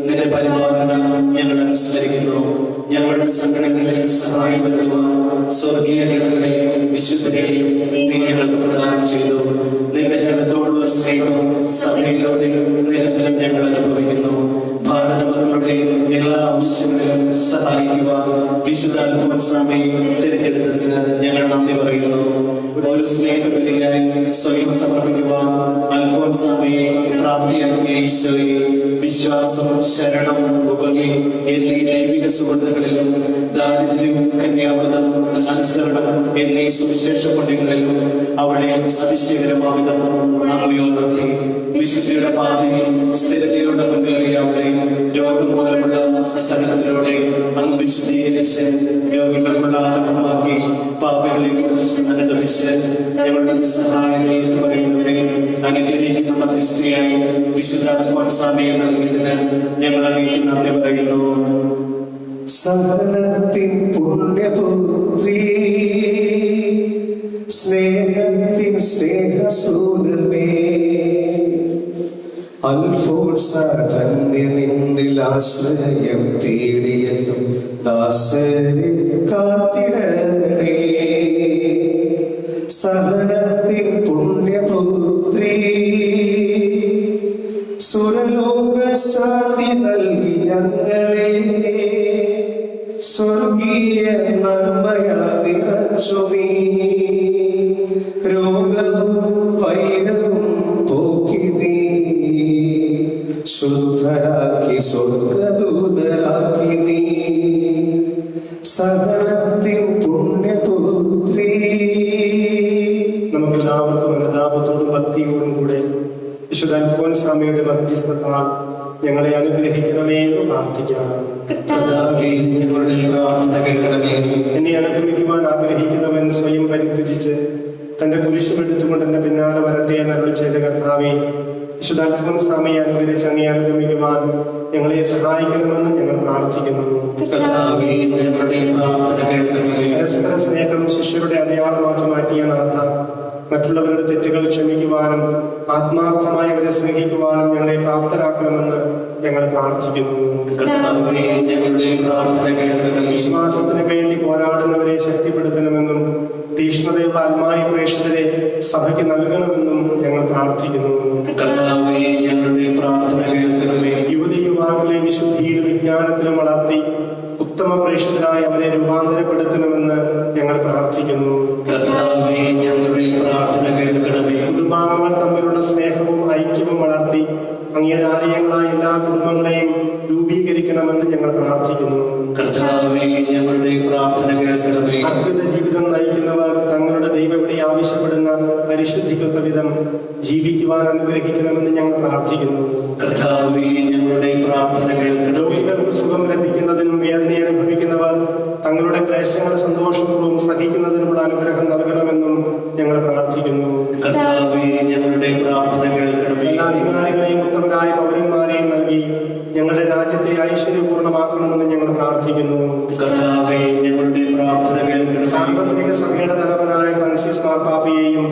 നിന്റെ പരിപാലന ഞങ്ങൾ അനുസ്മരിക്കുന്നു. ഞങ്ങളുടെ സംഘടനകളിൽ സഹായം വരുത്തുവാൻ സ്വർഗീയ ഗണങ്ങളെയും വിശുദ്ധരെയും നീ ഞങ്ങൾക്ക് പ്രദാനം ചെയ്തു. നിന്റെ ജനത്തോടുള്ള സ്നേഹം സഭയിലൂടെയും നിരന്തരം ഞങ്ങൾ അനുഭവിക്കുന്നു. ഭാരത മക്കളുടെ എല്ലാ ആവശ്യങ്ങളിലും സഹായിക്കുവാൻ വിശുദ്ധ അൽഫോൻസാമയെ തിരഞ്ഞെടുത്തതിന് ഞങ്ങൾ നന്ദി പറയുന്നു. ഒരു സ്നേഹബലിയായി സ്വയം സമർപ്പിക്കുവാൻ അൽഫോൻസാമയെ പ്രാപ്തിയാക്കിയ ഈശോയെ, വിശ്വാസം, ശരണം, ഉപകി എന്നീ ദൈവിക സുഹൃത്തുക്കളിലും ദാരിദ്ര്യം, കന്യാവ്രതം, അനുസരണം എന്നീ സുവിശേഷ പുണ്യങ്ങളിലും അവളെ അതിശയകരമാവിധം അങ്ങുയർത്തി വിശുദ്ധിയുടെ പാതയിൽ സ്ഥിരതയോടെ മുന്നേറിയ അവളെ രോഗം മൂലമുള്ള സഹനത്തിലൂടെ അങ്ങ് വിശുദ്ധീകരിച്ച് രോഗികൾക്കുള്ള ആരംഭമാക്കി പാപികളെ കുറിച്ച് അനുദമിച്ച് ഞങ്ങളുടെ സഹായത്തിലേക്ക് പറയുന്നവരെ അനുഗ്രഹിക്കുന്ന മധ്യസ്ഥയായി വിശുദ്ധ അൽഫോൻസാമയെ നൽകിയതിന് ഞങ്ങൾ അങ്ങേക്ക് നന്ദി പറയുന്നു. സഹനത്തിൻ പുണ്യപുത്രി, സ്നേഹത്തിൻ സ്നേഹസൂനമേ, അൽഫോൻസ ധന്യ നിന്നിൽ ആശ്രയം തേടിയെത്തും ദാസരെ കാത്തിടണേ. സഹനത്തിൻ പുണ്യപുത്രി, സുരലോക ശാന്തി നൽകി ഞങ്ങളെ സ്വർഗീയ നന്മയാ നിറച്ചുമീ. രോഗവും വൈരവും പോക്കി നീ ശുദ്ധരാക്കി സ്വർഗദൂതരാക്കി നീ. സഹനത്തിൻ പുണ്യപുത്രി. നമുക്കെല്ലാവർക്കും അനുതാപത്തോടും ഭക്തിയോടും കൂടെ വിശുദ്ധ അൽഫോൻസാമയുടെ മധ്യസ്ഥത്താൽ ഞങ്ങളെ അനുഗ്രഹിക്കണമേ എന്ന് പ്രാർത്ഥിക്കാം. കർത്താവേ, ഞങ്ങളുടെ പ്രാർത്ഥന കേൾക്കണമേ. എന്നെ അനുഗമിക്കുവാൻ ആഗ്രഹിക്കുന്നവൻ സ്വയം പരിത്യജിച്ച് തന്റെ കുരിശുമെടുത്തുകൊണ്ട് എന്റെ പിന്നാലെ വരട്ടെ എന്നരുളി ചെയ്ത കർത്താവേ, വിശുദ്ധ അൽഫോൻസാമയെ അനുകരിച്ച് അങ്ങേ അനുഗമിക്കുവാൻ ഞങ്ങളെ സഹായിക്കണമെന്ന് ഞങ്ങൾ പ്രാർത്ഥിക്കുന്നു. കർത്താവേ, ഞങ്ങളുടെ പ്രാർത്ഥന കേൾക്കണമേ. പരസ്പര സ്നേഹം ശിഷ്യരുടെ അടയാളമാക്കി മാറ്റിയ നാഥ, മറ്റുള്ളവരുടെ തെറ്റുകൾ ക്ഷമിക്കുവാനും ആത്മാർത്ഥമായവരെ സ്നേഹിക്കുവാനും ഞങ്ങളെ പ്രാപ്തരാക്കണമെന്ന് ഞങ്ങൾ പ്രാർത്ഥിക്കുന്നു. കർത്താവേ, ഞങ്ങളുടെ പ്രാർത്ഥന കേൾക്കണമേ. വിശ്വാസത്തിന് വേണ്ടി പോരാടുന്നവരെ ശക്തിപ്പെടുത്തണമെന്നും തീഷ്ണതയുള്ള ആത്മായ പ്രേക്ഷിതരെ സഭയ്ക്ക് നൽകണമെന്നും ഞങ്ങൾ പ്രാർത്ഥിക്കുന്നു. കർത്താവേ, ഞങ്ങളുടെ പ്രാർത്ഥന കേൾക്കണമേ. യുവതി യുവാക്കളെ വിശുദ്ധിയിലും വിജ്ഞാനത്തിലും വളർത്തി ഉത്തമ പ്രേക്ഷിതരായി അവരെ രൂപാന്തരപ്പെടുത്തണമെന്ന് ഞങ്ങൾ പ്രാർത്ഥിക്കുന്നു. കർത്താവേ, ഞങ്ങളുടെ പ്രാർത്ഥന കേൾക്കണമേ. കുടുംബാംഗങ്ങൾ തമ്മിലുള്ള സ്നേഹവും ഐക്യവും വളർത്തി അങ്ങയുടെ ആലയങ്ങളായ എല്ലാ കുടുംബങ്ങളെയും രൂപീകരിക്കണമെന്ന് ഞങ്ങൾ പ്രാർത്ഥിക്കുന്നു. കർത്താവേ, ഞങ്ങളുടെ പ്രാർത്ഥന കേൾക്കണമേ. അർപ്പിത ജീവിതം നയിക്കുന്നവർ തങ്ങളുടെ ദൈവവിളി ആവശ്യപ്പെടുന്ന പരിശുദ്ധിക്കൊത്ത വിധം ജീവിക്കുവാൻ അനുഗ്രഹിക്കണമെന്ന് ഞങ്ങൾ പ്രാർത്ഥിക്കുന്നു. കർത്താവേ, ഞങ്ങളുടെ പ്രാർത്ഥന കേൾക്കണമേ. രോഗികൾക്ക് സുഖം ലഭിക്കുന്നതിനും വേദന അനുഭവിക്കുന്നവർ തങ്ങളുടെ ക്ലേശങ്ങൾ സന്തോഷപൂർവ്വം സഹിക്കുന്നതിനുള്ള അനുഗ്രഹം നൽകണമെന്നും ഞങ്ങൾ പ്രാർത്ഥിക്കുന്നു. കർത്താവേ, ഞങ്ങളുടെ പ്രാർത്ഥന കേൾക്കണമേ. എല്ലാ അധികാരികളെയും ഉത്തമരായ പൗരന്മാരെയും നൽകി ഞങ്ങളുടെ രാജ്യത്തെ ഐശ്വര്യപൂർണ്ണമാക്കണമെന്ന് ഞങ്ങൾ പ്രാർത്ഥിക്കുന്നു. കർത്താവേ, ഞങ്ങളുടെ പ്രാർത്ഥന കേൾക്കണമേ. സാർവത്രിക സഭയുടെ തലവനായ ഫ്രാൻസിസ് മാർപ്പാപ്പയെയും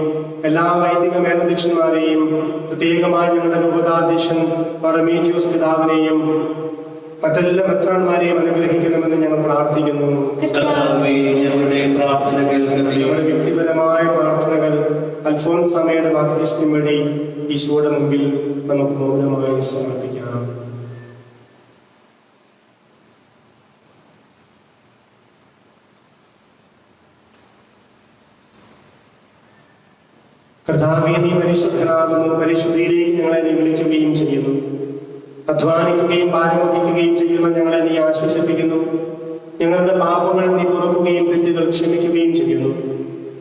എല്ലാ വൈദിക മേലധ്യക്ഷന്മാരെയും പ്രത്യേകമായി ഞങ്ങളുടെ രൂപതാധ്യക്ഷൻ പരമേജ്യൂസ് പിതാവിനെയും മറ്റെല്ലാ മെത്രാന്മാരെയും അനുഗ്രഹിക്കണമെന്ന് ഞങ്ങൾ പ്രാർത്ഥിക്കുന്നു. കർത്താവേ, ഞങ്ങളുടെ പ്രാർത്ഥന കേൾക്കണമേ. ഞങ്ങളുടെ വ്യക്തിപരമായ പ്രാർത്ഥനകൾ അൽഫോൻസാമയുടെ മാധ്യസ്ഥ്യം വഴി ഈശോയുടെ മുമ്പിൽ നമുക്ക് മൗനമായി സമർപ്പിക്കാം. കർത്താവേ, നീ പരിശുദ്ധനാകുന്നു. പരിശുദ്ധിയിലേക്ക് ഞങ്ങളെ നീ വിളിക്കുകയും ചെയ്യുന്നു. അധ്വാനിക്കുകയും ഭാരം വഹിക്കുകയും ചെയ്യുന്ന ഞങ്ങളെ നീ ആശ്വസിപ്പിക്കുന്നു. ഞങ്ങളുടെ പാപങ്ങൾ നീ പൊറുക്കുകയും തെറ്റുകൾ ക്ഷമിക്കുകയും ചെയ്യുന്നു.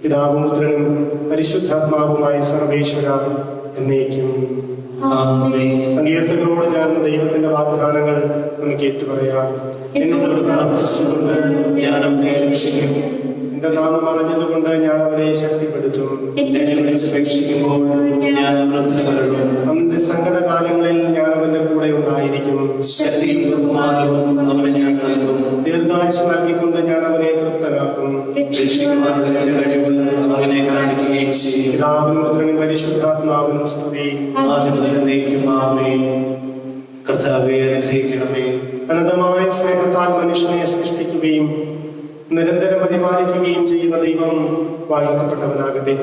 പിതാവും പുത്രനും പരിശുദ്ധാത്മാവുമായ സർവേശ്വര എന്നേക്കും. സങ്കീർത്തനങ്ങളോട് ചേർന്ന് ദൈവത്തിന്റെ വാഗ്ദാനങ്ങൾ നമുക്ക് ഏറ്റുപറയാം. എന്നോട് പ്രാർത്ഥിച്ചുകൊണ്ട് ഞാൻ അവനെ രക്ഷിക്കും. എന്റെ നാമം അറിഞ്ഞതുകൊണ്ട് ഞാൻ അവനെ ശക്തിപ്പെടുത്തും. എന്നെ വിളിച്ച് രക്ഷിക്കുമ്പോൾ ഞാൻ അവന് ഉത്തരമരുളും. അവന്റെ സങ്കടകാലങ്ങളിൽ ഞാൻ അവന്റെ കൂടെ ഉണ്ടായിരിക്കും. ശക്തിയും ബഹുമാനവും അവന് ഞാൻ നൽകും. ദീർഘായുസ് നൽകിക്കൊണ്ട് ഞാൻ അവനെ തൃപ്തനാക്കും. രക്ഷിക്കുവാനുള്ള എന്റെ കഴിവ് അവനെ കാണിക്കുകയും ചെയ്യും. പിതാവിനും പുത്രനും പരിശുദ്ധാത്മാവിനും സ്തുതി. ആദ്യം മുതൽ എന്നേക്കും ആമേൻ. കർത്താവേ, അനുഗ്രഹിക്കണമേ. അനന്തമായ സ്നേഹത്താൽ മനുഷ്യനെ സൃഷ്ടിക്കുകയും നിരന്തരം പരിപാലിക്കുകയും ചെയ്യുന്ന ദൈവം വാഴ്ത്തപ്പെട്ടവനാകട്ടെ.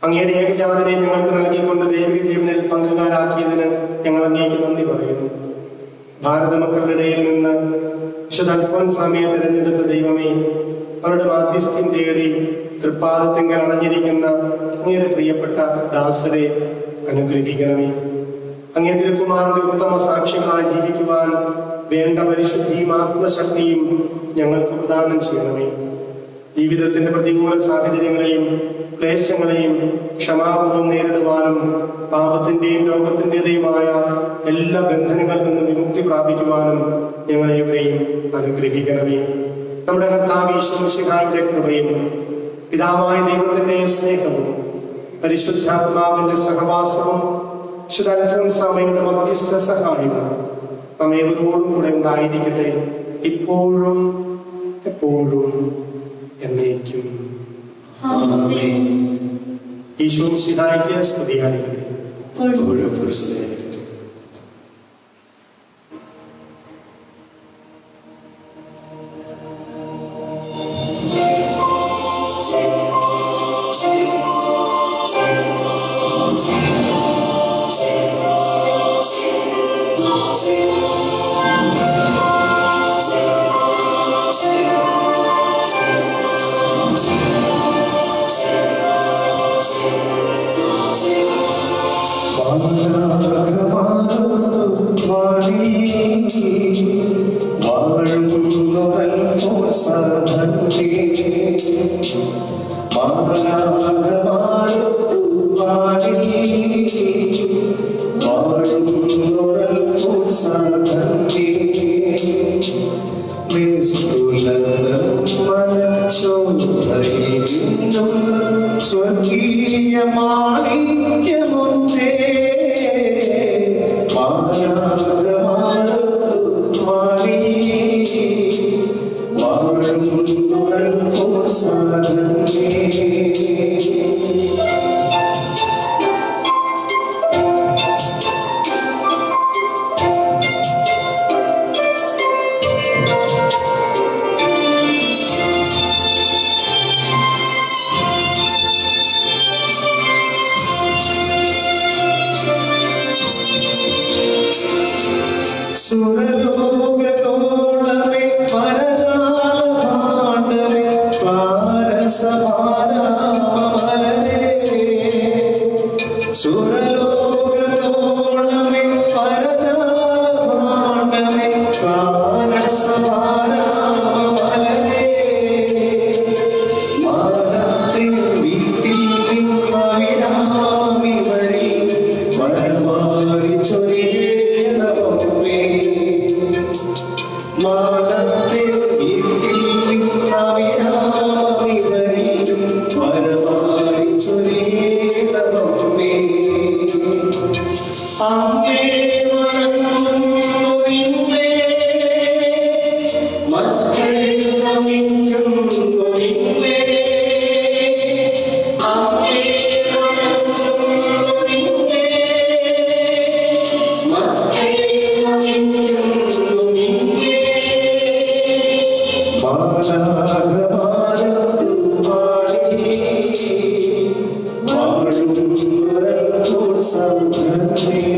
അങ്ങയുടെ ഏകജാതനെ ഞങ്ങൾക്ക് നൽകിക്കൊണ്ട് ദൈവിക ജീവനിൽ പങ്കുകാരാക്കിയതിന് ഞങ്ങൾ അങ്ങേക്ക് നന്ദി പറയുന്നു. ഭാരത മക്കളുടെ ഇടയിൽ നിന്ന് വിശുദ്ധ അൽഫോൻസാമിയെ തിരഞ്ഞെടുത്ത ദൈവമേ, അവരുടെ മാധ്യസ്ഥ്യം തേടി തൃപ്പാദത്തിങ്കൽ അണഞ്ഞിരിക്കുന്ന അങ്ങയുടെ പ്രിയപ്പെട്ട ദാസരെ അനുഗ്രഹിക്കണമേ. അങ്ങേ തിരുക്കുമാരന്റെ ഉത്തമ സാക്ഷികളായി ജീവിക്കുവാൻ വേണ്ട പരിശുദ്ധിയും ആത്മശക്തിയും ഞങ്ങൾക്ക് പ്രദാനം ചെയ്യണമേ. ജീവിതത്തിന്റെ പ്രതികൂല സാഹചര്യങ്ങളെയും ക്ലേശങ്ങളെയും ക്ഷമാപൂർവ്വം നേരിടുവാനും പാപത്തിന്റെയും രോഗത്തിൻ്റെതുമായ എല്ലാ ബന്ധനങ്ങളിൽ നിന്നും വിമുക്തി പ്രാപിക്കുവാനും ഞങ്ങളെവരെയും അനുഗ്രഹിക്കണമേ. നമ്മുടെ കർത്താവ് യേശു മിശിഹായുടെ കൃപയും പിതാവായ ദൈവത്തിന്റെ സ്നേഹവും പരിശുദ്ധാത്മാവിന്റെ സഹവാസവും വിശുദ്ധ അൽഫോൻസാമയുടെ മധ്യസ്ഥ സഹായവും നമ്മേവരോടും കൂടെ ഉണ്ടായിരിക്കട്ടെ, ഇപ്പോഴും എപ്പോഴും എന്നേക്കും. ഈശോ മിശിഹായ്ക്ക് സ്തുതിയായിരിക്കട്ടെ. എപ്പോഴും പുരുഷനായിരിക്കട്ടെ. Thank you.